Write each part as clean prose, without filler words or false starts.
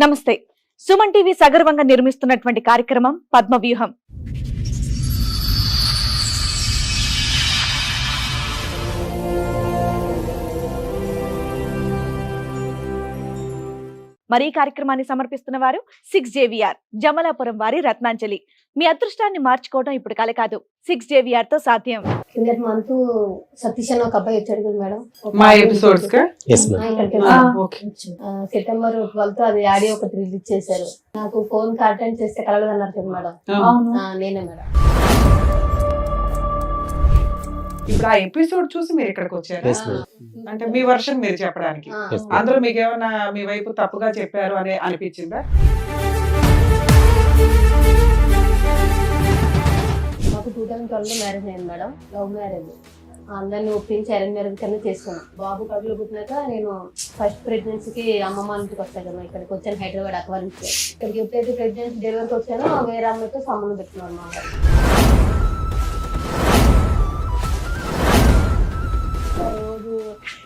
నమస్తే. సుమన్ టీవీ సగర్వంగా నిర్మిస్తున్నటువంటి కార్యక్రమం పద్మవ్యూహం. మరి ఈ కార్యక్రమాన్ని సమర్పిస్తున్న వారు 6JVR జమలాపురం వారి రత్నాంజలి. మీ అదృష్టాన్ని మార్చుకోవడం ఇప్పుడు కల కాదు, 6JVR తో సాధ్యం. కిందటి మంత్ సతీష్ అని ఒక అబ్బాయి వచ్చాడు కదా మేడం, మా ఎపిసోడ్స్ కా సెప్టెంబర్ 12 అది ఆడియో ఒకటి రిలీజ్ చేశారు. నాకు ఫోన్ అటెండ్ చేస్తే కలవదన్నారు కదా మేడం. నేనే మేడం. ఇప్పుడు ఆ ఎపిసోడ్ చూసి మీరు ఇక్కడికి వచ్చారు అంటే మీ వర్షన్ మీరు చెప్పడానికి. అందులో మీకు ఏమైనా మీ వైపు తప్పుగా చెప్పారు అని అనిపించిందా? మాకు 2012 మ్యారేజ్ అయింది మేడం, లవ్ మ్యారేజ్. అందరిని ఒప్పించి అరేంజ్ మ్యారేజ్ కన్నా చేసుకున్నాను. బాబు కడుపులో పుట్టినాక నేను ఫస్ట్ ప్రెగ్నెన్సీకి అమ్మమ్మ ఇంటికి వస్తాను కదా, ఇక్కడికి వచ్చాను హైదరాబాద్ అక్వా నుంచి. ఇక్కడికి ఎప్పుడైతే ప్రెగ్నెన్సీ డెలివరీకి వచ్చానో వేరే అమ్మతో సంబంధం పెట్టుకున్నాను అన్నమాట. రోజు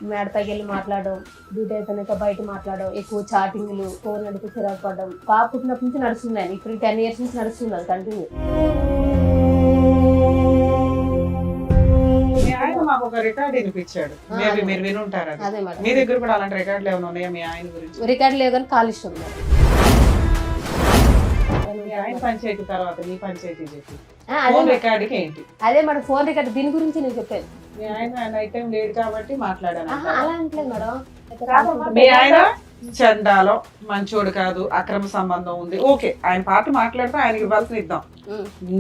మేడపైకి వెళ్ళి మాట్లాడడం, డ్యూటీ అయిపోయినాక బయట మాట్లాడడం, ఎక్కువ చాటింగ్లు, ఫోన్ నడిపి చిరాకు పడడం. పాప పుట్టినప్పటి నుంచి నడుస్తున్నాను, ఇప్పుడు 10 years నుంచి నడుస్తుంది అది కంటిన్యూ. మీ ఆయన మాకు ఒక రికార్డ్ వినిపించాడు, మేబీ మీరు వినుంటారు. అదే మేడం, మీ దగ్గర కూడా అలాంటి రికార్డులు ఏమైనా ఉన్నాయా మీ ఆయన గురించి? రికార్డు లేదు కానీ కాల్ ఇష్టం. మీ ఆయన పంచాయతీ తర్వాత మీ పంచాయతీ చెప్పి రికార్డుకి ఏంటి? అదే మేడం, ఫోన్ రికార్డు దీని గురించి నేను చెప్పాను. మీ ఆయన నైట్ టైం లేడు కాబట్టి మాట్లాడాను. అలా అంటలేదు మేడం. మీ ఆయన చండాలో మంచోడు కాదు, అక్రమ సంబంధం ఉంది, ఓకే ఆయన పార్టీ మాట్లాడితే ఆయనకి ఇవ్వాల్సిన ఇద్దాం.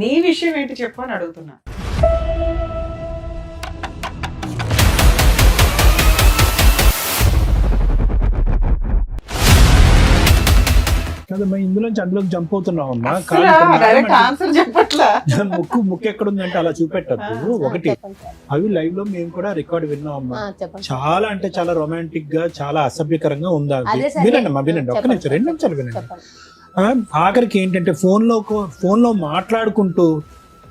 నీ విషయం ఏంటి చెప్పు అని అడుగుతున్నా. కదమ్మా, ఇందులోంచి అందులోకి జంప్ అవుతున్నాం అమ్మా. డైరెక్ట్ ఆన్సర్ చెప్పట్లా. ముక్కు ఎక్కడుందంటే అలా చూపెట్టద్దు. ఒకటి, అవి లైవ్ లో మేము కూడా రికార్డ్ విన్నాం అమ్మా. చాలా అంటే చాలా రొమాంటిక్ గా, చాలా అసభ్యకరంగా ఉంది. వినండి అమ్మా, వినండి, ఒక్క నిమిషం, 2 నిమిషాలు వినండి. ఆఖరికి ఏంటంటే ఫోన్ లో మాట్లాడుకుంటూ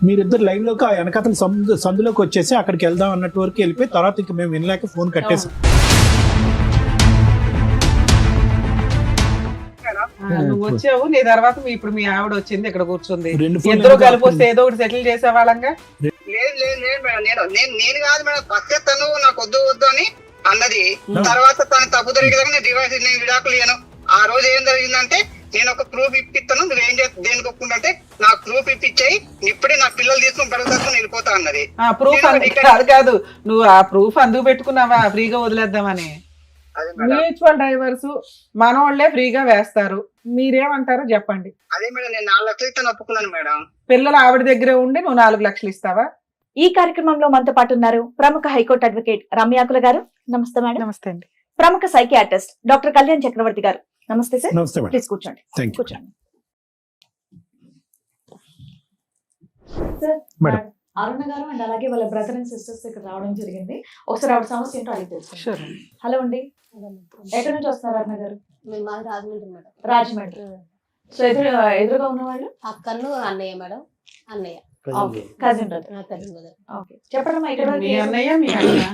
మీరిద్దరు లైవ్ లోకి ఆ వెనకతల సందులోకి వచ్చేసి అక్కడికి వెళ్దాం అన్నట్టు వరకు వెళ్ళిపోయి తర్వాత ఇంక మేము వినలేక ఫోన్ కట్టేసాం. నువ్వు వచ్చావు, నీ తర్వాత ఇప్పుడు మీ ఆవిడ వచ్చింది, ఇక్కడ కూర్చుంది, ఇద్దరు కలిపి వస్తే ఏదో ఒకటి సెటిల్ చేసే వాళ్ళంగా. నేను కాదు మేడం, ఫస్ట్ తను నాకు వద్దు వద్దు అని అన్నది. తర్వాత తను తప్పు జరిగేదాకా నేను డివైస్, నేను విడాకులు ఇయ్యను. ఆ రోజు ఏం జరిగిందంటే, నేను ఒక ప్రూఫ్ ఇప్పిస్తాను, నువ్వేం చేస్తా దేనికి ఒప్పుకుంటే నాకు ప్రూఫ్ ఇప్పించాయి, ఇప్పుడే నా పిల్లలు తీసుకుని బడుగుతాను వెళ్ళిపోతా అన్నది. ప్రూఫ్ కాదు, నువ్వు ఆ ప్రూఫ్ అందుకు పెట్టుకున్నావా ఫ్రీగా వదిలేద్దామని? మ్యూచువల్ డైవర్స్ మనోళ్లే ఫ్రీగా వేస్తారు, మీరేమంటారో చెప్పండి. అదే మేడం, నేను 4 లక్షలు ఇస్తాను ఒప్పుకున్నాను మేడం. పిల్లలు ఆవిడ దగ్గరే ఉండి నువ్వు 4 లక్షలు ఇస్తావా? ఈ కార్యక్రమంలో మనతో పాటు ఉన్నారు ప్రముఖ హైకోర్టు అడ్వకేట్ రమ్యాకుల గారు. నమస్తే మేడం. నమస్తే అండి. ప్రముఖ సైకియాట్రిస్ట్ డాక్టర్ కళ్యాణ్ చక్రవర్తి గారు. నమస్తే సార్. నమస్తే మేడం. ప్లీజ్ కూర్చోండి. కూర్చోండి సార్. మేడం, అరుణ గారు అండ్ అలాగే వాళ్ళ బ్రదర్ అండ్ సిస్టర్స్ ఇక్కడ రావడం జరిగింది. ఒకసారి ఆవిడ సమస్య ఏంటో అడిగి తెలుసు. హలో అండి, ఎక్కడి నుంచి వస్తున్నారు అరుణ గారు? మేము మాది రాజమండ్రి మేడం. రాజమండ్రి. సో ఎదురుగా ఉన్న వాళ్ళు అక్కను అన్నయ్య మేడం. అన్నయ్య కజిన్ చెప్పండి. మీ అన్నయ్య మీ అన్న?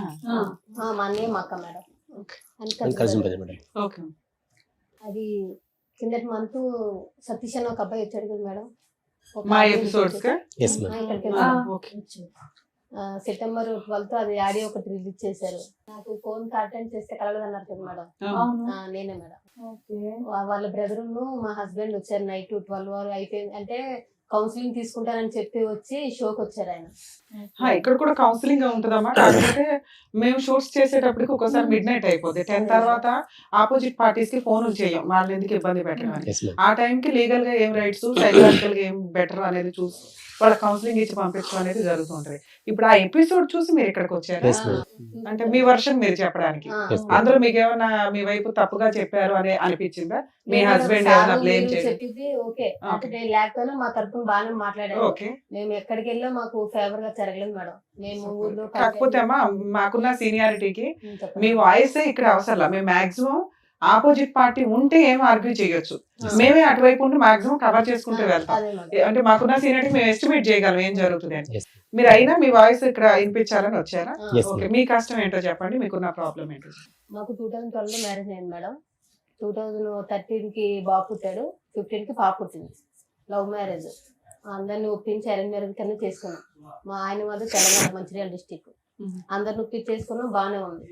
మా అన్నయ్య మా అక్క మేడం. అది కిందటి మంత్ సతీష్ అని ఒక అబ్బాయి వచ్చాడు కదా మేడం. మా ఎపిసోడ్స్ కా సెప్టెంబర్ 12 అది ఆడియో ఒకటి రిలీజ్ చేశారు. నాకు ఫోన్ అటెండ్ చేస్తే కలవదన్నారు కదా మేడం. నేనే మేడం. వాళ్ళ బ్రదర్ మా హస్బెండ్ వచ్చారు నైట్ 12 అయిపోయింది అంటే కౌన్సిలింగ్ తీసుకుంటానని చెప్పి వచ్చి షోకి వచ్చారు ఆయన. ఇక్కడ కూడా కౌన్సిలింగ్ ఉంటుందమ్మా, కాకపోతే మేము షోస్ చేసేటప్పటికి ఒకసారి మిడ్ నైట్ అయిపోతుంది. 10 తర్వాత ఆపోజిట్ పార్టీస్ కి ఫోన్ చేయం, వాళ్ళని ఎందుకు ఇబ్బంది పెట్టడం. ఆ టైంకి లీగల్ గా ఏం రైట్స్, సైకలాజికల్ గా ఏం బెటర్ అనేది చూసి వాళ్ళ కౌన్సిలింగ్ ఇచ్చి పంపించడం అనేది జరుగుతుంటది. ఇప్పుడు ఆ ఎపిసోడ్ చూసి మీరు ఇక్కడికి వచ్చారు అంటే మీ వర్షన్ మీరు చెప్పడానికి. అందులో మీకు ఏమైనా మీ వైపు తప్పుగా చెప్పారు అని అనిపించిందా? మీ హస్బెండ్ ఏమైనా బ్లేమ్ చెప్పింది ఓకే, నేను లేకపోయినా మా తరఫున బాగానే మాట్లాడారు. మేము ఎక్కడికి వెళ్ళా మాకు ఫేవర్ గా జరగలేదు మేడం. మేము ఊర్లో కాకపోతే అమ్మా మాకున్న సీనియారిటీకి మీ వాయిస్ ఇక్కడ అవసరం. మేము మాక్సిమం ఆపోజిట్ పార్టీ ఉంటే ఏం ఆర్గ్యూ చేయొచ్చు, మేమే అటువైపు ఉండి మాక్సిమం కవర్ చేసుకుంటూ వెళ్తాం. అంటే మాకున్న సీనియారిటీ మేము ఎస్టిమేట్ చేయగలం ఏం జరుగుతుంది అని. మీరు అయినా మీ వాయిస్ ఇక్కడ వినిపించాలని వచ్చారా? ఓకే, మీ కష్టం ఏంటో చెప్పండి, మీకున్న ప్రాబ్లం ఏంటో. మాకు 2012 మ్యారేజ్ అయింది మేడం. 2013 కి బాబు పుట్టాడు, 15 కి పాప పుట్టింది. Love marriage. అందరిని ఒప్పించి అరేంజ్ మ్యారేజ్ కన్నా చేసుకున్నాం. మా ఆయన మాది తెలంగాణ మంచిర్యాల డిస్టిక్. అందరిని ఒప్పించి చేసుకున్నాం, బాగానే ఉంది.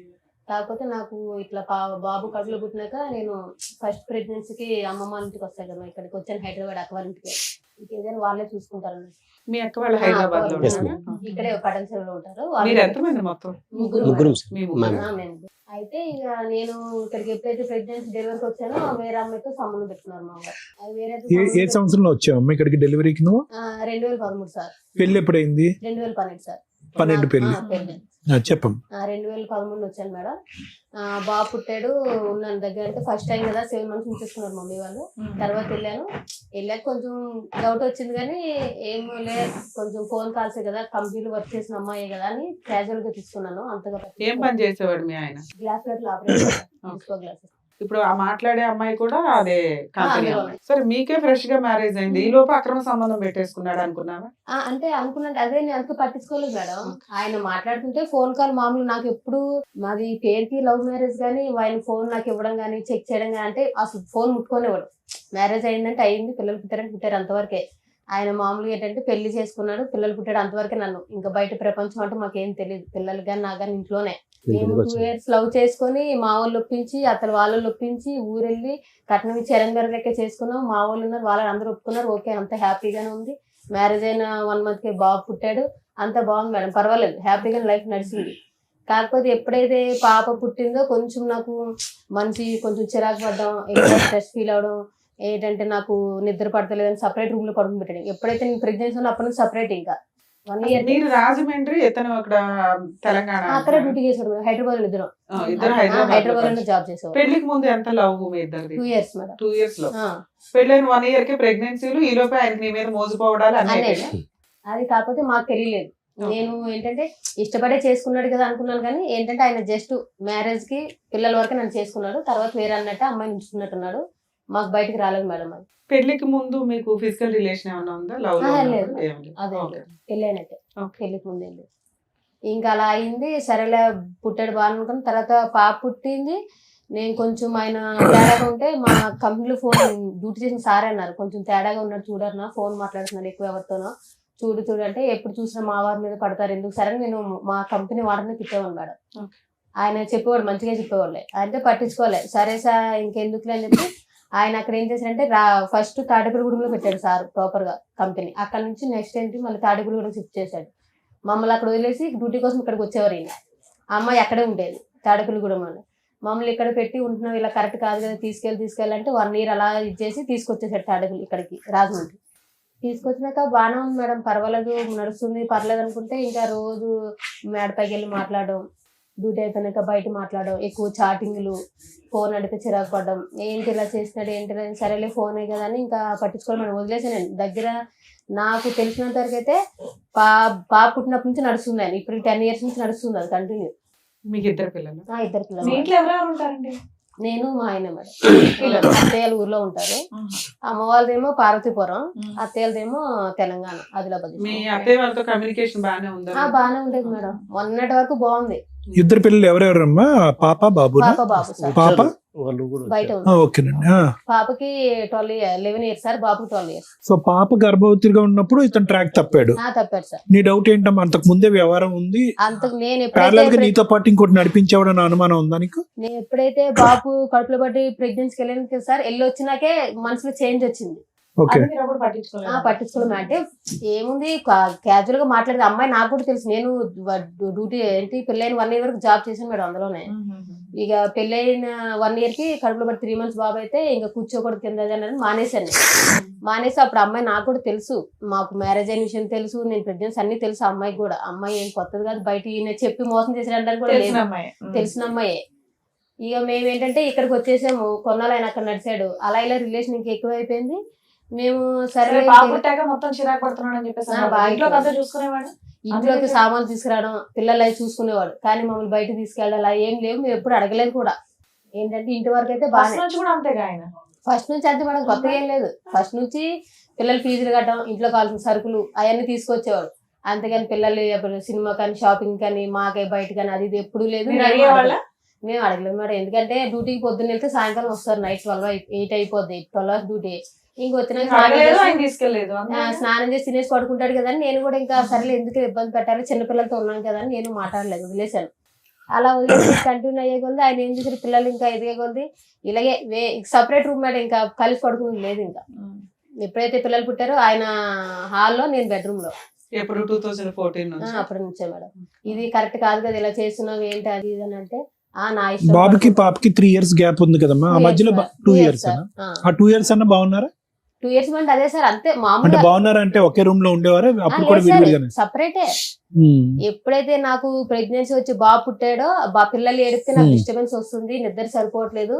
కాకపోతే నాకు ఇట్లా బాబు కడుపులో పుట్టినాక నేను ఫస్ట్ ప్రెగ్నెన్సీకి అమ్మమ్మ ఇంటికి వస్తాను కదా, ఇక్కడికి వచ్చాను హైదరాబాద్ అక్క ఇంటికి. ఇంకేదైనా వాళ్ళే చూసుకుంటారు. మీ అక్క వాళ్ళు హైదరాబాద్ లో ఇక్కడే పటంచెరులో ఉంటారు. మీరు ఎంతమంది మొత్తం? ముగ్గురు. మీ ముగ్గురు. అయితే ఇక నేను ఇక్కడికి ఎప్పుడైతే ప్రెగ్నెన్సీ డెలివరీకి వచ్చానో వేరే అమ్మాయితో సంబంధం పెట్టుకున్నారు మా వారు. అది వేరే ఏ సంవత్సరంలో వచ్చావు అమ్మ ఇక్కడికి డెలివరీకి నువ్వు? 2013 సార్. పెళ్లి ఎప్పుడైంది? 2012 సార్. 12 పెళ్లి. చెప్పం. 2013 వచ్చాను మేడం. బాబు పుట్టాడు, ఉన్నాను దగ్గర. అంటే ఫస్ట్ టైం కదా 7 months ఉంచేసుకున్నారు మమ్మీ వాళ్ళు. తర్వాత వెళ్ళాక కొంచెం డౌట్ వచ్చింది, కానీ ఏమో లేదు, కొంచెం ఫోన్ కాల్స్ కదా, కంపెనీలో వర్క్ చేసిన అమ్మాయి కదా అని క్యాజువల్ గా తీసుకున్నాను. అంతగా ఏం పని చేసేవాడు మీ ఆయన? Glass glasses. ఇప్పుడు ఆ మాట్లాడే అమ్మాయి కూడా అదే కంపెనీ. సరే, మీకే ఫ్రెష్ గా మ్యారేజ్ అయింది, ఈ లోపు అక్రమ సంబంధం పెట్టేసుకున్నాడు అనుకున్నావా? అంటే అనుకున్నాను, అదే నేను అంత పట్టించుకోలేదు మేడం. ఆయన మాట్లాడుతుంటే ఫోన్ కాల్ మామూలు. నాకు ఎప్పుడు మాది పేరుకి లవ్ మ్యారేజ్, కానీ ఆయన ఫోన్ నాకు ఇవ్వడం కానీ చెక్ చేయడం కానీ, అంటే అసలు ఫోన్ ముట్టుకోనివ్వడు. మ్యారేజ్ అయిందంటే అయింది, పిల్లలు పుట్టారు అంతవరకే. ఆయన మామూలుగా ఏంటంటే పెళ్లి చేసుకున్నాడు, పిల్లలు పుట్టాడు అంతవరకే. నన్ను ఇంకా బయట ప్రపంచం అంటే మాకేం తెలియదు. పిల్లలు కానీ నాకు కానీ ఇంట్లోనే. మేము 2 years లవ్ చేసుకుని మా వాళ్ళు ఒప్పించి అతను వాళ్ళు ఒప్పించి ఊరెళ్ళి కట్నం ఇచ్చి అరేంజ్ లెక్క చేసుకున్నాం. మా వాళ్ళు ఉన్నారు, వాళ్ళు అందరూ ఒప్పుకున్నారు. ఓకే, అంత హ్యాపీగానే ఉంది. మ్యారేజ్ అయిన 1 month కి బాబు పుట్టాడు. అంత బాగుంది మేడం, పర్వాలేదు, హ్యాపీగా లైఫ్ నడిచింది. కాకపోతే ఎప్పుడైతే పాప పుట్టిందో కొంచెం నాకు మనిషి కొంచెం చిరాకు పడ్డం, ఎక్కువ స్ట్రెస్ ఫీల్ అవడం, ఏంటంటే నాకు నిద్ర పడతలేదని సపరేట్ రూమ్ లో పడుకుని పెట్టాడు. ఎప్పుడైతే నేను ప్రెగ్నెన్సీ ఉన్నా అప్పటి నుంచి సపరేట్. ఇంకా 1 year మీరు రాజమండ్రి, ఇతను అక్కడ తెలంగాణ. అక్కడ డ్యూటీ చేశాడు. హైదరాబాద్ లో ఇద్దరు హైదరాబాద్ లో జాబ్ చేసేవాడు. పెళ్లికి ముందు ఎంత లవ్ మీ ఇద్దరిది? 2 years మేడం. 2 years లో పెళ్ళైన 1 year కి ప్రెగ్నెన్సీలు, ఈ లోపే ఆయనకి నీ మీద మోసపోవడాలు అన్నీ. అది కాకపోతే మాకు తెలియలేదు. నేను ఏంటంటే ఇష్టపడే చేసుకున్నాడు కదా అనుకున్నాను, కానీ ఏంటంటే ఆయన జస్ట్ మ్యారేజ్ కి పిల్లల వరకు నన్ను చేసుకున్నాడు. తర్వాత వేరే అన్నట్టు అమ్మాయిని ఉంచుకున్నట్టున్నాడు. మాకు బయటకు రాలేదు మేడం. అది పెళ్లికి ముందు మీకు ఫిజికల్ రిలేషన్ ఏమన్నా ఉందా? లవ్ లేదు, అదే పెళ్ళైనట్టే. పెళ్లికి ముందు లేదు. ఇంకా అలా అయింది. సరేలే, పుట్టాడు బాగా అనుకున్నాను. తర్వాత పాప పుట్టింది. నేను కొంచెం ఆయన తేడాగా ఉంటే మా కంపెనీలో ఫోన్ డ్యూటీ చేసిన సార్ అన్నారు, కొంచెం తేడాగా ఉన్నాడు చూడన్నా, ఫోన్ మాట్లాడుతున్నాడు ఎక్కువ ఎవరితోనో, చూడు అంటే ఎప్పుడు చూసినా మా వారి మీద పడతారు ఎందుకు సరే. నేను మా కంపెనీ వాడిని తిట్టేవాడు మేడం. ఆయన చెప్పేవాడు, మంచిగా చెప్పేవాళ్ళే, అంటే పట్టించుకోలే. సరే సార్ ఇంకెందుకులే అని చెప్పి ఆయన అక్కడ ఏం చేశారంటే ఫస్ట్ తాడేపల్లిగూడెంలో పెట్టాడు సార్ ప్రాపర్ గా కంపెనీ. అక్కడ నుంచి నెక్స్ట్ ఏంటి మళ్ళీ తాడేపల్లిగూడెం షిఫ్ట్ చేశాడు. మమ్మల్ని అక్కడ వదిలేసి డ్యూటీ కోసం ఇక్కడికి వచ్చేవారు. ఈయన అమ్మాయి అక్కడే ఉండేది తాడేపల్లిగూడెం అని. మమ్మల్ని ఇక్కడ పెట్టి ఉంటున్నాం, ఇలా కరెక్ట్ కాదు కదా, తీసుకెళ్ళాలంటే 1 year అలా ఇచ్చేసి తీసుకొచ్చేసాడు తాడేపల్లి ఇక్కడికి రాజమండ్రి. తీసుకొచ్చినాక బాగానే ఉంది మేడం, పర్వాలేదు, నడుస్తుంది, పర్లేదు అనుకుంటే ఇంకా రోజు మేడపైకి వెళ్ళి మాట్లాడడం, డ్యూటీ అయిపోయినాక బయట మాట్లాడడం, ఎక్కువ చాటింగ్లు, ఫోన్ అడిగితే చిరాకు పడడం, ఏంటి ఇలా చేసినాడు ఏంటి, సరేలే ఫోనే కదా అని ఇంకా పట్టించుకోవాలి వదిలేసాను. దగ్గర నాకు తెలిసినంత వరకు అయితే పాప పుట్టినప్పటి నుంచి నడుస్తుంది ఆయన, ఇప్పుడు 10 years నుంచి నడుస్తుంది అది కంటిన్యూ. మీకు 2 పిల్లలు? 2 పిల్లలు. ఇంట్లో ఎవరెవరు ఉంటారండి? నేను మా ఆయన మేడం. అత్తయ్యలు ఊర్లో ఉంటారు. అమ్మ వాళ్ళదేమో పార్వతీపురం, అత్తయ్యలదేమో తెలంగాణ ఆదిలాబాద్. మీ అత్తయ్య వాళ్ళతో కమ్యూనికేషన్ బాగానే ఉందా? బాగానే ఉండేది మేడం, మొన్నటి వరకు బాగుంది. 2 పిల్లలు ఎవరెవరమ్మా? పాప బాబు? బాబు సార్. పాప బయట ఓకేనండి. పాపకి 11 years సార్, బాబుకి 12 years. సో పాప గర్భవతిగా ఉన్నప్పుడు ఇతను ట్రాక్ తప్పాడు. తప్పాడు సార్. నీ డౌట్ ఏంటమ్మా, అంతకు ముందే వ్యవహారం ఉంది, అంతకు నేను ప్యారలల్ గా నీతో పాటు ఇంకోటి నడిపించేవాడు అన్న అనుమానం ఉందా నీకు? నేను ఎప్పుడైతే బాబు కడుపులో పట్టి ప్రెగ్నెన్సీకి వెళ్ళాను సార్, వెళ్ళి వచ్చినాకే మనసులో చేంజ్ వచ్చింది. పట్టించుకోవడం అంటే ఏముంది, క్యాజువల్ గా మాట్లాడేది. అమ్మాయి నాకు కూడా తెలుసు, నేను డ్యూటీ ఏంటి పెళ్ళైన 1 year వరకు జాబ్ చేశాను మేడం అందులోనే. ఇక పెళ్ళైన 1 year కి కడుపులో పట్టి 3 months బాబు అయితే ఇంకా కూర్చోకూడదు కింద అని మానేశాను. మానేసి అప్పుడు అమ్మాయి నాకు కూడా తెలుసు, మాకు మ్యారేజ్ అయిన విషయం తెలుసు, నేను ప్రెగ్నెన్సీ అన్ని తెలుసు అమ్మాయికి కూడా. అమ్మాయి ఏం కొత్తది కాదు, బయట ఈయన చెప్పి మోసం చేసేయడానికి కూడా తెలిసిన అమ్మాయే. ఇక మేము ఏంటంటే ఇక్కడికి వచ్చేసాము, కొన్నాళ్ళు ఆయన అక్కడ నడిచాడు. అలా ఇలా రిలేషన్ ఇంకా ఎక్కువ అయిపోయింది. మేము సరే మొత్తం చిరాకు పడుతున్నాడు అని చెప్పేసి చూసుకునేవాడు, ఇంట్లోకి సామాన్లు తీసుకురావడం, పిల్లలు అవి చూసుకునేవాడు. కానీ మమ్మల్ని బయట తీసుకెళ్ళాలి ఏం లేవు, మేము ఎప్పుడు అడగలేదు కూడా. ఏంటంటే ఇంటి వరకు అయితే బాగా ఫస్ట్ నుంచి అంతే మేడం, కొత్తగా ఏం లేదు. ఫస్ట్ నుంచి పిల్లలు ఫీజులు కట్టడం, ఇంట్లో కావాల్సిన సరుకులు అవన్నీ తీసుకొచ్చేవాడు. అంతేగాని పిల్లలు సినిమా కానీ షాపింగ్ కానీ మాకే బయట కానీ అది ఇది ఎప్పుడు లేదు. మేము అడగలేదు మేడం, ఎందుకంటే డ్యూటీకి పొద్దున్న వెళ్తే సాయంకాలం వస్తారు, నైట్ 8 అయిపోద్ది, 12 hours డ్యూటీ. ఇంకొచ్చినాక తీసుకెళ్లేదు స్నానం చేసి తినేసి పడుకుంటాడు కదా అని నేను కూడా ఇంకా సరేలే ఎందుకు ఇబ్బంది పెట్టాలి, చిన్నపిల్లలతో ఉన్నాను కదా అని నేను మాట్లాడలేదు, వదిలేశాను. అలా వదిలేసి కంటిన్యూ అయ్యే కొద్ది ఆయన ఏం చేశారు, పిల్లలు ఇంకా ఎదిగే కొద్ది ఇలాగే సపరేట్ రూమ్ మేడం, ఇంకా కలిసి పడుకునేది లేదు. ఇంకా ఎప్పుడైతే పిల్లలు పుట్టారో ఆయన హాల్లో, నేను బెడ్రూమ్ లో. ఎప్పుడు 2014 నుంచి? అప్పటి నుంచే మేడం. ఇది కరెక్ట్ కాదు కదా, ఇలా చేస్తున్నావు ఏంటి అది ఇది అని అంటే నా ఇష్టం. బాబుకి పాపకి 3 years గ్యాప్ ఉంది కదమ్మా, ఆ మధ్యలో 2 years ఆ 2 years అన్న బాగున్నారా? 2 years అంటే అదే సార్, అంతే అంటే మామూలుగా. బాగున్నారా అంటే ఒకే రూమ్ లో ఉండేవారా అప్పుడు కూడా విడివిడిగానే? సపరేటే. ఎప్పుడైతే నాకు ప్రెగ్నెన్సీ వచ్చి బాబు పుట్టాడో, పిల్లలు ఏడితే నాకు డిస్టర్బెన్స్ వస్తుంది, నిద్ర సరిపోవట్లేదు,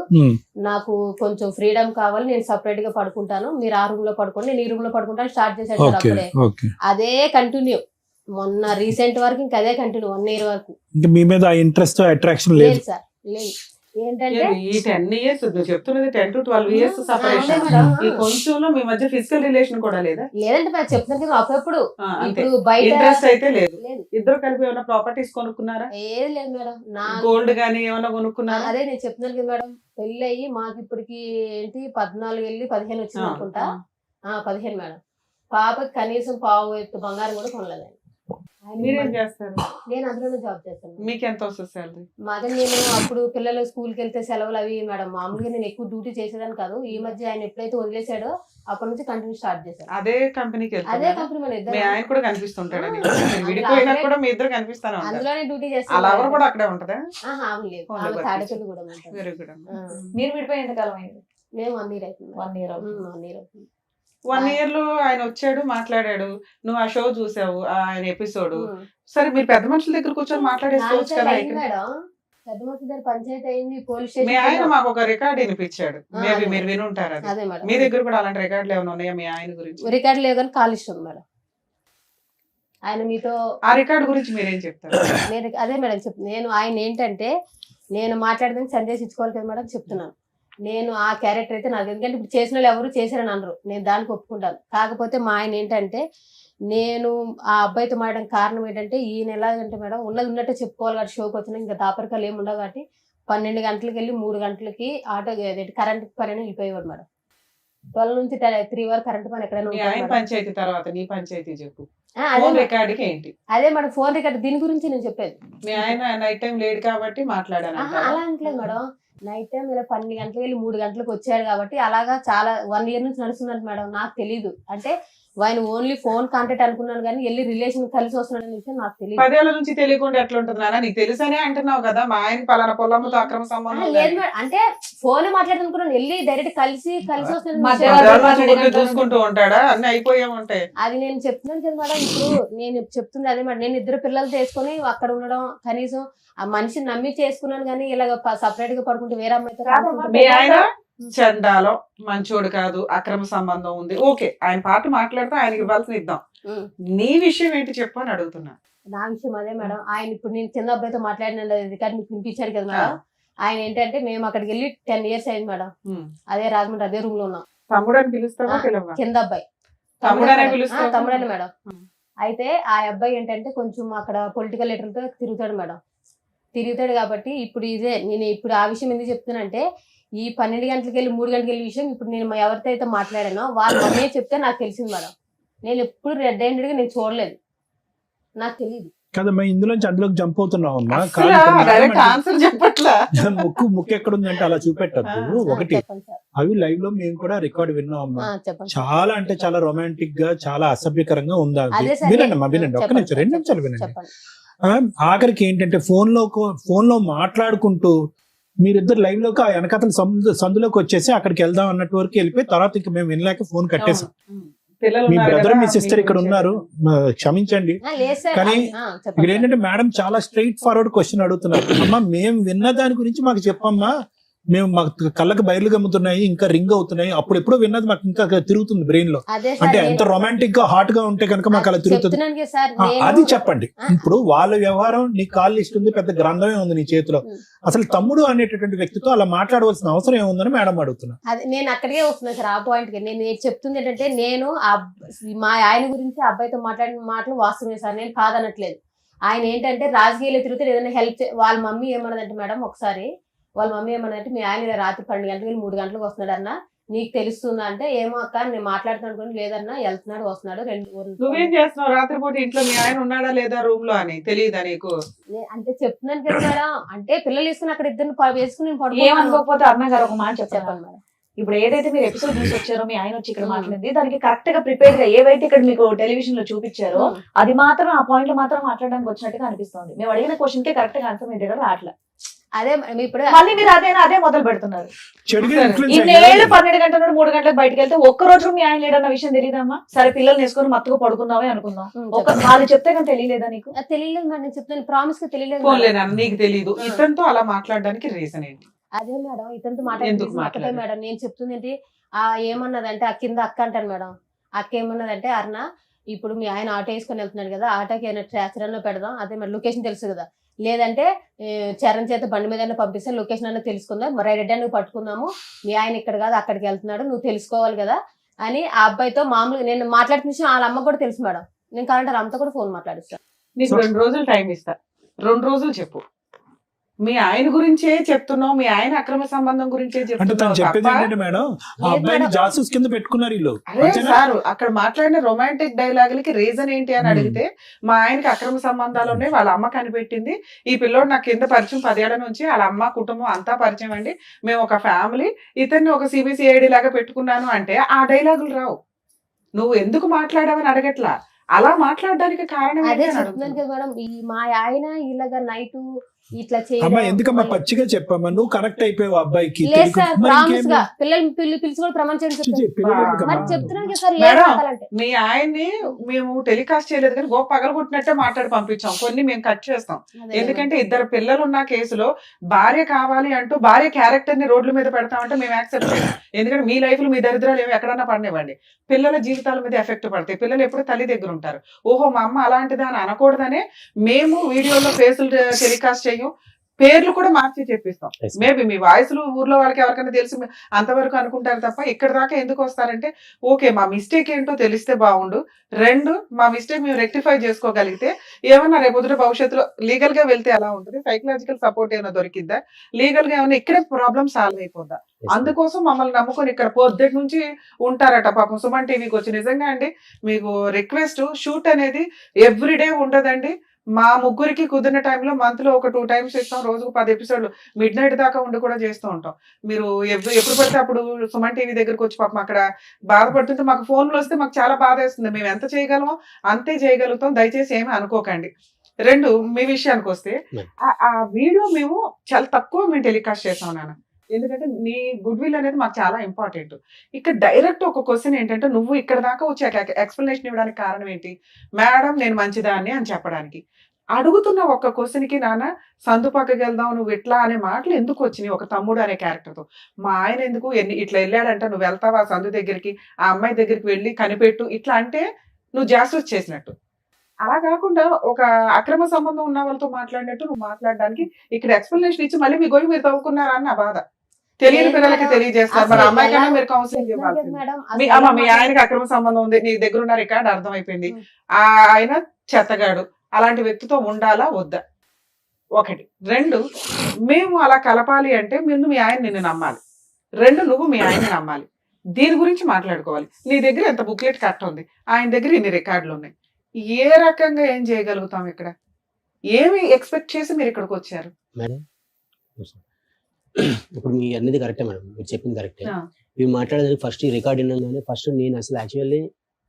నాకు కొంచెం ఫ్రీడమ్ కావాలి, నేను సపరేట్ గా పడుకుంటాను, మీరు ఆ రూమ్ లో పడుకోండి, నేను ఈ రూమ్ లో పడుకుంటాను స్టార్ట్ చేశాడు సార్. అప్పుడే అదే కంటిన్యూ, మొన్న రీసెంట్ వరకు ఇంకా అదే కంటిన్యూ, 1 year వరకు. మీ మీద ఇంట్రెస్ట్ అట్రాక్షన్ లేదు సార్, లేదు. ఏంటంటే ఈ 10 years నువ్వు చెప్తున్నది 10 to 12 years సెపరేషన్, ఈ కొంచెంలో మీ మధ్య ఫిజికల్ రిలేషన్ కూడా లేదా? లేదంటే నేను చెప్తాను కదా, అప్పుడప్పుడు ఇప్పుడు బయట ఇంట్రెస్ట్ అయితే లేదు. ఇద్దరు కలిపి ఏమైనా ప్రాపర్టీస్ కొనుక్కున్నారా? ఏది లేదు మేడం. నా గోల్డ్ గానీ ఏమైనా కొనుక్కున్నారా? అదే నేను చెప్తున్నాను కదా మేడం, పెళ్లి అయ్యి మాకు ఇప్పటికి ఏంటి 14 వెళ్ళి 15 వచ్చింది అనుకుంటా. 15 మేడం. పాపకి కనీసం పావు ఎత్తు బంగారం కూడా కొనలేదు. మీరేం చేస్తారు? నేను అందులోనే జాబ్ చేస్తాను. మీకు ఎంత వస్తుంది సాలరీ? మాదే, నేను అప్పుడు పిల్లలు స్కూల్కి వెళ్తే సెలవులు అవి మేడం, మామూలుగా నేను ఎక్కువ డ్యూటీ చేసేదాన్ని కాదు. ఈ మధ్య ఆయన ఎప్పుడైతే వదిలేశాడో అప్పటి నుంచి కంటిన్యూ స్టార్ట్ చేశాను. అదే కంపెనీకి అదే కంపెనీ మన ఇద్దరు. మీ ఆయన కూడా కనిపిస్తుంటాడా? విడిపోయినా కూడా మీ ఇద్దరు కనిపిస్తాను. అందులోనే డ్యూటీ చేస్తాను. అలా ఎవరు కూడా అక్కడే ఉంటదా? లేదు, తాడేపల్లి కూడా. మీరు విడిపోయి ఎంతకాలం అయింది? మేము 1 year అవుతుంది. 1 year. 1 year అవుతుంది. 1 year లో ఆయన వచ్చాడు, మాట్లాడాడు, నువ్వు ఆ షో చూసావు, ఆయన ఎపిసోడ్. సరే, మీరు పెద్ద మనుషుల దగ్గర కూర్చొని మాట్లాడేసుకోవచ్చు కదా. మేడం పెద్ద మనుషుల దగ్గర పంచాయతీ అయింది, పోలీస్ మీ ఆయన స్టేషన్. మాకు ఒక రికార్డ్ వినిపించాడు, మేబీ మీరు వినుంటారు. అది అదే మేడం, మీ దగ్గర కూడా అలాంటి రికార్డులు ఏమైనా ఉన్నాయా మీ ఆయన గురించి? రికార్డు లేదు కానీ కాల్ ఇష్టం మేడం. ఆయన మీతో ఆ రికార్డు గురించి మీరేం చెప్తారు? నేను అదే మేడం చెప్తాను. నేను ఆయన ఏంటంటే, నేను మాట్లాడదానికి సందేశం ఇచ్చుకోవాలి కదా మేడం, చెప్తున్నాను. నేను ఆ క్యారెక్టర్ అయితే నాకు, ఎందుకంటే ఇప్పుడు చేసిన వాళ్ళు ఎవరు చేశారని అనరు, నేను దానికి ఒప్పుకుంటాను. కాకపోతే మా ఆయన ఏంటంటే, నేను ఆ అబ్బాయితో మాట్లాడడం కారణం ఏంటంటే, ఈయన ఎలాగంటే మేడం, ఉన్నది ఉన్నట్టే చెప్పుకోవాలి కాబట్టి షోకి వచ్చినా ఇంకా దాపరికాలు ఏమి ఉండవు కాబట్టి 12 గంటలకు వెళ్ళి 3 గంటలకి ఆటో కరెంట్ పని వెళ్ళిపోయేవాడు మేడం. 12 నుంచి 3 వరకు కరెంట్ పని ఎక్కడైనా. పంచాయతీ తర్వాత నీ పంచాయతీ చెప్పు. ఏంటి అదే మేడం, ఫోన్ రికార్డ్ దీని గురించి నేను చెప్పేది. మీ ఆయన నైట్ టైం లేట్ కాబట్టి మాట్లాడాను. అలా అంటలేదు మేడం, నైట్ టైం ఇలా 12 గంటలకు వెళ్ళి 3 గంటలకు వచ్చాడు కాబట్టి అలాగా చాలా 1 year నుంచి నడుస్తున్నట్టు మేడం. నాకు తెలీదు, అంటే ఆయన ఓన్లీ ఫోన్ కాంటాక్ట్ అనుకున్నాను కానీ వెళ్ళి రిలేషన్ కలిసి వస్తున్నాడు అనే విషయం నాకు తెలియదు. 10 ఏళ్ల నుంచి తెలియకుండా ఎట్లా ఉంటుంది నాన్న? నీకు తెలుసనే అంటున్నావు కదా, మా ఆయన పలానా పొలంతో అక్రమ సంబంధం లేదు మేడం, అంటే ఫోన్ మాట్లాడుతున్నాను, వెళ్ళి డైరెక్ట్ కలిసి వస్తున్నాడు చూసుకుంటూ ఉంటాడా? అన్ని అయిపోయే ఉంటాయి. అది నేను చెప్తున్నాను కదా మేడం. ఇప్పుడు నేను చెప్తుంది అదే మేడం, నేను 2 పిల్లలు చేసుకుని అక్కడ ఉండడం, కనీసం ఆ మనిషిని నమ్మి చేసుకున్నాను కానీ ఇలాగ సపరేట్ గా పడుకుంటే వేరే అమ్మాయితో. మీ ఆయన చండాలో మంచోడు కాదు, అక్రమ సంబంధం ఉంది, ఓకే, ఆయన పాట మాట్లాడితే ఆయనకి ఇవ్వాల్సిన ఇద్దాం. నీ విషయం ఏంటి చెప్పు అని అడుగుతున్నా. నా విషయం అదే మేడం, ఆయన ఇప్పుడు నేను చిన్న అబ్బాయితో మాట్లాడిన రికార్డు మీకు వినిపించాడు కదా మేడం. ఆయన ఏంటంటే, మేము అక్కడికి వెళ్ళి 10 years అయింది మేడం, అదే రాజమండ్రి అదే రూమ్ లో ఉన్నాం. తమ్ముడు అని పిలుస్తావా? కింద అబ్బాయి తమ్ముడని మేడం. అయితే ఆ అబ్బాయి ఏంటంటే కొంచెం అక్కడ పొలిటికల్ లీడర్తో తిరుగుతాడు మేడం. తిరుగుతాడు కాబట్టి ఇప్పుడు ఇదే నేను ఇప్పుడు ఆ విషయం ఎందుకు చెప్తున్నానంటే, ఈ 12 గంటలకు వెళ్ళి 3 గంటలకు వెళ్ళి విషయం ఇప్పుడు నేను ఎవరితో అయితే మాట్లాడానో వాళ్ళు మమ్మీ చెప్తే నాకు తెలిసింది మేడం. నేను ఎప్పుడు రెడ్ హ్యాండెడ్ గా నేను చూడలేదు, నాకు తెలియదు కదమ్మా. ఇందులోంచి అందులోకి జంప్ అవుతున్నావు అమ్మా. ముక్కు ఎక్కడ ఉందంటే అలా చూపెట్టద్దు. ఒకటి, అవి లైవ్ లో మేము కూడా రికార్డ్ విన్నాం అమ్మా. చాలా అంటే చాలా రొమాంటిక్ గా, చాలా అసభ్యకరంగా ఉందా? వినండి అమ్మా, వినండి, ఒక్క నిమిషం, 2 నిమిషాలు వినండి. ఆఖరికి ఏంటంటే ఫోన్ లో మాట్లాడుకుంటూ మీరిద్దరు లైవ్ లోకి ఆ వెనకతల సందులోకి వచ్చేసి అక్కడికి వెళ్దాం అన్నట్టు వరకు వెళ్ళిపోయి తర్వాత ఇంకా మేము వినలేక ఫోన్ కట్టేసాం. మీ బ్రదర్ మీ సిస్టర్ ఇక్కడ ఉన్నారు, క్షమించండి. కానీ ఇక్కడ ఏంటంటే మేడం చాలా స్ట్రైట్ ఫార్వర్డ్ క్వశ్చన్ అడుగుతున్నారు. అమ్మా, మేము విన్న దాని గురించి మాకు చెప్పమ్మా, మేము మాకు కళ్ళకి బయలు గమ్ముతున్నాయి, ఇంకా రింగ్ అవుతున్నాయి, అప్పుడు ఎప్పుడో విన్నది మాకు ఇంకా తిరుగుతుంది బ్రెయిన్ లో. అంటే ఎంత రొమాంటిక్ గా హాట్ గా ఉంటే కనుక మాకు అలా తిరుగుతుంది. అది చెప్పండి. ఇప్పుడు వాళ్ళ వ్యవహారం, నీ కాల్ లిస్ట్ ఉంది, పెద్ద గ్రంథమే ఉంది నీ చేతిలో. అసలు తమ్ముడు అనేటటువంటి వ్యక్తితో అలా మాట్లాడవలసిన అవసరం ఏముందని మేడం అడుగుతున్నా. నేను అక్కడికే వస్తున్నా సార్, ఆ పాయింట్ కి. నేను చెప్తుంది ఏంటంటే, నేను మా ఆయన గురించి అబ్బాయితో మాట్లాడిన మాటలు వాస్తవమే సార్, నేను కాదనట్లేదు. ఆయన ఏంటంటే రాజకీయాలు తిరుగుతూ ఏదైనా హెల్ప్ వాళ్ళ మమ్మీ ఏమన్నదంటే మేడం ఒకసారి వాళ్ళ మమ్మీ ఏమన్నదంటే మీ ఆయన ఇలా రాత్రి 12 గంటలకు 3 గంటలకు వస్తున్నాడు అన్న నీకు తెలుస్తుందా అంటే ఏమో అక్క నేను మాట్లాడుతున్నాను లేదన్నా వెళ్తున్నాడు వస్తున్నాడు నువ్వేం చేస్తున్నావు రాత్రిపూట ఇంట్లో మీ ఆయన ఉన్నాడా లేదా రూమ్ లో అని తెలియదా నీకు? అంటే చెప్తున్నాను కదా మేడం అంటే పిల్లలు వేసుకుని అక్కడ ఇద్దరు వేసుకుని ఏమనుకోకపోతే అన్న గారు ఒక మాట చెప్పాను చెప్పండి మేడం. ఇప్పుడు ఏదైతే మీరు ఎపిసోడ్ చూసి వచ్చారో మీ ఆయన వచ్చి ఇక్కడ మాట్లాడింది దానికి కరెక్ట్ గా ప్రిపేర్ గా ఏవైతే ఇక్కడ మీకు టెలివిజన్ లో చూపించారో అది మాత్రం ఆ పాయింట్ లో మాత్రం మాట్లాడడానికి వచ్చినట్టుగా అనిపిస్తుంది. మేము అడిగిన క్వశ్చన్ కి కరెక్ట్ గా ఆన్సర్ మీ దగ్గర రావట్లేదు. అదే ఇప్పుడు మళ్ళీ మీరు అదే మొదలు పెడుతున్నారు. చెడుగా influence ఇన్నేళ్ళు అయ్యారు. 12 గంటల నుండి 3 గంటలకు బయటకు వెళ్తే ఒక్క రోజు మీ ఆయన లేడన్న విషయం తెలియదమ్మా? సరే పిల్లల్ని వేసుకొని మత్తుగా పడుకున్నావే అనుకుందాం, వాళ్ళు చెప్తే కానీ తెలియలేదా నీకు? తెలియలేదు మేడం నేను చెప్తాను ప్రామిస్ గా తెలియలేదు ఫోన్లేనా నీకు తెలియదు ఇతనితో అలా మాట్లాడడానికి రీజన్ ఏంటి? అదే మేడం ఇతనితో ఎందుకు మాట్లాడుతుంది మాట్లాడారు? మేడం నేను చెప్తుంది ఏంటి ఏమన్నదంటే ఆ కింద అక్క అంటాను మేడం అక్క ఏమన్నదంటే అరుణ ఇప్పుడు మీ ఆయన ఆటో వేసుకొని వెళ్తున్నాడు కదా ఆటోకి ఏమైనా ట్రాచరన్ లో పెడదాం అదే మరి లొకేషన్ తెలుసు కదా లేదంటే చరణ్ చేత బండి మీద పంపిస్తే లొకేషన్ అన్న తెలుసుకుందాం రెడ్ నువ్వు పట్టుకుందాము మీ ఆయన ఇక్కడ కాదు అక్కడికి వెళ్తున్నాడు నువ్వు తెలుసుకోవాలి కదా అని ఆ అబ్బాయితో మామూలుగా నేను మాట్లాడుతున్న విషయం వాళ్ళ అమ్మ కూడా తెలుసు మేడం నేను కావాలంటే అమ్మతో కూడా ఫోన్ మాట్లాడిస్తాను. నీకు 2 రోజులు టైం ఇస్తా 2 రోజులు చెప్పు మీ ఆయన గురించే చెప్తున్నావు మీ ఆయన అక్రమ సంబంధం గురించే అంటే తను చెప్పేది చెప్తున్నావు ఏంటంటే మేడం ఆ అబ్బాయిని జాసూస్ కింద పెట్టుకున్నారు వీళ్ళు. అదే సార్ అక్కడ మాట్లాడిన రొమాంటిక్ డైలాగులకి రీజన్ ఏంటి అని అడిగితే మా ఆయనకి అక్రమ సంబంధాలు ఉన్నాయి వాళ్ళ అమ్మ కనిపెట్టింది ఈ పిల్లోడు నాకు కింద పరిచయం 10 ఏళ్ల నుంచి వాళ్ళ అమ్మ కుటుంబం అంతా పరిచయం అండి మేము ఒక ఫ్యామిలీ ఇతన్ని ఒక సిబిసిఐడి లాగా పెట్టుకున్నాను అంటే ఆ డైలాగులు రావు. నువ్వు ఎందుకు మాట్లాడావని అడగట్లా అలా మాట్లాడడానికి కారణం అదే ఏంటి అని చెప్తున్నాను అడుగుతున్నా. కదా మేడం మా ఆయన ఇలాగా నైట్ ఇట్లా అమ్మా ఎందుకమ్మా చేయడం పచ్చిగా చెప్పమ్మా నువ్వు కరెక్ట్ అయిపోయావు అబ్బాయికి లేదు తెలియక- సార్ మరి ప్రామిస్ ఇంకేం గా పిల్లలు పిలిచి కూడా ప్రమాణం చేయడం చెప్తాను. పిల్లలు ఎందుకమ్మా? మరి చెప్తున్నాను కదా సార్ మేడం, లేదు మీ ఆయన్ని మేము టెలికాస్ట్ చేయలేదు కానీ గోప పగలగొట్టినట్టే మాట్లాడి పంపించాం కొన్ని మేము కట్ చేస్తాం ఎందుకంటే 2 పిల్లలు ఉన్న కేసులో భార్య కావాలి అంటూ భార్య క్యారెక్టర్ ని రోడ్ల మీద పెడతామంటే మేము యాక్సెప్ట్ చేయం. ఎందుకంటే మీ లైఫ్ లో మీ దరిద్రాలు ఏమి ఎక్కడన్నా పడినివ్వండి పిల్లల జీవితాల మీద ఎఫెక్ట్ పడతాయి పిల్లలు ఎప్పుడు తల్లి దగ్గర ఉంటారు ఓహో మా అమ్మ అలాంటిదా అని అనకూడదనే మేము వీడియోలో ఫేసులు టెలికాస్ట్ చేయం పేర్లు కూడా మార్చి చెప్పిస్తాం. మేబీ మీ వాయిస్లు ఊర్లో వాళ్ళకి ఎవరికైనా తెలిసి అంతవరకు అనుకుంటారు తప్ప ఇక్కడ దాకా ఎందుకు వస్తారంటే ఓకే మా మిస్టేక్ ఏంటో తెలిస్తే బాగుండు 2 మా మిస్టేక్ మేము రెక్టిఫై చేసుకోగలిగితే ఏమన్నా రేపొద్దున భవిష్యత్తులో లీగల్ గా వెళ్తే ఎలా ఉంటుంది సైకలాజికల్ సపోర్ట్ ఏమైనా దొరికిద్దా లీగల్ గా ఏమైనా ఇక్కడే ప్రాబ్లమ్ సాల్వ్ అయిపోద్దా అందుకోసం మమ్మల్ని నమ్ముకొని ఇక్కడ పొద్దుటి నుంచి ఉంటారట పాపం సుమన్ టీవీకి వచ్చి నిజంగా అండి మీకు రిక్వెస్ట్ షూట్ అనేది ఎవ్రీడే ఉండదండి మా ముగ్గురికి కుదిరిన టైంలో మంత్ లో ఒక 2 times ఇస్తాం రోజుకు 10 ఎపిసోడ్లు మిడ్ నైట్ దాకా ఉండి కూడా చేస్తూ ఉంటాం మీరు ఎప్పుడు పడితే అప్పుడు సుమన్ టీవీ దగ్గరకు వచ్చి పాపం అక్కడ బాధపడుతుంటే మాకు ఫోన్లు వస్తే మాకు చాలా బాధ వేస్తుంది మేము ఎంత చేయగలమో అంతే చేయగలుగుతాం దయచేసి ఏమీ అనుకోకండి. 2 మీ విషయానికి వస్తే ఆ వీడియో మేము చాలా తక్కువ మేము టెలికాస్ట్ చేసాం నాన్న ఎందుకంటే నీ గుడ్ విల్ అనేది మాకు చాలా ఇంపార్టెంట్. ఇక్కడ డైరెక్ట్ ఒక క్వశ్చన్ ఏంటంటే నువ్వు ఇక్కడ దాకా వచ్చి ఎక్స్ప్లెనేషన్ ఇవ్వడానికి కారణం ఏంటి మేడం నేను మంచిదాన్ని అని చెప్పడానికి అడుగుతున్న ఒక్క క్వశ్చన్ కి నాన్న సందు పక్కకి వెళ్దాం నువ్వు ఇట్లా అనే మాటలు ఎందుకు వచ్చినాయి ఒక తమ్ముడు అనే క్యారెక్టర్ తో మా ఆయన ఎందుకు ఇట్లా వెళ్ళాడంట నువ్వు వెళ్తావా సందు దగ్గరికి ఆ అమ్మాయి దగ్గరికి వెళ్ళి కనిపెట్టు ఇట్లా అంటే నువ్వు జాస్టిస్ చేసినట్టు అలా కాకుండా ఒక అక్రమ సంబంధం ఉన్న వాళ్ళతో మాట్లాడినట్టు నువ్వు మాట్లాడడానికి ఇక్కడ ఎక్స్ప్లెనేషన్ ఇచ్చి మళ్ళీ మీ గోయి మీరు తవ్వుకున్నారా అని నా బాధ తెలియని పిల్లలకి తెలియజేస్తారు మరి అమ్మాయి కన్నా మీరు కౌన్సిలింగ్ ఇవ్వాలి మీ ఆయనకి అక్రమ సంబంధం ఉంది నీ దగ్గర ఉన్న రికార్డు అర్థమైపోయింది ఆయన చెత్తగాడు అలాంటి వ్యక్తితో ఉండాలా వద్దా 1 2 మేము అలా కలపాలి అంటే ముందు మీ ఆయన నిన్ను నమ్మాలి 2 నువ్వు మీ ఆయన్ని నమ్మాలి దీని గురించి మాట్లాడుకోవాలి. నీ దగ్గర ఎంత బుక్లెట్ కట్ ఉంది ఆయన దగ్గర ఇన్ని రికార్డులు ఉన్నాయి ఏ రకంగా ఏం చేయగలుగుతాం ఇక్కడ ఏమి ఎక్స్పెక్ట్ చేసి మీరు ఇక్కడికి వచ్చారు మేడం ఇప్పుడు మీ అన్నది కరెక్టే మేడం మీరు చెప్పింది కరెక్టే ఆ. మీరు మాట్లాడేది ఫస్ట్ ఈ రికార్డ్ వినగానే ఫస్ట్ నేను అసలు యాక్చువల్లీ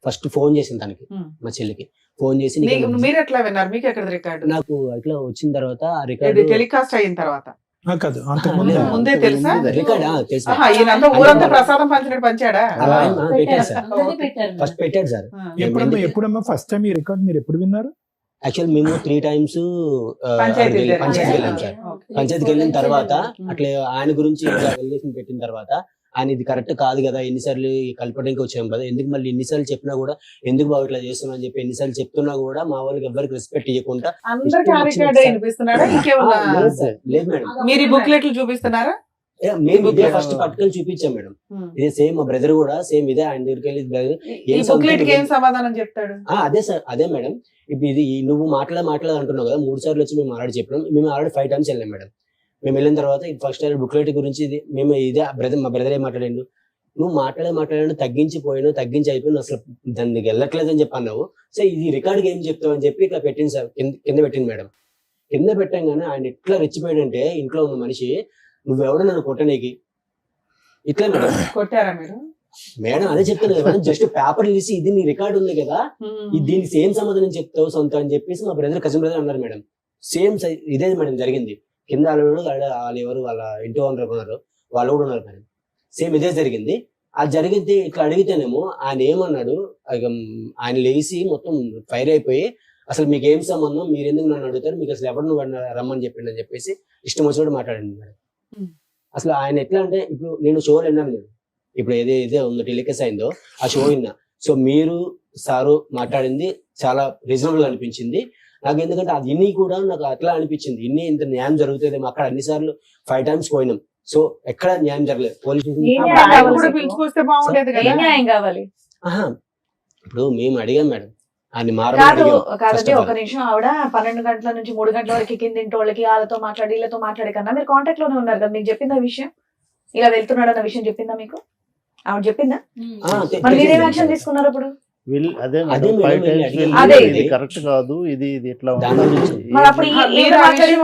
ఫస్ట్ ఫోన్ చేసింది తనకి మా చెల్లికి ఫోన్ చేసి మీరు ఎట్లా విన్నారు మీకు ఎక్కడ రికార్డు నాకు అట్లా వచ్చిన తర్వాత ఆ రికార్డు టెలికాస్ట్ అయిన తర్వాత కాదు అంతకుముందు ముందే తెలుసా? రికార్డ్ తెలుసు ఈయనంతా ఊరంతా ప్రసాదం పంచినట్టు పంచాడా అలా ఆయన పెట్టాడు సార్ పెట్టారు ఫస్ట్ పెట్టాడు సార్ ఎప్పుడమ్మా ఫస్ట్ టైం ఈ రికార్డ్ మీరు ఎప్పుడు విన్నారు? యాక్చువల్ మేము 3 times పంచాయతీకి వెళ్ళాం సార్ పంచాయతీకి వెళ్ళిన తర్వాత అట్లా ఆయన గురించి ఎలిగేషన్ పెట్టిన తర్వాత ఆయన ఇది కరెక్ట్ కాదు కదా ఎన్నిసార్లు కలపడానికి వచ్చాం కదా ఎందుకు మళ్ళీ ఎన్నిసార్లు చెప్పినా కూడా ఎందుకు బాగా ఇట్లా చేస్తున్నా అని చెప్పి ఎన్నిసార్లు చెప్తున్నా కూడా మా వాళ్ళకి ఎవరికి రెస్పెక్ట్ ఇవ్వకుండా అందరికి ఆ రికార్డ్ వినిపిస్తున్నాడా ఇంకేమన్నా లేదు మేడం మీరు ఈ బుక్లెట్లు చూపిస్తున్నారా మేము ఇదే ఫస్ట్ పట్టుకొని చూపించాం మేడం. ఇదే సేమ్ మా బ్రదర్ కూడా సేమ్ ఇదే ఆయన దగ్గరికి వెళ్ళి brother, ఈ బుక్లెట్ కి ఏం సమాధానం చెప్తాడు? అదే సార్ అదే మేడం. ఇప్పుడు ఇది నువ్వు మాట్లాడ అంటున్నావు కదా, 3 సార్లు వచ్చి మేము ఆల్రెడీ చెప్పినాం. మేము ఆల్రెడీ 5 times వెళ్ళాం మేడం. మేము వెళ్ళిన తర్వాత ఫస్ట్ బుక్లెట్ గురించి ఇది మేము ఇదే మా బ్రదర్ ఏం మాట్లాడాడు, నువ్వు మాట్లాడాడు తగ్గించి అయిపోయింది, అసలు దానికి వెళ్ళట్లేదని చెప్పి అన్నావు. సో ఇది రికార్డ్కి ఏం చెప్తావు అని చెప్పి ఇట్లా పెట్టింది సార్, కింద పెట్టింది మేడం. కింద పెట్టంగానే ఆయన ఎట్లా రెచ్చిపోయాడంటే, ఇంట్లో ఉన్న మనిషి నువ్వెవడో నన్ను కొట్టనీకి ఇట్లా మేడం. కొట్టారా మీరు? మేడం అదే చెప్తాను కదా, జస్ట్ పేపర్ తీసి ఇది నీ రికార్డు ఉంది కదా, దీనికి సేమ్ సమాధానం చెప్తావు సొంత అని చెప్పేసి మా బ్రదర్ కజిన్ బ్రదర్ అన్నారు మేడం. సేమ్ ఇదే మేడం జరిగింది. కింద వాళ్ళు ఎవరు వాళ్ళ ఇంటి ఓనర్ ఉన్నారు, వాళ్ళు కూడా ఉన్నారు మేడం. సేమ్ ఇదే జరిగింది. అది జరిగితే ఇట్లా అడిగితేనేమో ఆయన ఏమన్నాడు, ఆయన లేచి మొత్తం ఫైర్ అయిపోయి, అసలు మీకు ఏం సంబంధం, మీరు ఎందుకు నన్ను అడుగుతారు, మీకు అసలు ఎవరు నువ్వు రమ్మని చెప్పిండు అని చెప్పేసి ఇష్టం వచ్చినట్టు మాట్లాడండి మేడం. అసలు ఆయన ఎట్లా అంటే, ఇప్పుడు నేను షోలు విన్నాను నేను, ఇప్పుడు ఏదే ఉందో టెలికాస్ట్ అయిందో ఆ షో విన్నా. సో మీరు సారు మాట్లాడింది చాలా రీజనబుల్ అనిపించింది నాకు. ఎందుకంటే అది ఇన్ని కూడా నాకు అట్లా అనిపించింది, ఇంత న్యాయం జరుగుతుంది. అక్కడ అన్నిసార్లు 5 times పోయినాం. సో ఎక్కడ న్యాయం జరగలేదు. పోలీస్ పిలుచుకొస్తే బాగుండేది కదా. న్యాయం కావాలి. ఇప్పుడు మేము అడిగాం మేడం, ఆయన కాదండి ఒక నిమిషం. ఆవిడ 12 గంటల నుంచి 3 గంటల వరకు కింద ఇంటి వాళ్ళకి వాళ్ళతో మాట్లాడి వీళ్ళతో మాట్లాడే కన్నా మీరు కాంటాక్ట్ లోనే ఉన్నారు కదా, మీకు చెప్పిందా విషయం, ఇలా వెళ్తున్నాడు అన్న విషయం చెప్పిందా మీకు? ఆవిడ చెప్పిందా? మరి మీరేం యాక్షన్ తీసుకున్నారు అప్పుడు? కరెక్ట్ కాదు, ఇది ఇట్లా మరి అప్పుడు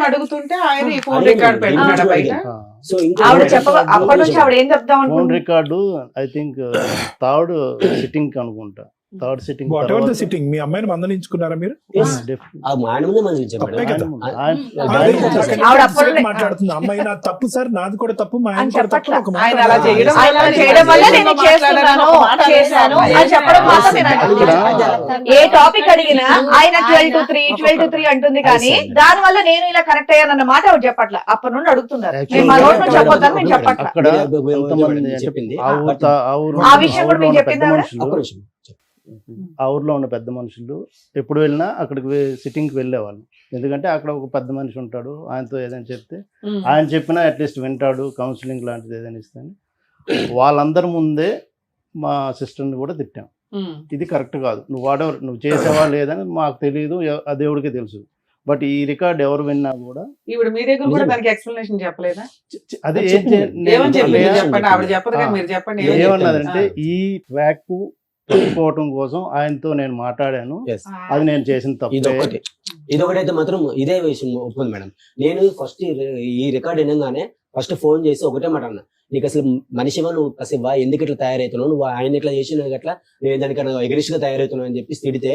అడుగుతుంటే ఆయన ఈ ఫోన్ రికార్డ్ పెట్టాడు బయట. ఆవిడ అప్పటి నుంచి ఆవిడ ఏం చెప్తాం ఫోన్ అనుకుంటున్నారు? Record I think third sitting అనుకుంటా, థర్డ్ సిట్టింగ్. సిట్టింగ్ మీ అమ్మాయిని మందలించుకున్నారా మీరు? మాట్లాడుతుంది అమ్మాయి నా తప్పు సార్, నాది కూడా తప్పు, మా ఆయన కూడా తప్పు. ఆయన అలా చేయడం ఏ టాపిక్ అడిగినా ఆయన 12 to 3 అంటుంది, కానీ దాని వల్ల నేను ఇలా కరెక్ట్ అయ్యానన్న మాట ఆవిడ చెప్పట్లే. అప్పటి నుండి అడుగుతున్నారు, చెప్పొద్దని నేను చెప్పట్లే. ఆ విషయం కూడా మీకు చెప్పిందా? ఆ ఊర్లో ఉన్న పెద్ద మనుషులు ఎప్పుడు వెళ్ళినా అక్కడికి సిట్టింగ్కి వెళ్ళేవాళ్ళు. ఎందుకంటే అక్కడ ఒక పెద్ద మనిషి ఉంటాడు, ఆయనతో ఏదైనా చెప్తే ఆయన చెప్పినా అట్లీస్ట్ వింటాడు, కౌన్సిలింగ్ లాంటిది ఏదైనా ఇస్తాను. వాళ్ళందరి ముందే మా సిస్టర్ని కూడా తిట్టాం, ఇది కరెక్ట్ కాదు, నువ్వు చేసేవా లేదని మాకు తెలియదు, ఆ దేవుడికి తెలుసు. బట్ ఈ రికార్డ్ ఎవరు విన్నా కూడా ఇప్పుడు మీ దగ్గర కూడా దానికి ఎక్స్ప్లెనేషన్ చెప్పలేదా? అది చెప్పండి. ఏమన్నదంటే ఈ ట్రాక్ పోవటం కోసం ఆయనతో నేను మాట్లాడాను, అది నేను చేసిన తప్పు. ఇదొకటైతే మాత్రం ఇదే విషయం ఒప్పుకుంది మేడం. నేను ఫస్ట్ ఈ రికార్డ్ వినగానే ఫస్ట్ ఫోన్ చేసి ఒకటే మాట అన్నా, నీకు అసలు మనిషివా, నువ్వు అసలు ఎందుకు ఇట్లా తయారవుతున్నావు, నువ్వు ఆయన ఇట్లా చేసి అట్లా నేను దానికన్నా ఎగరిష్గా తయారవుతున్నావు అని చెప్పి తిడితే,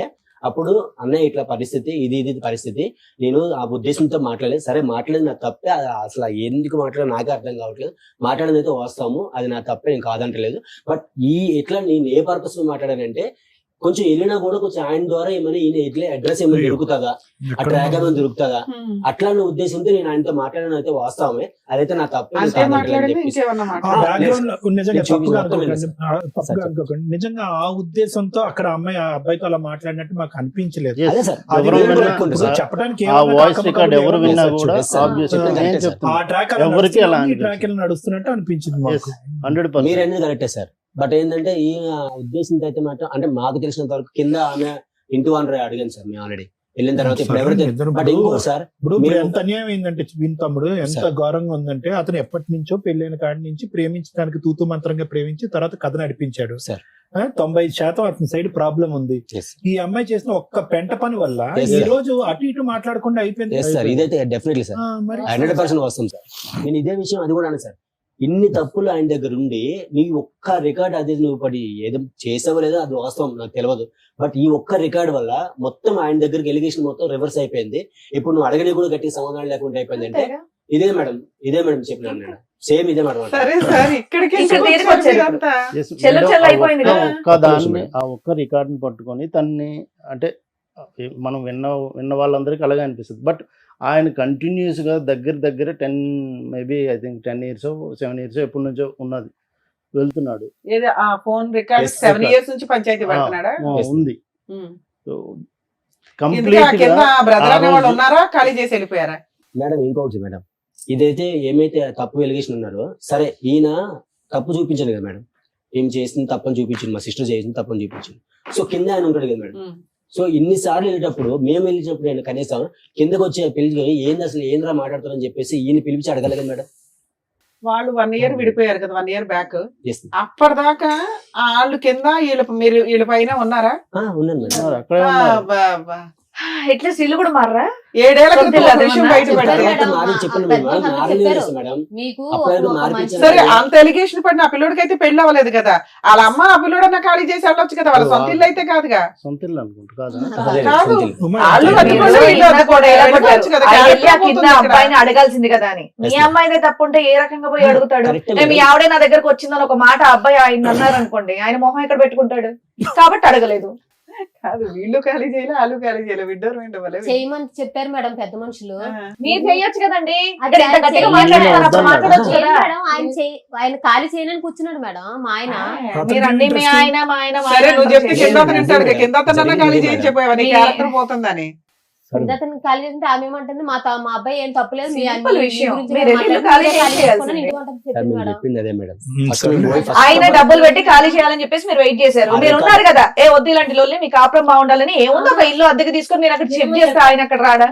అప్పుడు అన్నయ్య ఇట్లా పరిస్థితి, ఇది పరిస్థితి, నేను ఆ ఉద్దేశంతో మాట్లాడలేదు, సరే మాట్లాడేది నా తప్పే, అసలు ఎందుకు మాట్లాడదు నాకే అర్థం కావట్లేదు, మాట్లాడేది అయితే వాస్తవము, అది నా తప్పే, నేను కాదంటలేదు. బట్ ఎట్లా నేను ఏ పర్పస్ లో మాట్లాడానంటే, కొంచెం వెళ్ళినా కూడా కొంచెం ఆయన ద్వారా ఏమైనా ఈయన ఇట్లా అడ్రస్ ఏమైనా దొరుకుతుందా, ఆ ట్రాక్ ఏమైనా దొరుకుతుందా, అట్లా ఉద్దేశంతో నేను ఆయనతో మాట్లాడడం అయితే వాస్తవమే, అదైతే నా తప్పే. నిజంగా ఆ ఉద్దేశంతో అక్కడ అమ్మాయి ఆ అబ్బాయితో అలా మాట్లాడినట్టు మాకు అనిపించలేదు. చెప్పడానికి ట్రాక్ నడుస్తున్నట్టు అనిపించింది. మీరన్నీ కరెక్టే సార్. బట్ ఏంటంటే ఈ ఉద్దేశంతో అయితే మాత్రం, అంటే మాకు తెలిసినంత వరకు కింద ఆమె ఇంటి ఓనర్ అడిగాను సార్ మేము ఆల్రెడీ వెళ్ళిన తర్వాత. ఇప్పుడు ఎంత అన్యాయం అయిందంటే విన్ తమ్ముడు, ఎంత ఘోరంగా ఉందంటే, అతను ఎప్పటి నుంచో పెళ్ళైన కాడి నుంచి ప్రేమించడానికి తూతు మంత్రంగా ప్రేమించి తర్వాత కథ నడిపించాడు. 90% అతని సైడ్ ప్రాబ్లం ఉంది. ఈ అమ్మాయి చేసిన ఒక్క పెంట పని వల్ల ఈ రోజు అటు ఇటు మాట్లాడకుండా అయిపోయింది సార్. ఇదైతే డెఫినెట్లీ సార్ 100% వస్తాం సార్. నేను ఇదే విషయం అది కూడా అన్నా సార్, ఇన్ని తప్పులు ఆయన దగ్గర ఉండి నీ ఒక్క రికార్డ్, అది నువ్వు పడి ఏదో చేసావో లేదో అది వాస్తవం నాకు తెలియదు, బట్ ఈ ఒక్క రికార్డ్ వల్ల మొత్తం ఆయన దగ్గరికి ఎలిగేషన్ మొత్తం రివర్స్ అయిపోయింది. ఇప్పుడు నువ్వు అడగని కూడా గట్టి సమాధానం లేకుండా అయిపోయింది. అంటే ఇదే మేడం చెప్పినాను నేను, సేమ్ ఇదే మేడం. ఆ ఒక్క రికార్డుని పట్టుకొని తన్ని, అంటే మనం విన్న వాళ్ళందరికీ అలాగే అనిపిస్తుంది. బట్ ఆయన కంటిన్యూస్ గా దగ్గర 10 maybe I think 10 years 7 years ఎప్పటి నుంచో ఉన్నది వెళ్తున్నాడు. ఉంది. మేడం ఇంకొకటి మేడం, ఇదైతే ఏమైతే తప్పు ఎలిగేషన్ ఉన్నారో సరే ఈయన తప్పు చూపించాడు కదా మేడం, ఏం చేసింది తప్పని చూపించింది, మా సిస్టర్ చేసింది తప్పని చూపించింది. సో కింద ఆయన ఉంటాడు కదా మేడం. సో ఇన్నిసార్లు వెళ్ళేటప్పుడు మేము వెళ్ళినప్పుడు ఆయన కనీసం కిందకు వచ్చి పిలిచి ఏంది అసలు ఏంద్రా మాట్లాడతారని చెప్పేసి ఈయన పిలిచి అడగలేదు మేడం. వాళ్ళు 1 year విడిపోయారు కదా, 1 year బ్యాక్. Yes. అప్పటిదాకా వాళ్ళు కింద మీరు వీళ్ళ పైన ఉన్నారా? ఉన్నాను మేడం. అక్కడే ఉన్నారు. ఎట్లీస్ట్ ఇల్లు కూడా మారరా? 7 ఏళ్ల క్రితం సొంతిల్లు ఒక విషయం బయట అదేమన్నా? పెడితే తర్వాత మారి చెప్పండి మేడం, మారలేదు తెలుసు మేడం. మీకు అప్పుడు ఒక మార్పించారు. మంచి- సరే అంత ఎలిగేషన్ పడిన ఆ పిల్లోడికి అయితే పెళ్లి అవ్వలేదు కదా, వాళ్ళ అమ్మ ఆ పిల్లోడన్నా ఖాళీ చేసి వెళ్ళొచ్చు కదా, వాళ్ళ సొంత ఇల్లు అయితే కాదుగా. సొంత ఇల్లు అనుకుంటా కాదా? అదే కాదు. సొంత ఇల్లు. వాళ్ళు మీరు అడ్డుకోండి, వీళ్ళు అడ్డుకోండి, ఎలా వెళ్ళిపోవచ్చు కొట్టారు? కదా, ఆ క్యారెక్టర్ వెళ్ళి ఆ కింద పోతుంది ఇక్కడ. అబ్బాయిని అడగాల్సింది కదా అని. మీ Yes, ma'am. అమ్మాయిదే తప్పుంటే ఏ రకంగా పోయి అడుగుతాడు? Correct, ఏ, మీ madam. ఆవిడే నా దగ్గరకు వచ్చిందని ఒక మాట ఆ అబ్బాయి ఆయన అన్నారు అనుకోండి, ఆయన మొహం ఎక్కడ పెట్టుకుంటాడు? కాబట్టి అడగలేదు. కాదు, వీళ్ళు ఖాళీ చేయలే, వాళ్ళు ఖాళీ చేయలే, విడ్డోరు వెంట చేయమని చెప్పారు మేడం పెద్ద మనుషులు. మీరు చెయ్యొచ్చు కదండి. అది ఇక్కడ ఇంత గట్టిగా ఆయన మాట్లాడారు, అప్పుడు చేయలేదు. మాట్లాడొచ్చు ఏం కదా. మేడం ఆయన ఖాళీ చేయనని కూర్చున్నాడు మేడం మా ఆయన. మీరు అన్ని మీ ఆయన మా ఆయన మా సరే ఆయన నువ్వు చెప్తే అంటారు. కింద అతను వింటాడు కదా, కింద అతనన్నా ఖాళీ జరిగింది చేయించిపోయావా, నీ మీ- క్యారెక్టర్ పోతుందని. అతను ఖాళీ చేస్తే ఆమె ఏమంటుంది, మా అబ్బాయి ఏం తప్పలేదు, మీ Simple మీ విషయం. గురించి మీరు వెళ్ళి మాట్లాడుకుంటే ఖాళీ ఖాళీ చేయాల్సిందే. చేసుకుని ఇంటికి వంటకు సార్ చెప్పింది మీరు మేడం. చెప్పింది అదే మేడం. సరే. ఆయన డబ్బులు పెట్టి ఖాళీ చేయాలని చెప్పేసి మీరు వెయిట్ చేశారు. అదే మీరు కాదు. ఉన్నారు కదా, ఏ వద్దు ఇలాంటి లోల్ని మీ కాపురం బాగుండాలని. ఏముందో ఒక ఇల్లు అద్దెకి తీసుకొని మీరు అక్కడ షిఫ్ట్ చేస్తే ఆయన అక్కడ రాడా?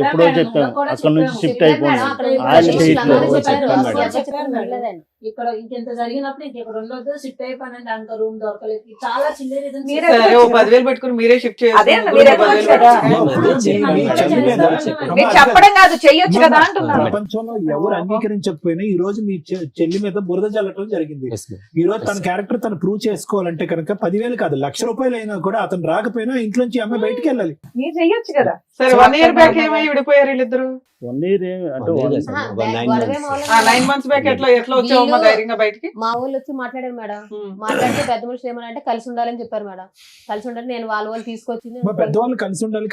ఎప్పుడో చెప్పాం అక్కడ నుంచి షిఫ్ట్ చెప్పారు మేడం, అయిపోయింది. అక్కడ ఆయన ఇంట్లో చేయట్లేదు. అందరూ చెప్పారు, చెప్పారు మేడం. ఎవరు చెప్పారు వినలేదండి. ఇక్కడ ఇంకెంత జరిగినప్పుడు ఇంకెక్కడ ఉండొద్దు, షిఫ్ట్ అయిపోయినంటే అంత రూమ్ దొరకలేదు, చాలా చిన్న రీజన్స్. మీరే సరే ఓ 10,000 పెట్టుకుని మీరే షిఫ్ట్ అదే అన్న, చేయాలి. మీరే ఎక్కవచ్చు కదా. మీరు చెప్పడం కాదు, చెయ్యొచ్చు కదా అంటున్నాను. ప్రపంచంలో ఎవరు అంగీకరించకపోయినా ఈ రోజు మీ చెల్లి మీద బురద చల్లటం జరిగింది. Yes, ma'am. ఈ రోజు తన క్యారెక్టర్ తను ప్రూవ్ చేసుకోవాలంటే కనుక 10,000 కాదు, ₹1,00,000 అయినా కూడా అతను రాకపోయినా ఇంట్లోంచి అమ్మాయి బయటికి వెళ్ళాలి. మీరు చెయ్యొచ్చు కదా. సరే 1 year బ్యాక్ ఏమై విడిపోయారు వీళ్ళిద్దరు? 1 year అంటే One year one- చేశారు. ఆహా, One 9 గొడవే months. మొదలైంది. 9 months బ్యాక్ ఎట్లా వచ్చావమ్మా వీళ్ళు- ధైర్యంగా బయటికి? మా ఊళ్ళు వచ్చి మాట్లాడారు మేడం. మాట్లాడితే పెద్ద మనుషులు ఏమనంటే కలిసి ఉండాలని చెప్పారు మేడం. కలిసి ఉండాలి, నేను వాళ్ళు తీసుకొచ్చింది. మా పెద్దవాళ్ళు కలిసి ఉండాలి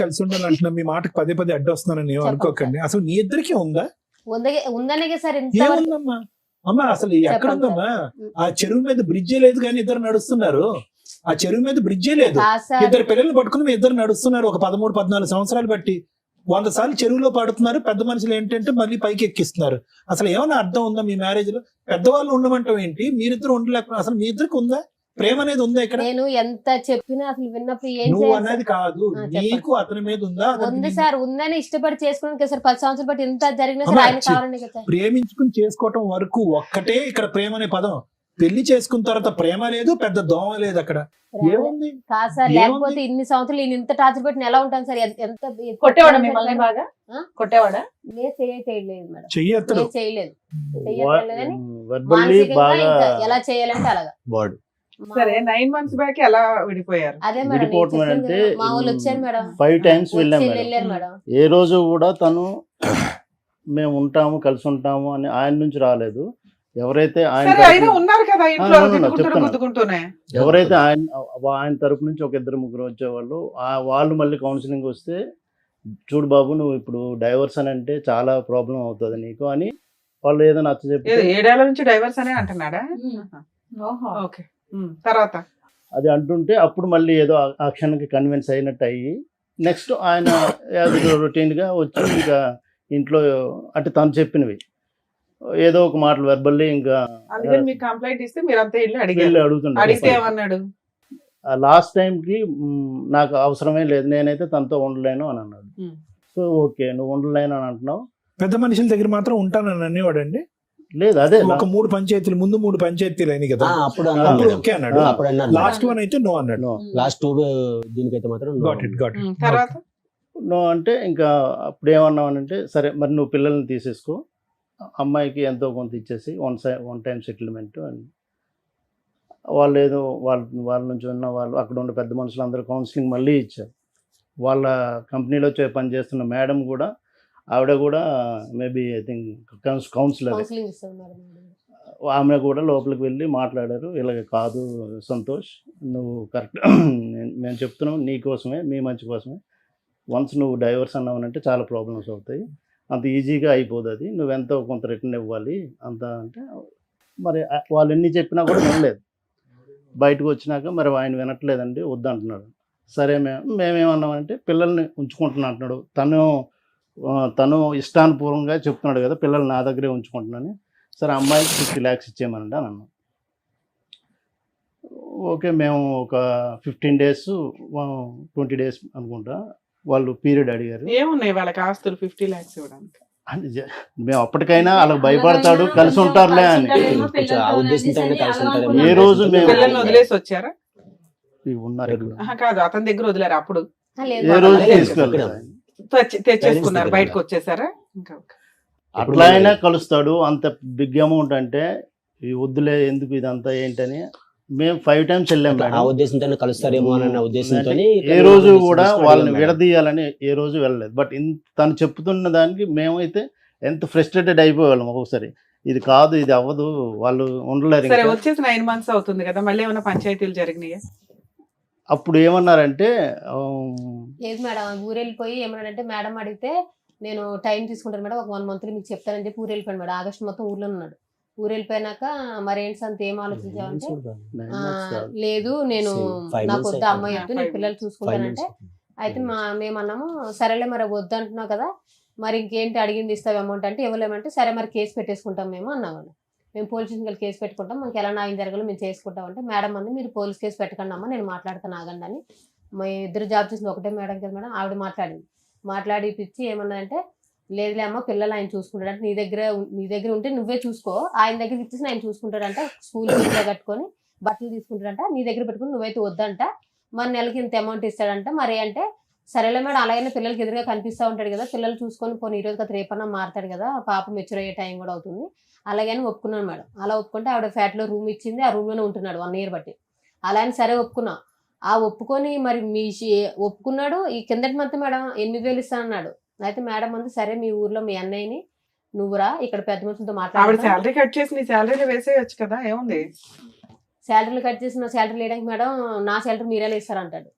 అంటున్నా, మీ మాటకు పదే అడ్డొస్తున్నానని ఏం అనుకోకండి. అసలు మీ ఇద్దరికి ఉందా? ఉందనే సార్ ఇంత ఏముందమ్మా అమ్మా, అసలు ఎక్కడ ఉందమ్మా? ఆ చెరువు మీద బ్రిడ్జే లేదు కానీ ఇద్దరు నడుస్తున్నారు. ఆ చెరువు మీద బ్రిడ్జే లేదు, ఇద్దరు పిల్లల్ని పట్టుకుని మీ ఇద్దరు నడుస్తున్నారు. ఒక 13-14 సంవత్సరాలు బట్టి 100 సార్లు చెరువులో పడుతున్నారు. పెద్ద మనుషులు ఏంటంటే మళ్ళీ పైకి ఎక్కిస్తున్నారు. అసలు ఏమైనా అర్థం ఉందా మీ మ్యారేజ్ లో? పెద్దవాళ్ళు ఉండమంటాం ఏంటి? మీరిద్దరు ఉండలేకపోతే అసలు మీ ఇద్దరికి ఉందా? ప్రేమ అనేది ఉందా ఇక్కడ? నేను ఎంత చెప్పినా అసలు విన్నప్పుడు ఏం నువ్వు చేయాలి అనేది సార్? కాదు, చెప్పండి. నీకు అతని మీద ఉందా? అతనికి ఉంది నీకు- సార్, ఉందని ఇష్టపడి చేసుకున్నాను కదా సార్. 10 సంవత్సరాలు బట్టి ఎంత జరిగినా అమ్మా, సార్ ఆయన కావాలని కదా సార్. ప్రేమించుకుని చేసుకోవటం వరకు ఒక్కటే ఇక్కడ ప్రేమ అనే పదం. పెళ్లి చేసుకున్న తర్వాత ప్రేమ లేదు, పెద్ద దోమ లేదు అక్కడ. ఏముంది? కాదు సార్, ఏముంది? లేకపోతే ఇన్ని సంవత్సరాలు నేను ఇంత టార్చర్ పెట్టి ఎలా ఉంటాను సార్? ఎంత కొట్టేవాడా మిమ్మల్ని బాగా? ఆ? కొట్టేవాడా? నేను చేయలేదు మేడం, చెయ్యత్తడు. నేను చేయలేదు. చెయ్యట్లేదు కానీ verbally మానసికంగా బాగా ఇంకా ఎలా చేయాలంటే అలాగా. Word. సరే 9 months బ్యాక్ ఎలా విడిపోయారు? అదే మేడం నేను విడిపోవటం చెప్పింది అంటే కదా. మా వాళ్ళు వచ్చారు మేడం, 5 times వెళ్ళాం వచ్చి మేడం. వెళ్ళారు మేడం. ఏ రోజు కూడా తను మేము ఉంటాము కలిసి ఉంటాము అని ఆయన నుంచి రాలేదు. ఎవరైతే ఆయన సరే అయినా తరపు- ఉన్నారు కదా ఇంట్లో, no, no, తిట్టుకుంటూ చెప్తున్నా. గుద్దుకుంటూనే. ఎవరైతే ఆయన తరపు నుంచి ఒక 2-3 వచ్చేవాళ్ళు, వాళ్ళు మళ్ళీ కౌన్సిలింగ్ వస్తే చూడు బాబు నువ్వు ఇప్పుడు డైవర్స్ అని అంటే చాలా ప్రాబ్లం అవుతుంది నీకు అని వాళ్ళు ఏదో నచ్చ చెప్పి 7 ఏళ్ల నుంచి డైవర్స్ అనే అంటున్నాడా? ఓహో. ఓకే. తర్వాత అది అంటుంటే అప్పుడు మళ్ళీ ఏదో ఆ క్షణానికి కన్విన్స్ అయినట్టు అయ్యి నెక్స్ట్ ఆయన రొటీన్గా వచ్చి ఇంకా ఇంట్లో అంటే తను చెప్పినవి ఏదో ఒక మాటలు వెర్బల్లీ ఇంకా అందుకని మీకు కంప్లైంట్ ఇస్తే మీరు అంతా వెళ్ళి వెళ్ళి అడిగారు. అడిగితే అడుగుతుంటారు. ఏమన్నాడు? లాస్ట్ టైంకి నాకు అవసరమే లేదు, నేనైతే తనతో ఉండలేను అని అన్నాడు. సో ఓకే నువ్వు ఉండలేను అని అంటున్నావు, పెద్ద మనుషుల దగ్గర మాత్రం ఉంటానని అనేవాడండి. లేదు అదే ఒక 3 పంచాయతీలు ముందు 3 పంచాయతీలు అయినాయి కదా, అప్పుడు అన్నాను అప్పుడు మేడం. ఓకే అన్నాడు. అప్పుడు అన్నాను. లాస్ట్ వన్ అయితే నో అన్నాడు. నో లాస్ట్ 2 దీనికైతే మాత్రం no. గాట్ ఇట్ తర్వాత నో అంటే ఇంకా అప్పుడు ఏమన్నామనంటే సరే మరి నువ్వు పిల్లల్ని తీసేసుకో, అమ్మాయికి ఎంతో కొంత ఇచ్చేసి వన్ టైం సెటిల్మెంట్ అని వాళ్ళు ఏదో వాళ్ళ నుంచి ఉన్న వాళ్ళు అక్కడ ఉన్న పెద్ద మనుషులు అందరూ కౌన్సిలింగ్ మళ్ళీ ఇచ్చారు. వాళ్ళ కంపెనీలో పనిచేస్తున్న మేడం కూడా ఆవిడ కూడా maybe I think counsellor, counselling ఇస్తాను మేడం. ఆమె కూడా లోపలికి వెళ్ళి మాట్లాడారు. ఇలాగ కాదు సంతోష్, నువ్వు కరెక్ట్ మేము చెప్తున్నాం నీ కోసమే, మీ మంచి కోసమే. వన్స్ నువ్వు డైవర్స్ అన్నావనంటే చాలా ప్రాబ్లమ్స్ అవుతాయి, అంత ఈజీగా అయిపోదు, అది నువ్వెంతో కొంత రిటర్న్ ఇవ్వాలి అంత అంటే మరి వాళ్ళు ఎన్ని చెప్పినా కూడా వినలేదు. బయటకు వచ్చినాక మరి ఆయన వినట్లేదండి వద్దంటున్నాడు. సరే మేమేమన్నామంటే పిల్లల్ని ఉంచుకుంటున్నా అంటున్నాడు. తను తను ఇష్టానుపూర్వంగా చెప్తున్నాడు కదా, పిల్లలు నా దగ్గరే ఉంచుకుంటున్నాను, సరే అమ్మాయికి 50 lakhs ఇచ్చేయమనండి అని అన్నాం. ఓకే, మేము ఒక 15 days 20 days అనుకుంటా వాళ్ళు పీరియడ్ అడిగారు. ఏమున్నాయి వాళ్ళకి ఆస్తులు 50 lakhs ఇవ్వడానికి? అంటే మేము అప్పటికైనా వాళ్ళకి భయపడతాడు, కలిసి ఉంటారులే అని. కొంచెం ఆ ఉద్దేశంతో అయినా కలిసి ఉంటారేమో. ఏ రోజు మేము పిల్లల్ని వదిలేసి వచ్చారా? ఇవి ఉన్నారు ఇక్కడ. కాదు, అతని దగ్గర వదిలేరు అప్పుడు లేదు ఏ రోజు లేదు, తీసుకెళ్ళలేదు. తెచ్చేసుకున్నారు, బయటకు వచ్చేసారా? ఇంకా అట్లా అయినా కలుస్తాడు. అంత బిగ్ అమౌంట్ అంటే ఈ వద్దులే ఎందుకు ఇదంతా ఏంటని మేము 5 times వెళ్ళాం ఆ మేడం. ఉద్దేశంతో కలుస్తారేమో అన్న ఉద్దేశంతో ఏ రోజు కూడా వాళ్ళని విడదీయాలని ఏ రోజు వెళ్ళలేదు. బట్ తను చెప్తున్న దానికి మేమైతే ఎంత ఫ్రస్ట్రేటెడ్ అయిపోయేవాళ్ళం ఒక్కొక్కసారి. ఇది కాదు, ఇది అవ్వదు, వాళ్ళు ఉండలేరు సరే, ఇంకా. వచ్చేసి 9 months అవుతుంది కదా, మళ్ళీ ఏమైనా పంచాయతీలు జరిగినాయా? అప్పుడు ఏమన్నారంటే లేదు మేడం, ఊరు వెళ్ళిపోయి ఏమన్నాడంటే మేడం అడిగితే నేను టైం తీసుకుంటాను మేడం, ఒక 1 month మీకు చెప్తానని చెప్పి ఊరు వెళ్ళిపోయాను మేడం. ఆగస్ట్ మొత్తం ఊర్లో ఉన్నాడు. ఊరు వెళ్ళిపోయినాక మరి ఏంటి సంత ఏం ఆలోచించామంటే లేదు నేను నాకు వద్ద అమ్మాయి వద్దు, నేను పిల్లలు చూసుకుంటానంటే అయితే మేమన్నాము సరేలే మరి వద్దు అంటున్నావు కదా, మరి ఇంకేంటి అడిగింది ఇస్తావు అమౌంట్ అంటే ఇవ్వలేమంటే సరే మరి కేసు పెట్టేసుకుంటాం మేము అన్నామండి. మేము పోలీస్ స్టేషన్కి కేసు పెట్టుకుంటాం, మాకు ఎలా న్యాయం జరగాలో మేము చేసుకుంటాం అంటే మేడం అంది మీరు పోలీస్ కేసు పెట్టకండి అమ్మా, నేను మాట్లాడతాను ఆగండి అని. మా ఇద్దరు జాబ్ చేసింది ఒకటే మేడం కదా మేడం, ఆవిడ మాట్లాడి పిచ్చి ఏమన్నాదంటే లేదులే అమ్మ పిల్లలు ఆయన చూసుకుంటాడు అంటే నీ దగ్గర ఉంటే నువ్వే చూసుకో, ఆయన దగ్గర ఇచ్చేసి ఆయన చూసుకుంటాడంట, స్కూల్ ఫీజులో కట్టుకొని బట్టలు తీసుకుంటాడంట, నీ దగ్గర పెట్టుకుని నువ్వైతే వద్దంట, మరి నెలకి ఇంత అమౌంట్ ఇస్తాడంట. మరి అంటే సరేలే మేడం అలాగైనా పిల్లలకి ఎదురుగా కనిపిస్తూ ఉంటాడు కదా, పిల్లలు చూసుకొని పోనీ ఈరోజు కదా రేపన్నా మారుతాడు కదా, పాప మెచ్యూర్ అయ్యే టైం కూడా అవుతుంది అలాగని ఒప్పుకున్నాను మేడం. అలా ఒప్పుకుంటే ఆవిడ ఫ్లాట్లో రూమ్ ఇచ్చింది, ఆ రూమ్లోనే ఉంటున్నాడు 1 year బట్టి. అలా అని సరే ఒప్పుకున్నా. ఆ ఒప్పుకొని మరి ఒప్పుకున్నాడు. ఈ కిందటి మంత్ మేడం 8,000 ఇస్తానన్నాడు. అయితే మేడం అంది సరే మీ ఊర్లో మీ అన్నయ్యని నువ్వురా ఇక్కడ పెద్ద మనుషులతో ఆవిడ మాట్లాడాలి, శాలరీ కట్ చేసి నీ శాలరీలో వేసేయచ్చు కదా, ఏముంది? శాలరీలు కట్ చేసి నా శాలరీ లేడానికి మేడం నా శాలరీ మీరే ఇస్తారంటాడు.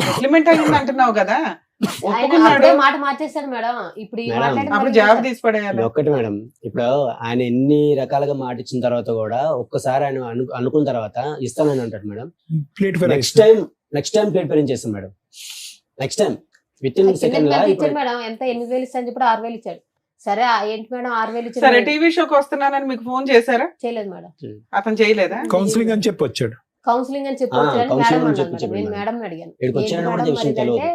సెటిల్మెంట్ అయింది అంటున్నావు కదా, ఆయన ఒప్పుకున్నాడు, అప్పుడే మాట మార్చేస్తాడు మేడం. ఇప్పుడు ఈ మేడం, మాట్లాడి అప్పుడు మరి జాబ్ తీసి పడేయాలి. ఒక్కటి మేడం, ఇప్పుడు ఆయన ఎన్ని రకాలుగా మాట ఇచ్చిన తర్వాత కూడా ఒక్కసారి ఆయన అనుకున్న తర్వాత ఇస్తానని అంటాడు madam. Plate for next time plate parent చేస్తాం madam. Next time within second లా ఇచ్చాడు మేడం. ఎంత 8,000 ఇస్తాను చెప్పి 6,000 ఇచ్చాడు. సరే ఏంటి మేడం 6,000 ఇచ్చాడు. సరే, టీవీ షోకి వస్తున్నానని మీకు ఫోన్ చేశారా? చేయలేదు మేడం. అతను చేయలేదా? కౌన్సిలింగ్ అని చెప్పి వచ్చాడు. కౌన్సిలింగ్ అని చెప్పి counseling అని చెప్పి నేను చెప్పాడు మేడం అడిగాను ఇక్కడికి ఏంటి వచ్చాడని కూడా మేడం విషయం మరి తెలియదు. అంటే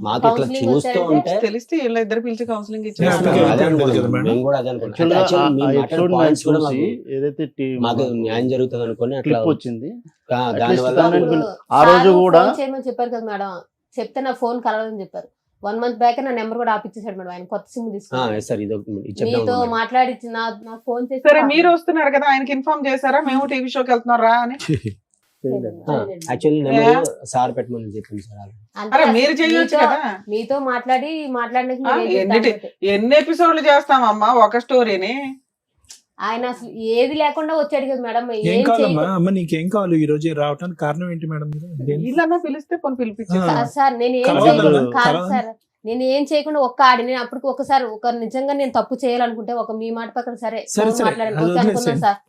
మాకు ఇట్లా counseling చూస్తూ వచ్చారంటే ఉంటే తెలిస్తే వీళ్ళ ఇద్దరు పిలిచి కౌన్సిలింగ్ Yeah, ఇచ్చారు. అదే అనుకున్నాం. కదా మేడం. మేము కూడా అదే అనుకున్నాం. Actually, Actually, ఆ మేము ఎపిసోడ్ మాట్లాడే points కూడా చూసి ఏదైతే మాకు న్యాయం జరుగుతుంది అనుకుని అట్లా క్లిప్ వచ్చింది, దాని వల్ల అప్పుడు ఇప్పుడు ఆ రోజు సారు కూడా ఫోన్ చేయమని చెప్పారు కదా మేడం, చెప్తే నా ఫోన్ కలవదని చెప్పారు. 1 month బ్యాక్ నా నెంబర్ కూడా ఆపిచ్చేసాడు మేడం. ఆయన కొత్త సిమ్ తీసుకున్నాడు. సార్ ఇది చెప్దాం మీతో అనుకున్నాను. మాట్లాడి నాకు ఫోన్ చేసి సరే, మీరు వస్తున్నారు కదా, ఆయనకి ఇన్ఫార్మ్ చేశారా మేము టీవీ షోకి వెళ్తున్నారా అని? యాక్చువల్లీ నెంబర్ సార్ పెట్టమని చెప్పింది సార్. అంటే అరే మీరు చేయొచ్చు కదా. మీతో మాట్లాడినాక ఆ, మీరు ఏం ఎన్నిటి- చేస్తారు? ఎన్ని ఎపిసోడ్లు చేస్తామమ్మా ఒక స్టోరీని? ఆయన అసలు ఏది లేకుండా వచ్చాడు కదా మేడం. ఏం ఏం కావాలమ్మా చేయకు- అమ్మ, నీకేం కావాలి ఈ రోజు రావడానికి కారణం ఏంటి మేడం? మీరు వీళ్ళన్నా పిలిస్తే కొన్ని పిలిపించారు. సార్ నేను ఏం కలవదు చేయకుండా కదా, కాదు కలవదు. సార్, నేను ఏం చేయకుండా ఒక్క నేను అప్పటికి ఒకసారి నిజంగా నేను తప్పు చేయాలనుకుంటే ఒక మీ మాట పక్కన సరే సరే, ఫోన్ సరే, మాట్లాడండి అది ఓకే అనుకున్నాను వదిలేసేయండి. సార్.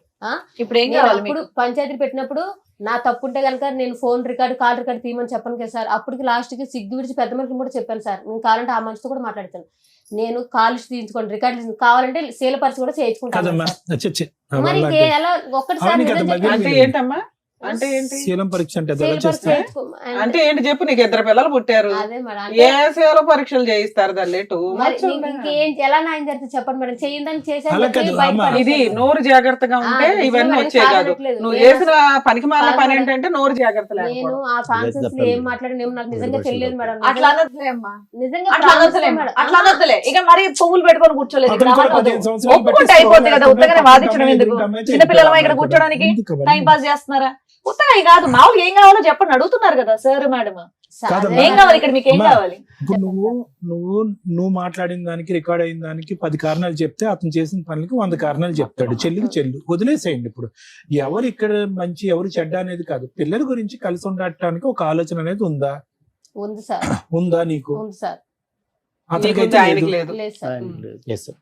ఇప్పుడు ఏం నేను కావాలి అప్పుడు మీకు? పంచాయతీ పెట్టినప్పుడు నా తప్పు ఉంటే కనుక నేను ఫోన్ కాల్ రికార్డు తీయమని చెప్పను కదా సార్. అప్పటికి లాస్ట్ కి సిగ్గు విడిచి పెద్ద మనిషిని కూడా చెప్పాను సార్, నేను కావాలంటే ఆ మనిషితో కూడా మాట్లాడతాను, నేను కాల్ తీయించుకోండి రికార్డు కావాలంటే సేలపరిచి కూడా చేయించుకుంటాను కదమ్మా సార్. అచ్చచ్చే. మరి వాళ్ళ ఎలా ఒక్కటిసారి అవన్నీ కదా నిజం మధ్యలో చెప్పండి. అంటే ఏంటమ్మా? అంటే ఏంటి? శీలం పరీక్ష అంటే అది ఎలా సేలపరిచి చేస్తారు? చేయించుకో- అంటే ఏంటి చెప్పు, నీకు 2 పిల్లలు పుట్టారు, అదే మేడం ఏ సేవలో పరీక్షలు చేయిస్తారు దాన్ని? మరి ఇంకేం ఎలా న్యాయం జరిగితే చెప్పండి మేడం. చేయిందని అలా కాదు, అమ్మ. ఇది నోరు జాగ్రత్తగా ఉంటే ఇవన్నీ వచ్చే కాదు. నువ్వు చేసిన పనికి మాలిన పని ఏంటంటే నోరు జాగ్రత్త నేను లేకపోవడం. ఆ కాన్ఫరెన్స్ లో ఏం మాట్లాడిన నాకు నిజంగా తెలియదు మేడం. అట్లా అనొద్దులే అమ్మా, నిజంగా అట్లా అనొద్దులే మేడం. అట్లా అనొద్దులే. ఇక మరి పువ్వులు పెట్టుకొని కూర్చోలేదు ఇక్కడ. అతను కూడా అనొద్దు. 15 సంవత్సరాలు ఒప్పుకుంటే బట్టి అయిపోద్ది కదా, స్కూల్ ఉత్తగానే లో వాదించడం ఎందుకు? అమ్మాయి చిన్నపిల్లలమా ఇక్కడ ఎందుకు కూర్చోడానికి ఎందుకు అవన్నీ? టైం పాస్ చేస్తున్నారా? ఉత్తగా కాదు, మామూలుగా ఏం కావాలో చెప్పండి అడుగుతున్నారు కదా సార్ మేడం. కాదమ్మా. ఏం కావాలి ఇక్కడ, మీకు ఏం అమ్మా. కావాలి? ఇప్పుడు నువ్వు మాట్లాడిన దానికి రికార్డ్ అయిన దానికి 10 కారణాలు చెప్తే అతను చేసిన పనులకి 100 కారణాలు చెప్తాడు. చెల్లికి చెల్లు వదిలేసేయండి. ఇప్పుడు ఎవరు ఇక్కడ మంచి ఎవరు చెడ్డ అనేది కాదు, పిల్లల గురించి కలిసి ఉండటానికి ఒక ఆలోచన అనేది ఉందా? ఉంది సార్, ఉందా నీకు? ఉంది సార్. అతనికైతే ఆయనకి లేదు. లేదు. లేదు సార్. ఆయనకి లేదు. Yes, sir.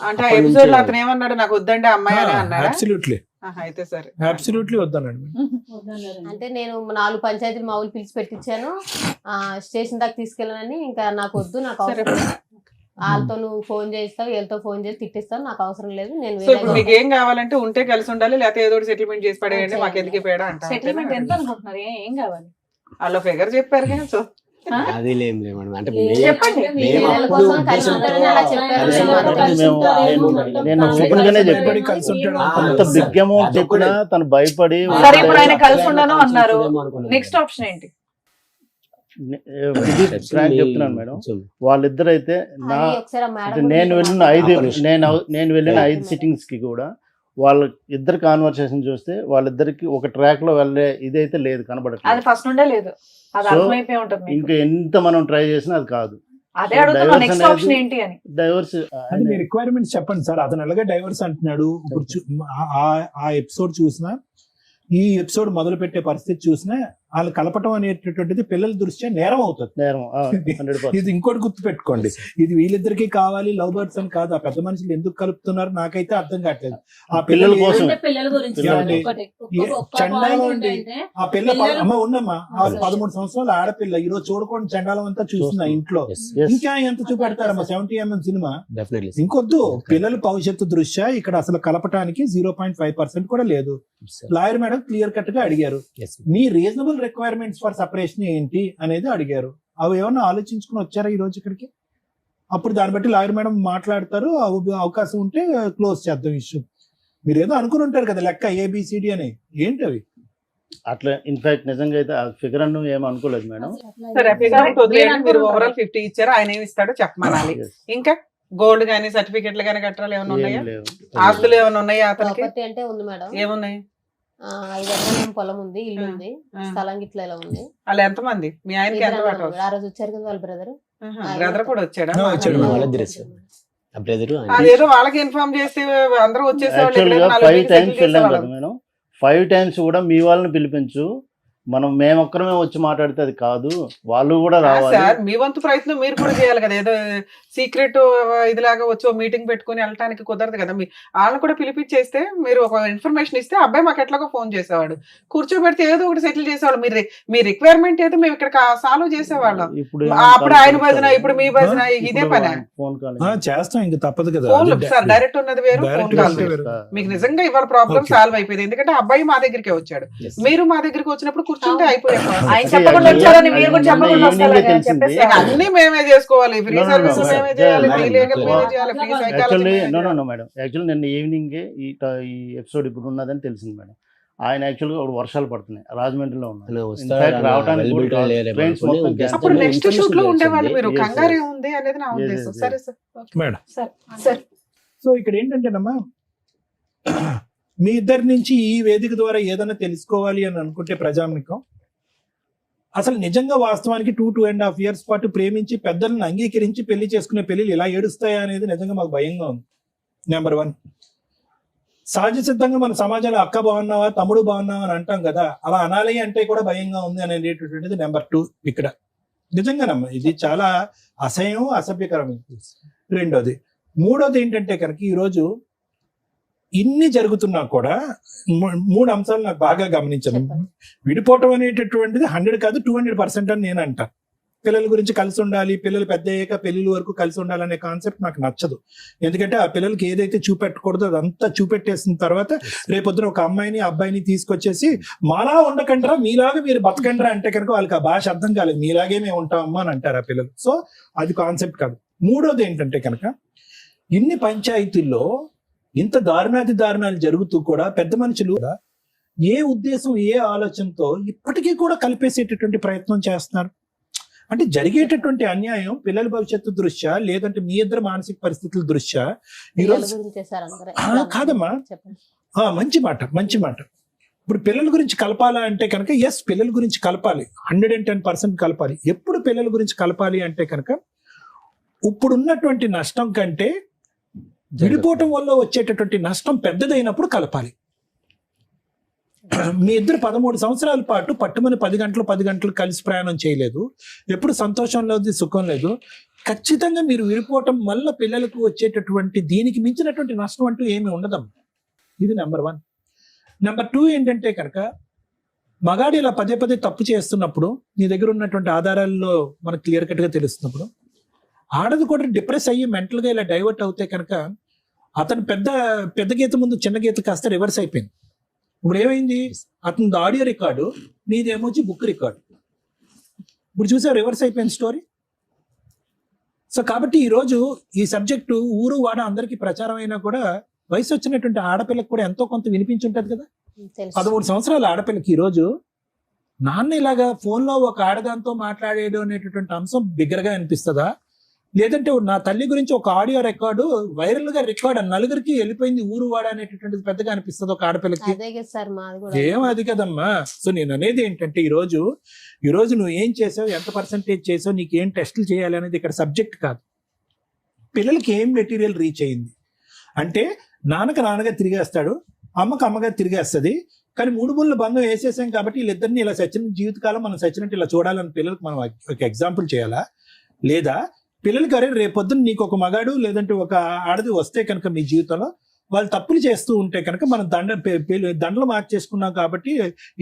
అంటే ఆ ఎపిసోడ్ లో అతను ఏమన్నాడు, నాకు వద్దండి అమ్మాయి అని అన్నాడా? అబ్సల్యూట్లీ అయితే సరే, అబ్సల్యూట్లీ వద్దనండి. అంటే నేను 4 పంచాయతీలు మా ఊళ్ళు పిలిచి పెట్టించాను, స్టేషన్ దాకా తీసుకెళ్ళానని. ఇంకా నాకు వద్దు, నాకు అవసరం లేదు. వాళ్ళతో నువ్వు ఫోన్ చేస్తావు, వీళ్ళతో ఫోన్ చేసి తిట్టిస్తావు, నాకు అవసరం లేదు, నేను సో ఇప్పుడు మీకు ఏం కావాలంటే ఉంటే కలిసి ఉండాలి, లేకపోతే ఏదో సెటిల్మెంట్ చేసి పడేయండి, మాకు ఎందుకు పేడా సెటిల్మెంట్ ఎంత అంటారు. అనుకుంటున్నారు? ఏం కావాలి? వాళ్ళ ఫిగర్ చెప్పారు కదా. సో అది లేం మేడం, అంటే చెప్పండి. మేము నెల అప్పుడు కోసం కలిసి ఉంటారని అలా చెప్పారు. కలిసి నేను ఓపెన్ గానే చెప్పాను. కలిసి ఉంటాడు. అంత బిగ్ అమౌంట్ చెప్పినా తను భయపడి సరే, ఇప్పుడు ఆయన కలిసి ఉండను అన్నారు. నెక్స్ట్ ఆప్షన్ ఏంటి? ఫ్రాంక్ చెప్తున్నాను మేడం, వాళ్ళిద్దరు అయితే నా అది ఒకసారి ఆ మేడం నేను వెళ్ళిన నేను వెళ్ళిన Okay, 5 madam. సిట్టింగ్స్ కి కూడా వాళ్ళ ఇద్దరు కాన్వర్సేషన్ చూస్తే వాళ్ళిద్దరికి ఒక ట్రాక్ లో వెళ్ళే ఇదైతే లేదు, అది కనబడట్లేదు. ఫస్ట్ నుండే లేదు, అది So, అర్థమైపోయి ఉంటుంది మీకు. ఇంకా ఎంత మనం ట్రై చేసినా అది కాదు. అదే అడుగుతున్నా, divorce నెక్స్ట్ అనేది- ఆప్షన్ ఏంటి అని. డైవర్స్ అది మీ రిక్వైర్మెంట్స్ చెప్పండి సార్. అతను ఎలాగే డైవర్స్ అంటున్నాడు. ఇప్పుడు ఆ ఎపిసోడ్ చూసినా, ఈ ఎపిసోడ్ మొదలు పెట్టే పరిస్థితి చూసినా, వాళ్ళు కలపటం అనేటటువంటిది పిల్లల దృష్ట్యా నేరం అవుతుంది. నేరం 100%. ఇది ఇంకోటి గుర్తు పెట్టుకోండి, ఇది వీళ్ళిద్దరికి కావాలి లవ్ బర్డ్స్ అని కాదు. ఆ పెద్ద మనుషులు ఎందుకు కలుపుతున్నారు నాకైతే అర్థం కావట్లేదు. ఆ పిల్లల పిల్లలు కోసం. అంటే పిల్లల గురించి ఏమండి? ఒకటి ఒక్క చండాలం point అండి. ఏంటంటే ఆ పిల్ల పిల్లలు- అమ్మ ఉన్నమ్మా, ఆ 13 సంవత్సరాల ఆడపిల్ల ఈ రోజు చూడకుండా చండాలం అంతా చూస్తున్నా ఇంట్లో. Yes. ఇంకా ఎంత చూపెడతారమ్మా 70mm సినిమా? డెఫినెట్లీ ఇంకొద్దు, పిల్లల భవిష్యత్తు దృష్ట్యా ఇక్కడ అసలు కలపటానికి 0.5% కూడా లేదు. లాయర్ మేడం క్లియర్ కట్ గా అడిగారు, మీ రీజనబుల్ రిక్వైర్మెంట్స్ ఫర్ సపరేషన్ ఏంటి అనేది అడిగారు. అవి ఏమన్నా ఆలోచించుకుని వచ్చారా ఈ రోజు ఇక్కడికి? అప్పుడు దాన్ని బట్టి లాయర్ మేడం మాట్లాడతారు, అవకాశం ఉంటే క్లోజ్ చేద్దాం ఇష్యూ. మీరు ఏదో అనుకుని ఉంటారు కదా లెక్క ABCD అని, ఏంటి అవి? అట్లా ఇన్ఫాక్ట్ నిజంగా అయితే ఆ ఫిగర్ అను ఏం అనుకోలేదు మేడం. సరే, ఫిగర్ వదిలేయండి. మీరు అనుకుంటారు. ఓవరాల్ 50 ఇచ్చారు, ఆయన ఏమి ఇస్తాడో చెప్పమనాలి. Yes. ఇంకా గోల్డ్ గానీ సర్టిఫికెట్లు గానీ కట్టాలి ఏమైనా ఉన్నాయా? ఏం లేవు. ఆస్తులు ఏమైనా ఉన్నాయా అతనికి? ప్రాపర్టీ అంటే ఉంది మేడం. ఏమున్నాయి? 5 ఎకరాల పొలం ఉంది, ఇల్లు ఉంది, ఆ. స్థలం గిట్ల ఇలా ఉంది. వాళ్ళు ఎంతమంది? మీ ఆయనకి ఎంత ఇద్దరు పట్టు? అన్నదమ్ములు. ఆ రోజు వచ్చారు కదా వాళ్ళ బ్రదర్. బ్రదర్ కూడా వచ్చాడా? ఆ, వచ్చాడు. వాళ్ళిద్దరు ఆ బ్రదర్ అదేదో వాళ్ళకి ఇన్ఫార్మ్ చేస్తే అందరూ వచ్చేసేవాళ్ళు. యాక్చువల్ గా ఇక్కడ 5 నలుగురికి టైమ్స్ settle వెళ్ళాం చేసేవాళ్ళం. కదా మేడం. 5 టైమ్స్ కూడా మీ వాళ్ళని పిలిపించు, మేము ఒక్కరమే వచ్చి మాట్లాడితే అది కాదు, వాళ్ళు కూడా రావాలి. సార్, మీ వంతు ప్రయత్నం మీరు కూడా చేయాలి కదా. ఏదో సీక్రెట్ ఇదిలాగా వచ్చి మీటింగ్ పెట్టుకుని వెళ్ళటానికి కుదరదు కదా. వాళ్ళని కూడా పిలిపించేస్తే మీరు ఒక ఇన్ఫర్మేషన్ ఇస్తే అబ్బాయి మాకు ఎట్లాగో ఫోన్ చేసేవాడు, కూర్చోబెడితే ఏదో ఒకటి సెటిల్ చేసేవాళ్ళు. మీ రిక్వైర్మెంట్ ఏదో మేము ఇక్కడ సాల్వ్ చేసేవాళ్ళం. ఇప్పుడు అప్పుడు ఆయన భజన, ఇప్పుడు మీ భజన, ఇదే పని. ఫోన్ కాల్ చేస్తాం, ఇంక తప్పదు కదా. ఫోన్ సార్ డైరెక్ట్ ఉన్నది వేరు, ఫోన్ Direct కాల్ గా వేరు. వేరు. మీకు నిజంగా ఇవాళ ప్రాబ్లం Okay. సాల్వ్ అయిపోయింది. ఎందుకంటే అబ్బాయి మా దగ్గరికి వచ్చాడు, మీరు మా దగ్గరికి వచ్చినప్పుడు కూర్చుంటే అయిపోయాం. ఆయన చెప్పకుండా వచ్చారని మీరు కూడా చెప్పకుండా వస్తారు కదా, తెలిసింది. చెప్పేసి అన్ని మేమే చేసుకోవాలి. Free No, no, service no, మేమే sir. చేయాలి, ఫ్రీ Yeah, లీగల్ yeah. మేమే చేయాలి, free actually psychology. No madam, actually నిన్న ఈవినింగ్ ఈ ఎపిసోడ్ ఇప్పుడు ఉన్నదని తెలిసింది మేడం. ఆయన యాక్చువల్గా ఇప్పుడు వర్షాలు పడుతున్నాయి, రాజమండ్రిలో ఉన్నారు. Infact రావడానికి కూడా trains మొత్తం cancel. అప్పుడు నెక్స్ట్ షూట్ లో ఉండేవాళ్ళు. మీరు Yes, కంగారు yes. ఉంది అనేది నా Yes, ఉద్దేశం. yes, సరే సార్. మేడం, సార్ సో ఇక్కడ ఏంటంటేనమ్మా, మీ ఇద్దరి నుంచి ఈ వేదిక ద్వారా ఏదైనా తెలుసుకోవాలి అని అనుకుంటే ప్రజానికం, అసలు నిజంగా వాస్తవానికి 2.5 years పాటు ప్రేమించి పెద్దలను అంగీకరించి పెళ్లి చేసుకునే పెళ్లిలు ఇలా ఏడుస్తాయా అనేది నిజంగా మాకు భయంగా ఉంది. నెంబర్ 1, సహజ సిద్ధంగా మన సమాజంలో అక్క బాగున్నావా, తమ్ముడు బాగున్నావా అని అంటాం కదా, అలా అనాలి అంటే కూడా భయంగా ఉంది అనేటటువంటిది నెంబర్ 2 ఇక్కడ. నిజంగానమ్మా ఇది చాలా అసహ్యం, అసభ్యకరం. రెండోది. మూడోది ఏంటంటే కనుక ఈరోజు ఇన్ని జరుగుతున్నా కూడా 3 అంశాలు నాకు బాగా గమనించాను. చెప్పండి. విడిపోవటం అనేటటువంటిది 100 కాదు 200% అని నేను అంటా. పిల్లల గురించి కలిసి ఉండాలి, పిల్లలు పెద్ద అయ్యాక పెళ్లిల వరకు కలిసి ఉండాలనే కాన్సెప్ట్ నాకు నచ్చదు. ఎందుకంటే ఆ పిల్లలకి ఏదైతే చూపెట్టకూడదో అదంతా చూపెట్టేసిన తర్వాత రేపొద్దున ఒక అమ్మాయిని అబ్బాయిని తీసుకొచ్చేసి మాలా ఉండకండ్రా, మీలాగా మీరు బతకండ్రా అంటే కనుక వాళ్ళకి ఆ భాష అర్థం కాలేదు. మీలాగే మేము ఉంటామమ్మా అని అంటారు ఆ పిల్లలు. సో అది కాన్సెప్ట్ కాదు. మూడోది ఏంటంటే కనుక ఇన్ని పంచాయతీల్లో ఇంత దారుణాలు జరుగుతూ కూడా పెద్ద మనుషులు ఏ ఉద్దేశం, ఏ ఆలోచనతో ఇప్పటికీ కూడా కలిపేసేటటువంటి ప్రయత్నం చేస్తున్నారు. అంటే జరిగేటటువంటి అన్యాయం పిల్లల భవిష్యత్తు దృష్ట్యా, లేదంటే మీ ఇద్దరు మానసిక పరిస్థితుల దృష్ట్యా పిల్లల ఈరోజు గురించి చేశారు అందరూ. కాదమ్మా, చెప్పండి. మంచి మాట. ఇప్పుడు పిల్లల గురించి కలపాలా అంటే కనుక ఎస్, పిల్లల గురించి కలపాలి, 110% కలపాలి. ఎప్పుడు పిల్లల గురించి కలపాలి అంటే కనుక ఇప్పుడున్నటువంటి నష్టం కంటే విడిపోవటం వల్ల వచ్చేటటువంటి నష్టం పెద్దదైనప్పుడు కలపాలి. మీ ఇద్దరు 13 సంవత్సరాల పాటు పట్టుమని 10 గంటలు కలిసి ప్రయాణం చేయలేదు, ఎప్పుడు సంతోషం లేదు, సుఖం లేదు. ఖచ్చితంగా మీరు విడిపోవటం వల్ల పిల్లలకు వచ్చేటటువంటి దీనికి మించినటువంటి నష్టం అంటూ ఏమి ఉండదమ్మా. ఇది నెంబర్ 1. నెంబర్ 2 ఏంటంటే కనుక మగాడు ఇలా పదే తప్పు చేస్తున్నప్పుడు నీ దగ్గర ఉన్నటువంటి ఆధారాల్లో మనకు క్లియర్ కట్ గా తెలుస్తున్నప్పుడు ఆడది కూడా డిప్రెస్ అయ్యి మెంటల్ గా ఇలా డైవర్ట్ అవుతే కనుక అతను పెద్ద గీత ముందు చిన్న గీత కాస్త రివర్స్ అయిపోయింది. ఇప్పుడు ఏమైంది, అతని ఆడియో రికార్డు, నీదేమో వచ్చి బుక్ రికార్డు. ఇప్పుడు చూసా రివర్స్ అయిపోయింది స్టోరీ. సో కాబట్టి ఈరోజు ఈ సబ్జెక్టు ఊరు వాడ అందరికీ ప్రచారం అయినా కూడా వయసు వచ్చినటువంటి ఆడపిల్లకి కూడా ఎంతో కొంత వినిపించుంటది కదా. తెలుసు. 13 సంవత్సరాల ఆడపిల్లకి ఈరోజు నాన్న ఇలాగా ఫోన్లో ఒక ఆడదాంతో మాట్లాడేయడం అనేటటువంటి అంశం బిగ్గరగా అనిపిస్తుందా, లేదంటే నా తల్లి గురించి ఒక ఆడియో రికార్డు వైరల్ గా రికార్డ్ నలుగురికి వెళ్ళిపోయింది ఊరు వాడ అనేటటువంటిది పెద్దగా అనిపిస్తుంది ఒక ఆడపిల్లకి? అదే కదా సార్ మాది కూడా. ఏం అది కదమ్మా. సో నేను అనేది ఏంటంటే ఈ రోజు నువ్వు ఏం చేసావు, ఎంత పర్సెంటేజ్ చేసావు, నీకు ఏం టెస్టులు చేయాలి అనేది ఇక్కడ సబ్జెక్ట్ కాదు. పిల్లలకి ఏం మెటీరియల్ రీచ్ అయింది అంటే నాన్నగా తిరిగేస్తాడు, అమ్మగా తిరిగేస్తుంది. కానీ 3 ముళ్ళ బంధం వేసేసాం కాబట్టి వీళ్ళిద్దరిని ఇలా సచిన జీవితకాలం మనం సచ్చినట్టు ఇలా చూడాలని పిల్లలకు మనం ఒక ఎగ్జాంపుల్ చేయాలా? లేదా పిల్లలకి అరే రేపొద్దున నీకు ఒక మగాడు లేదంటే ఒక ఆడది వస్తే కనుక మీ జీవితంలో వాళ్ళు తప్పులు చేస్తూ ఉంటే కనుక మనం దండలు మార్చేసుకున్నాం కాబట్టి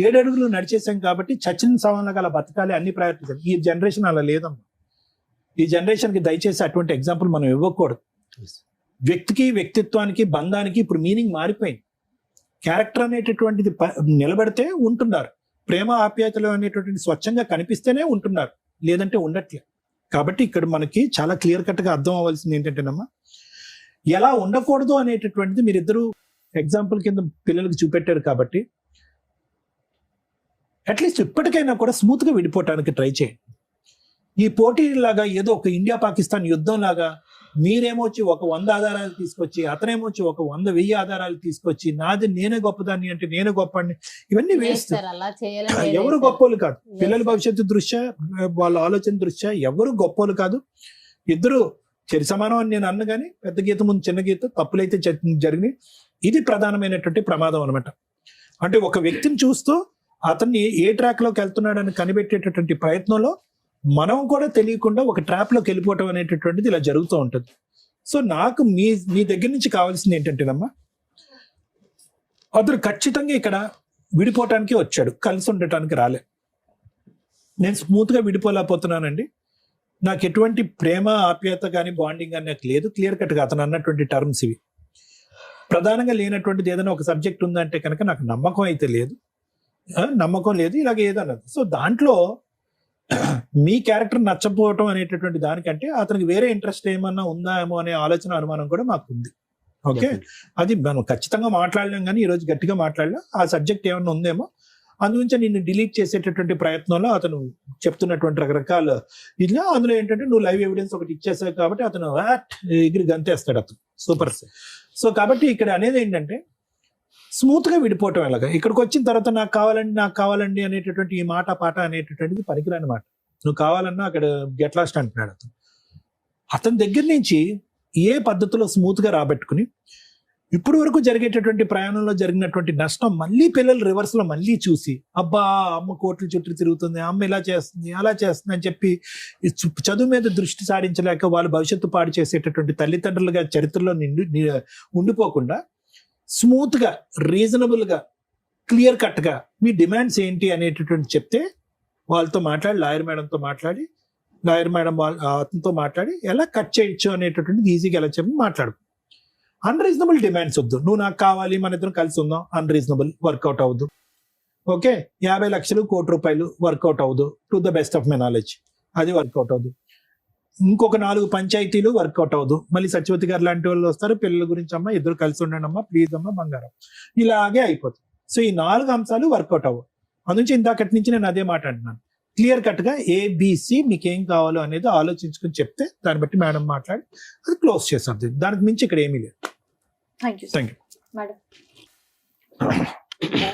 7 అడుగులు నడిచేసాం కాబట్టి చచ్చిన సవాళ్ళగా అలా బతకాలి అన్ని ప్రయత్నించాలి. ఈ జనరేషన్ అలా లేదమ్మా. ఈ జనరేషన్కి దయచేసి అటువంటి ఎగ్జాంపుల్ మనం ఇవ్వకూడదు. వ్యక్తికి వ్యక్తిత్వానికి బంధానికి ఇప్పుడు మీనింగ్ మారిపోయింది. క్యారెక్టర్ అనేటటువంటిది నిలబడితే ఉంటున్నారు, ప్రేమ ఆప్యాయతలు అనేటటువంటి స్వచ్ఛంగా కనిపిస్తేనే ఉంటున్నారు, లేదంటే ఉండట్లేదు. కాబట్టి ఇక్కడ మనకి చాలా క్లియర్ కట్ గా అర్థం అవ్వాల్సింది ఏంటంటేనమ్మా, ఎలా ఉండకూడదు అనేటటువంటిది మీరిద్దరూ ఎగ్జాంపుల్ కింద పిల్లలకు చూపెట్టారు కాబట్టి అట్లీస్ట్ ఇప్పటికైనా కూడా స్మూత్ గా విడిపోవటానికి ట్రై చేయండి. ఈ పోటీ లాగా ఏదో ఒక ఇండియా పాకిస్తాన్ యుద్ధం లాగా మీరేమో వచ్చి ఒక 100 ఆధారాలు తీసుకొచ్చి అతనేమో వచ్చి ఒక 100,000 ఆధారాలు తీసుకొచ్చి నాది నేనే గొప్పదాన్ని అంటే నేను గొప్పని, ఇవన్నీ వేస్ట్. ఎవరు గొప్పోళ్ళు కాదు. పిల్లల భవిష్యత్తు దృష్ట్యా వాళ్ళ ఆలోచన దృష్ట్యా ఎవరు గొప్పోళ్ళు కాదు. ఇద్దరు చెరి సమానం అని నేను అన్న కానీ పెద్ద గీత ముందు చిన్న గీత తప్పులైతే జరిగినాయి. ఇది ప్రధానమైనటువంటి ప్రమాదం అనమాట. అంటే ఒక వ్యక్తిని చూస్తూ అతన్ని ఏ ట్రాక్ లోకి వెళ్తున్నాడని కనిపెట్టేటటువంటి ప్రయత్నంలో మనం కూడా తెలియకుండా ఒక ట్రాప్ లోకి వెళ్ళిపోవటం అనేటటువంటిది ఇలా జరుగుతూ ఉంటుంది. సో నాకు మీ దగ్గర నుంచి కావాల్సింది ఏంటంటేనమ్మా, అతను ఖచ్చితంగా ఇక్కడ విడిపోవటానికి వచ్చాడు, కలిసి ఉండటానికి రాలే. నేను స్మూత్ గా విడిపోలేకపోతున్నానండి, నాకు ఎటువంటి ప్రేమ ఆప్యాయత కానీ బాండింగ్ కానీ నాకు లేదు. క్లియర్ కట్ గా అతను అన్నటువంటి టర్మ్స్ ఇవి. ప్రధానంగా లేనటువంటిది ఏదైనా ఒక సబ్జెక్ట్ ఉందంటే కనుక నాకు నమ్మకం అయితే లేదు, ఇలాగ ఏదన్నది. సో దాంట్లో మీ క్యారెక్టర్ నచ్చపోవటం అనేటటువంటి దానికంటే అతనికి వేరే ఇంట్రెస్ట్ ఏమన్నా ఉందా ఏమో అనే ఆలోచన అనుమానం కూడా మాకు ఉంది. ఓకే, అది మనం ఖచ్చితంగా మాట్లాడలేం కానీ ఈరోజు గట్టిగా మాట్లాడలేం. ఆ సబ్జెక్ట్ ఏమన్నా ఉందేమో అందుగురించి నిన్ను డిలీట్ చేసేటటువంటి ప్రయత్నంలో అతను చెప్తున్నటువంటి రకరకాల ఇట్లా అందులో ఏంటంటే నువ్వు లైవ్ ఎవిడెన్స్ ఒకటి ఇచ్చేసావు కాబట్టి అతను ఎగిరి గంతేస్తాడు అతను. సూపర్. సో కాబట్టి ఇక్కడ అనేది ఏంటంటే స్మూత్ గా విడిపోవటం ఎలాగా. ఇక్కడికి వచ్చిన తర్వాత నాకు కావాలండి అనేటటువంటి ఈ మాట పాట అనేటటువంటిది పనికిరాని మాట. నువ్వు కావాలన్నా అక్కడ గెట్ లాస్ట్ అంటున్నాడు అతను. అతని దగ్గర నుంచి ఏ పద్ధతిలో స్మూత్ గా రాబెట్టుకుని ఇప్పుడు వరకు జరిగేటటువంటి ప్రయాణంలో జరిగినటువంటి నష్టం మళ్ళీ పిల్లలు రివర్స్ లో మళ్ళీ చూసి అబ్బా అమ్మ కోట్ల చుట్టూ తిరుగుతుంది, అమ్మ ఇలా చేస్తుంది అలా చేస్తుంది అని చెప్పి చదువు మీద దృష్టి సారించలేక వాళ్ళు భవిష్యత్తు పాడు చేసేటటువంటి తల్లిదండ్రులుగా చరిత్రలో ఉండిపోకుండా స్మూత్ గా రీజనబుల్ గా క్లియర్ కట్ గా మీ డిమాండ్స్ ఏంటి అనేటటువంటి చెప్తే వాళ్ళతో మాట్లాడి లాయర్ మేడంతో మాట్లాడి అతనితో మాట్లాడి ఎలా కట్ చేయొచ్చు అనేటటువంటిది ఈజీగా ఎలా చెప్పి మాట్లాడు. అన్రీజనబుల్ డిమాండ్స్ వద్దు. నువ్వు నాకు కావాలి మన ఇద్దరం కలిసి ఉందాం, అన్రీజనబుల్ వర్కౌట్ అవ్వదు. ఓకే, 50 లక్షలు ₹1 కోటి వర్కౌట్ అవ్వదు. To the best of my knowledge అది వర్కౌట్ అవ్వదు. ఇంకొక 4 పంచాయతీలు వర్కౌట్ అవ్వదు. మళ్ళీ సత్యవతి గారు లాంటి వాళ్ళు వస్తారు, పిల్లల గురించి అమ్మా ఇద్దరు కలిసి ఉండండి అమ్మా ప్లీజ్ అమ్మా బంగారం, ఇలాగే అయిపోతుంది. సో ఈ 4 అంశాలు వర్కౌట్ అవ్వవు. అందునుంచి ఇందాకటి నుంచి నేను అదే మాట అంటున్నాను. క్లియర్ కట్ గా ABC మీకు ఏం కావాలో అనేది ఆలోచించుకుని చెప్తే దాన్ని బట్టి మేడం మాట్లాడి అది క్లోజ్ చేస్తుంది. దానికి మించి ఇక్కడ ఏమీ లేదు. Thank you madam.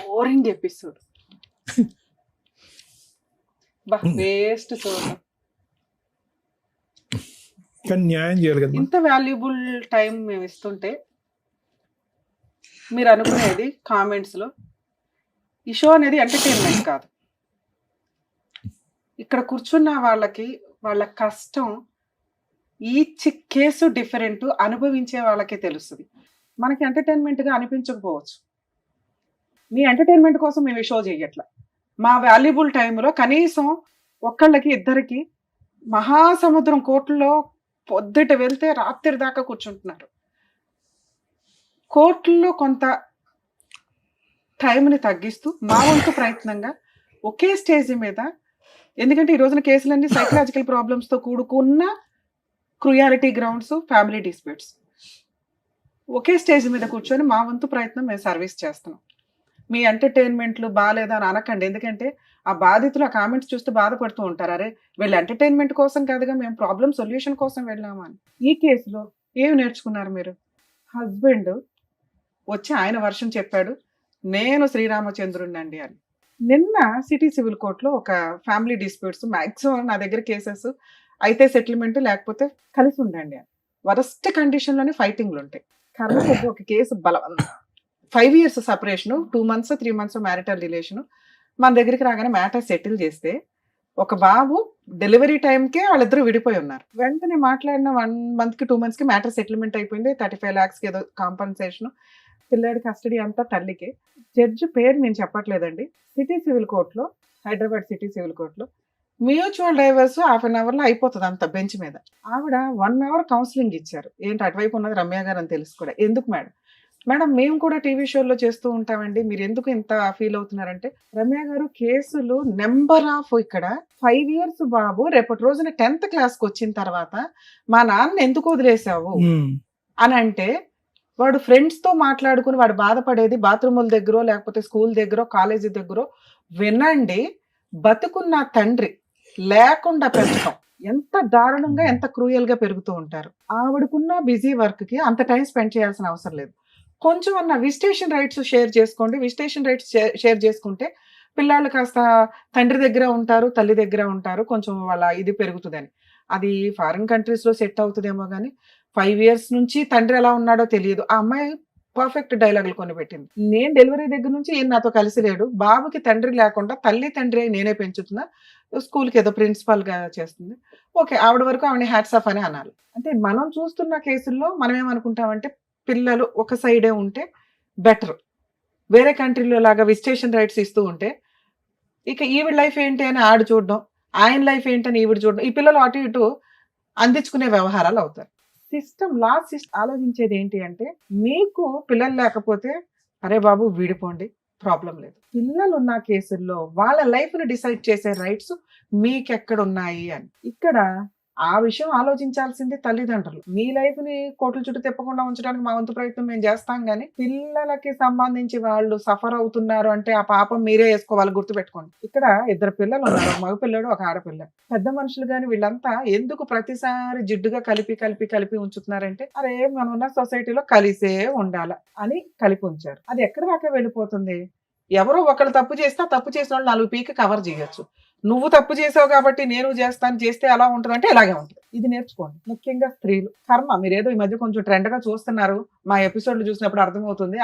Boring episode, waste సోదా. కానీ న్యాయం చేయాలి కదా. ఇంత వాల్యుబుల్ టైం మేము ఇస్తుంటే మీరు అనుకునేది కామెంట్స్ లో ఈ షో అనేది ఎంటర్టైన్మెంట్ కాదు. ఇక్కడ కూర్చున్న వాళ్ళకి వాళ్ళ కష్టం ఈచ్ కేసు డిఫరెంట్, అనుభవించే వాళ్ళకే తెలుస్తుంది. మనకి ఎంటర్టైన్మెంట్ గా అనిపించకపోవచ్చు. మీ ఎంటర్టైన్మెంట్ కోసం మేము ఈ షో చేయట్లా. మా వాల్యుబుల్ టైంలో కనీసం ఒక్కళ్ళకి ఇద్దరికి మహాసముద్రం కోట్లలో పొద్దుట వెళ్తే రాత్రి దాకా కూర్చుంటున్నారు. కోర్టుల్లో కొంత టైంని తగ్గిస్తూ మా వంతు ప్రయత్నంగా ఒకే స్టేజ్ మీద, ఎందుకంటే ఈ రోజున కేసులన్నీ సైకలాజికల్ ప్రాబ్లమ్స్తో కూడుకున్న క్రుయాలిటీ గ్రౌండ్స్, ఫ్యామిలీ డిస్ప్యూట్స్, ఒకే స్టేజ్ మీద కూర్చొని మా వంతు ప్రయత్నం మేము సర్వీస్ చేస్తున్నాం. మీ ఎంటర్టైన్మెంట్లు బాగాలేదా అని అనకండి, ఎందుకంటే ఆ బాధితులు ఆ కామెంట్స్ చూస్తే బాధపడుతూ ఉంటారు. అరే వీళ్ళు ఎంటర్టైన్మెంట్ కోసం కాదుగా, మేము ప్రాబ్లం సొల్యూషన్ కోసం వెళ్ళాము అని. ఈ కేసులో ఏమి నేర్చుకున్నారు మీరు? హస్బెండ్ వచ్చి ఆయన వర్షం చెప్పాడు, నేను శ్రీరామచంద్రుడినండి అని. నిన్న సిటీ సివిల్ కోర్టులో ఒక ఫ్యామిలీ డిస్ప్యూట్స్, మ్యాక్సిమం నా దగ్గర కేసెస్ అయితే సెటిల్మెంట్ లేకపోతే కలిసి ఉండండి అని. వరస్ట్ కండిషన్లోనే ఫైటింగ్లు ఉంటాయి. కర్మ ఒక కేసు బలవంత 5 years separation, 2 months 3 months marital relation. మన దగ్గరికి రాగానే మ్యాటర్ సెటిల్ చేస్తే ఒక బాబు డెలివరీ టైంకే వాళ్ళిద్దరూ విడిపోయి ఉన్నారు. వెంటనే మాట్లాడిన 1 month 2 months మ్యాటర్ సెటిల్మెంట్ అయిపోయింది. 35 lakhs ఏదో కాంపన్సేషన్. పిల్లాడి కస్టడీ అంతా తల్లికి. జడ్జి పేరు నేను చెప్పట్లేదండి. సిటీ సివిల్ కోర్టులో, హైదరాబాద్ సిటీ సివిల్ కోర్టులో మ్యూచువల్ డైవర్స్ 1/2 hourలో అయిపోతుంది అంత బెంచ్ మీద. ఆవిడ 1 hour కౌన్సిలింగ్ ఇచ్చారు. ఏంటి అటువైపు ఉన్నది రమ్య గారు అని తెలుసు కూడా. ఎందుకు మేడం? మేడం మేము కూడా టీవీ షోల్లో చేస్తూ ఉంటామండి, మీరు ఎందుకు ఇంత ఫీల్ అవుతున్నారంటే, రమ్య గారు కేసులు నెంబర్ ఆఫ్, ఇక్కడ 5 years బాబు రేపటి రోజున 10th క్లాస్కి వచ్చిన తర్వాత మా నాన్న ఎందుకు వదిలేసావు అని అంటే, వాడు ఫ్రెండ్స్తో మాట్లాడుకుని వాడు బాధపడేది బాత్రూముల దగ్గర లేకపోతే స్కూల్ దగ్గర కాలేజీ దగ్గర వినండి. బతుకున్న తండ్రి లేకుండా పెంచడం ఎంత దారుణంగా, ఎంత క్రూయల్ గా పెరుగుతూ ఉంటారు. ఆవిడకున్న బిజీ వర్క్ కి అంత టైం స్పెండ్ చేయాల్సిన అవసరం లేదు. కొంచెం అన్న విజిటేషన్ రైట్స్ షేర్ చేసుకోండి. విజిటేషన్ రైట్స్ షేర్ చేసుకుంటే పిల్లలు కాస్త తండ్రి దగ్గర ఉంటారు, తల్లి దగ్గర ఉంటారు, కొంచెం వాళ్ళ ఇది పెరుగుతుందని. అది ఫారిన్ కంట్రీస్ లో సెట్ అవుతుందేమో కానీ 5 years నుంచి తండ్రి ఎలా ఉన్నాడో తెలియదు. ఆ అమ్మాయి పర్ఫెక్ట్ డైలాగులు కొని పెట్టింది. నేను డెలివరీ దగ్గర నుంచి ఈయన నాతో కలిసి లేడు, బాబుకి తండ్రి లేకుండా తల్లి తండ్రి నేనే పెంచుతున్నా, స్కూల్కి ఏదో ప్రిన్సిపల్ గా చేస్తుంది. ఓకే, ఆవిడ వరకు ఆవిడని హ్యాట్స్ ఆఫ్ అని అనాలి. అంటే మనం చూస్తున్న కేసుల్లో మనం ఏమనుకుంటామంటే, పిల్లలు ఒక సైడే ఉంటే బెటర్, వేరే కంట్రీలో లాగా విజిటేషన్ రైట్స్ ఇస్తూ ఉంటే ఇక ఈవిడ లైఫ్ ఏంటి అని ఆడు చూడడం, ఆయన లైఫ్ ఏంటని ఈవిడ చూడడం, ఈ పిల్లలు అటు ఇటు అందించుకునే వ్యవహారాలు అవుతారు. లా సిస్టమ్ ఆలోచించేది ఏంటి అంటే, మీకు పిల్లలు లేకపోతే అరే బాబు విడిపోండి, ప్రాబ్లం లేదు. పిల్లలు ఉన్న కేసుల్లో వాళ్ళ లైఫ్ ని డిసైడ్ చేసే రైట్స్ మీకెక్కడ ఉన్నాయి అని. ఇక్కడ ఆ విషయం ఆలోచించాల్సింది తల్లిదండ్రులు. మీ లైఫ్ ని కోట్ల చుట్టూ తిప్పకుండా ఉంచడానికి మా వంతు ప్రయత్నం మేము చేస్తాం, కానీ పిల్లలకి సంబంధించి వాళ్ళు సఫర్ అవుతున్నారు అంటే ఆ పాపం మీరే వేసుకోవాలి. గుర్తుపెట్టుకోండి, ఇక్కడ 2 పిల్లలు ఉన్నారు, ఒక మగ పిల్లడు, ఒక ఆడపిల్ల. పెద్ద మనుషులు కానీ వీళ్ళంతా ఎందుకు ప్రతిసారి జిడ్డుగా కలిపి ఉంచుతున్నారంటే, అరే మనం ఉన్న సొసైటీలో కలిసే ఉండాల అని కలిపి ఉంచారు. అది ఎక్కడ దాకా వెళ్ళిపోతుంది? ఎవరో ఒకళ్ళు తప్పు చేస్తే ఆ తప్పు చేసిన వాళ్ళు 4 పీకి కవర్ చేయొచ్చు. నువ్వు తప్పు చేసావు కాబట్టి నేను చేస్తాను, చేస్తే ఎలా ఉంటుంది అంటే ఇలాగే ఉంటుంది. ఇది నేర్చుకోండి. ముఖ్యంగా స్త్రీలు కర్మ. మీరేదో ఈ మధ్య కొంచెం ట్రెండ్ గా చూస్తున్నారు, మా ఎపిసోడ్లు చూసినప్పుడు అర్థమవుతుంది.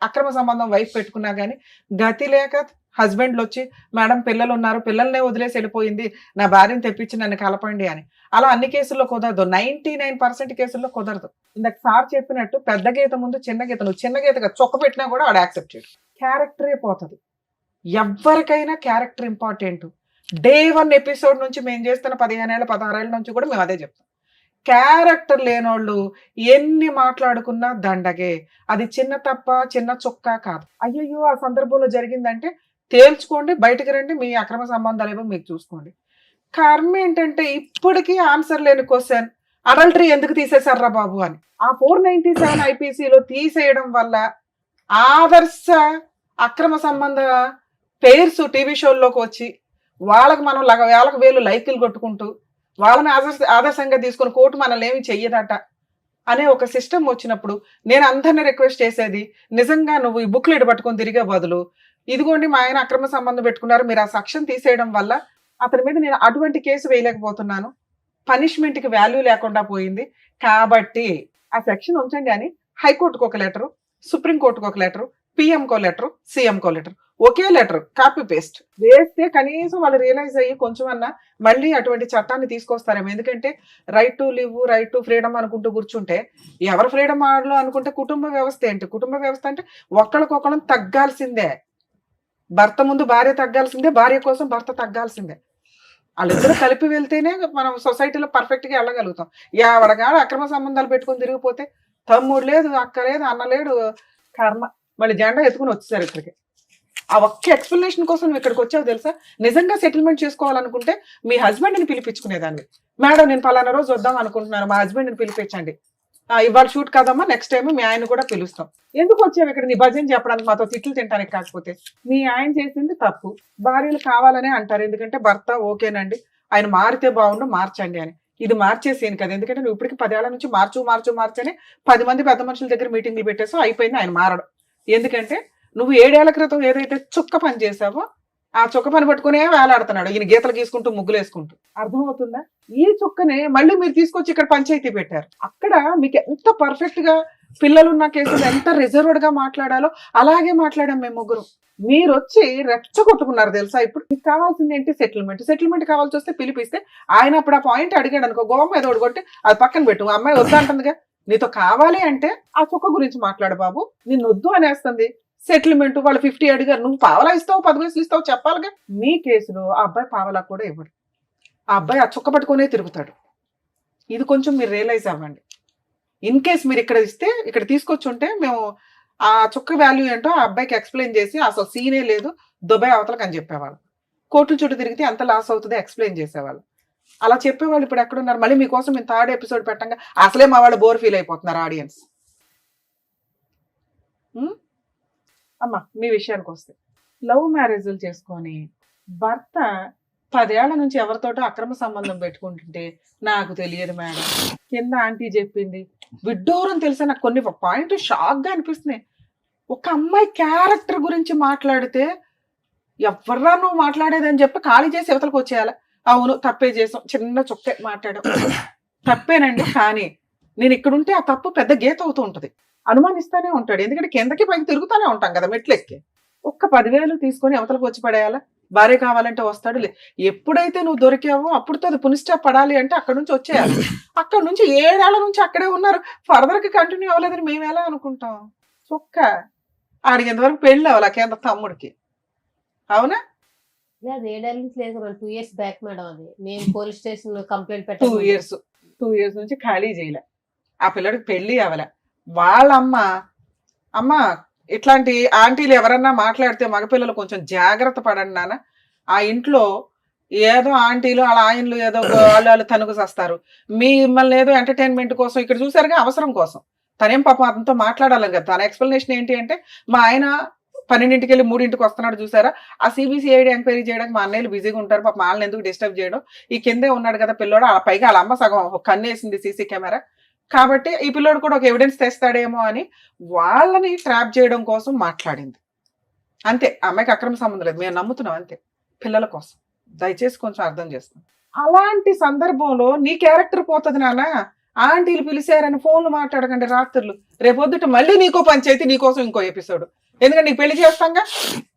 అక్రమ సంబంధం వైఫ్ పెట్టుకున్నా గానీ గతి లేక హస్బెండ్లు వచ్చి, మేడం పిల్లలు ఉన్నారు, పిల్లల్నే వదిలేసి వెళ్ళిపోయింది, నా భార్యను తెప్పించి నన్ను కలపండి అని. అలా అన్ని కేసుల్లో కుదరదు, 99% కేసుల్లో కుదరదు. ఇందాక సార్ చెప్పినట్టు పెద్ద గీత ముందు చిన్న గీత, నువ్వు చిన్న గీతగా చొక్క పెట్టినా కూడా ఆడ యాక్సెప్ట్ చేయడు. క్యారెక్టరే పోతుంది. ఎవరికైనా క్యారెక్టర్ ఇంపార్టెంట్. Day 1 ఎపిసోడ్ నుంచి మేము చేస్తున్న 15 ఏళ్ళ 16 ఏళ్ళ నుంచి కూడా మేము అదే చెప్తాం. క్యారెక్టర్ లేనోళ్ళు ఎన్ని మాట్లాడుకున్నా దండగే. అది చిన్న తప్ప, చిన్న చొక్కా కాదు. అయ్యయ్యో ఆ సందర్భంలో జరిగిందంటే తేల్చుకోండి, బయటకు రండి, మీ అక్రమ సంబంధాలు ఏమో మీకు చూసుకోండి. కర్మ ఏంటంటే ఇప్పటికీ ఆన్సర్ లేని క్వశ్చన్, అడల్టరీ ఎందుకు తీసేశారా బాబు అని. ఆ 497 IPCలో తీసేయడం వల్ల ఆదర్శ అక్రమ సంబంధ పేర్స్ టీవీ షోల్లోకి వచ్చి వాళ్ళకి మనం వేలకు వేలు లైకులు కొట్టుకుంటూ వాళ్ళని ఆదర్శంగా తీసుకుని కోర్టు మనల్ని ఏమి చెయ్యదట అనే ఒక సిస్టమ్ వచ్చినప్పుడు నేను అందరినీ రిక్వెస్ట్ చేసేది, నిజంగా నువ్వు ఈ బుక్లెట్ పట్టుకొని తిరిగే బదులు, ఇదిగోండి మా ఆయన అక్రమ సంబంధం పెట్టుకున్నారు, మీరు ఆ సెక్షన్ తీసేయడం వల్ల అతని మీద నేను అటువంటి కేసు వేయలేకపోతున్నాను, పనిష్మెంట్కి వాల్యూ లేకుండా పోయింది, కాబట్టి ఆ సెక్షన్ ఉంచండి అని హైకోర్టుకు ఒక లెటరు, సుప్రీంకోర్టుకు ఒక లెటరు, పిఎంకో లెటరు, సీఎంకో లెటర్, ఒకే లెటర్ కాపీ పేస్ట్ వేస్తే కనీసం వాళ్ళు రియలైజ్ అయ్యి కొంచెం అన్నా మళ్ళీ అటువంటి చట్టాన్ని తీసుకొస్తారేమో. ఎందుకంటే right to live, right to freedom అనుకుంటూ కూర్చుంటే ఎవరు ఫ్రీడమ్ ఆడలో అనుకుంటే కుటుంబ వ్యవస్థ ఏంటి? కుటుంబ వ్యవస్థ అంటే ఒకళ్ళకొకళ్ళం తగ్గాల్సిందే. భర్త ముందు భార్య తగ్గాల్సిందే, భార్య కోసం భర్త తగ్గాల్సిందే. వాళ్ళిద్దరూ కలిపి వెళ్తేనే మనం సొసైటీలో పర్ఫెక్ట్ గా వెళ్ళగలుగుతాం. ఎవడగాడు అక్రమ సంబంధాలు పెట్టుకొని తిరిగిపోతే తమ్ముడు లేదు, అక్క లేదు, అన్న లేడు, కర్మ. మళ్ళీ జెండా ఎత్తుకుని వచ్చేసారు ఇక్కడికి. ఆ ఒక్క ఎక్స్ప్లెనేషన్ కోసం నువ్వు ఇక్కడికి వచ్చావు తెలుసా? నిజంగా సెటిల్మెంట్ చేసుకోవాలనుకుంటే మీ హస్బెండ్ని పిలిపించుకునేదాన్ని. మేడం నేను పలానా రోజు వద్దాం అనుకుంటున్నాను, మా హస్బెండ్ని పిలిపించండి. ఇవాళ షూట్ కాదమ్మా, నెక్స్ట్ టైం మీ ఆయన కూడా పిలుస్తాం. ఎందుకు వచ్చావు ఇక్కడ నీ భజన చెప్పడానికి, మాతో తిట్లు తింటానికి కాకపోతే? మీ ఆయన చేసింది తప్పు. భార్యలు కావాలనే అంటారు, ఎందుకంటే భర్త ఓకేనండి ఆయన మారితే బాగుండు మార్చండి అని. ఇది మార్చేసేను కదా, ఎందుకంటే నువ్వు ఇప్పటికి 10 ఏళ్ల నుంచి మార్చని 10 మంది పెద్ద మనుషుల దగ్గర మీటింగ్లు పెట్టేసావు, అయిపోయింది ఆయన మారడం. ఎందుకంటే నువ్వు 7 ఏళ్ల క్రితం ఏదైతే చుక్క పని చేసావో ఆ చుక్క పని పట్టుకునే వేలాడుతున్నాడు ఈయన, గీతలు గీసుకుంటూ ముగ్గులు వేసుకుంటూ. అర్థమవుతుందా? ఈ చుక్కనే మళ్ళీ మీరు తీసుకొచ్చి ఇక్కడ పంచాయతీ పెట్టారు. అక్కడ మీకు ఎంత పర్ఫెక్ట్ గా పిల్లలున్న కేసులు ఎంత రిజర్వ్డ్ గా మాట్లాడాలో అలాగే మాట్లాడాం మేము ముగ్గురు. మీరు వచ్చి రెచ్చగొట్టుకున్నారు తెలుసా? ఇప్పుడు మీకు కావాల్సింది ఏంటి? సెటిల్మెంట్ కావాల్సి వస్తే పిలిపిస్తే ఆయన అప్పుడు ఆ పాయింట్ అడిగాడు అనుకో, గోవం ఏదో కొట్టి అది పక్కన పెట్టు, అమ్మాయి వద్దంటుందిగా. నీతో కావాలి అంటే ఆ చుక్క గురించి మాట్లాడు బాబు, నిన్ను వద్దు అనేస్తుంది. సెటిల్మెంట్ వాళ్ళు 50 అడిగారు, నువ్వు పావలా ఇస్తావు 10 పైసలు ఇస్తావు చెప్పాలిగా. మీ కేసులో ఆ అబ్బాయి పావలా కూడా ఇవ్వడు, ఆ అబ్బాయి ఆ చుక్క పట్టుకునే తిరుగుతాడు. ఇది కొంచెం మీరు రియలైజ్ అవ్వండి. ఇన్ కేస్ మీరు ఇక్కడ ఇస్తే, ఇక్కడ తీసుకొచ్చి ఉంటే మేము ఆ చుక్క వాల్యూ ఏంటో ఆ అబ్బాయికి ఎక్స్ప్లెయిన్ చేసి అసలు సీనే లేదు దుబాయ్ అవతలకు అని చెప్పేవాళ్ళు. కోర్టుల చుట్టూ తిరిగితే ఎంత లాస్ అవుతుందో ఎక్స్ప్లెయిన్ చేసేవాళ్ళు. అలా చెప్పేవాళ్ళు ఇప్పుడు ఎక్కడున్నారు? మళ్ళీ మీకోసం మేము 3rd ఎపిసోడ్ పెట్టంగా అసలే మా వాళ్ళు బోర్ ఫీల్ అయిపోతున్నారు ఆడియన్స్. అమ్మా మీ విషయానికి వస్తే, లవ్ మ్యారేజ్లు చేసుకొని భర్త 10 ఏళ్ల నుంచి ఎవరితోటో అక్రమ సంబంధం పెట్టుకుంటుంటే నాకు తెలియదు మేడం, కింద ఆంటీ చెప్పింది, విడ్డూరం తెలిసే నాకు కొన్ని పాయింట్ షాక్ గా అనిపిస్తున్నాయి. ఒక అమ్మాయి క్యారెక్టర్ గురించి మాట్లాడితే ఎవర్రా నువ్వు మాట్లాడేది అని చెప్పి ఖాళీ చేసి యువతలకు వచ్చేయాలి. అవును తప్పే చేసాం, చిన్న చుక్కే మాట్లాడాం, తప్పేనండి. కానీ నేను ఇక్కడ ఉంటే ఆ తప్పు పెద్ద గీత అవుతూ ఉంటది, అనుమానిస్తానే ఉంటాడు. ఎందుకంటే కిందకి పైకి తిరుగుతానే ఉంటాం కదా మెట్లెక్కి. ఒక్క 10,000 తీసుకొని అవతలకు వచ్చి పడేయాలా? భార్య కావాలంటే వస్తాడు. ఎప్పుడైతే నువ్వు దొరికావో అప్పుడుతో అది పునిస్టాప్ పడాలి అంటే అక్కడ నుంచి వచ్చేయాలి. అక్కడ నుంచి 7 ఏళ్ల నుంచి అక్కడే ఉన్నారు, ఫర్దర్ కి కంటిన్యూ అవ్వలేదని మేము ఎలా అనుకుంటాం? చొక్క ఆడికి ఎంతవరకు పెళ్ళి అవ్వాలి కేంద్ర తమ్ముడికి, అవునా? 7 ఏళ్ల నుంచి లేదు, 2 years బ్యాక్ మేడం. అది మేము పోలీస్ స్టేషన్ లో కంప్లైంట్ పెట్టాము. 2 years నుంచి ఖాళీ చేయలే, ఆ పిల్లడికి పెళ్లి అవ్వలే. వాళ్ళ అమ్మ ఇట్లాంటి ఆంటీలు ఎవరన్నా మాట్లాడితే మగపిల్లలు కొంచెం జాగ్రత్త పడండి నాన్న. ఆ ఇంట్లో ఏదో ఆంటీలు వాళ్ళ ఆయనలు ఏదో వాళ్ళు తనుగు చేస్తారు, మిమ్మల్ని ఏదో ఎంటర్టైన్మెంట్ కోసం ఇక్కడ చూసారుగా, అవసరం కోసం. తనేం పాపం అతనితో మాట్లాడాలి కదా. తన ఎక్స్ప్లెనేషన్ ఏంటి అంటే, మా ఆయన 12ంటికి వెళ్ళి 3ంటికి వస్తున్నాడు చూసారా, ఆ CBCID ఎంక్వైరీ చేయడానికి మా అన్నయ్యలు బిజీగా ఉంటారు, పాపం వాళ్ళని ఎందుకు డిస్టర్బ్ చేయడం, ఈ కిందే ఉన్నాడు కదా పిల్లోడు, ఆ పైగా వాళ్ళ అమ్మ సగం కన్నేసింది CC కెమెరా, కాబట్టి ఈ పిల్లోడు కూడా ఒక ఎవిడెన్స్ తెస్తాడేమో అని వాళ్ళని ట్రాప్ చేయడం కోసం మాట్లాడింది అంతే. అమ్మాయికి అక్రమ సంబంధం లేదు, మేము నమ్ముతున్నాం అంతే, పిల్లల కోసం. దయచేసి కొంచెం అర్థం చేస్తాం. అలాంటి సందర్భంలో నీ క్యారెక్టర్ పోతుంది నాన్న. ఆంటీలు పిలిచారని ఫోన్లు మాట్లాడకండి రాత్రులు, రేపొద్దుట మళ్ళీ నీకో పంచాయతీ, నీకోసం ఇంకో ఎపిసోడ్. ఎందుకంటే నీకు పెళ్లి చేస్తాంగా,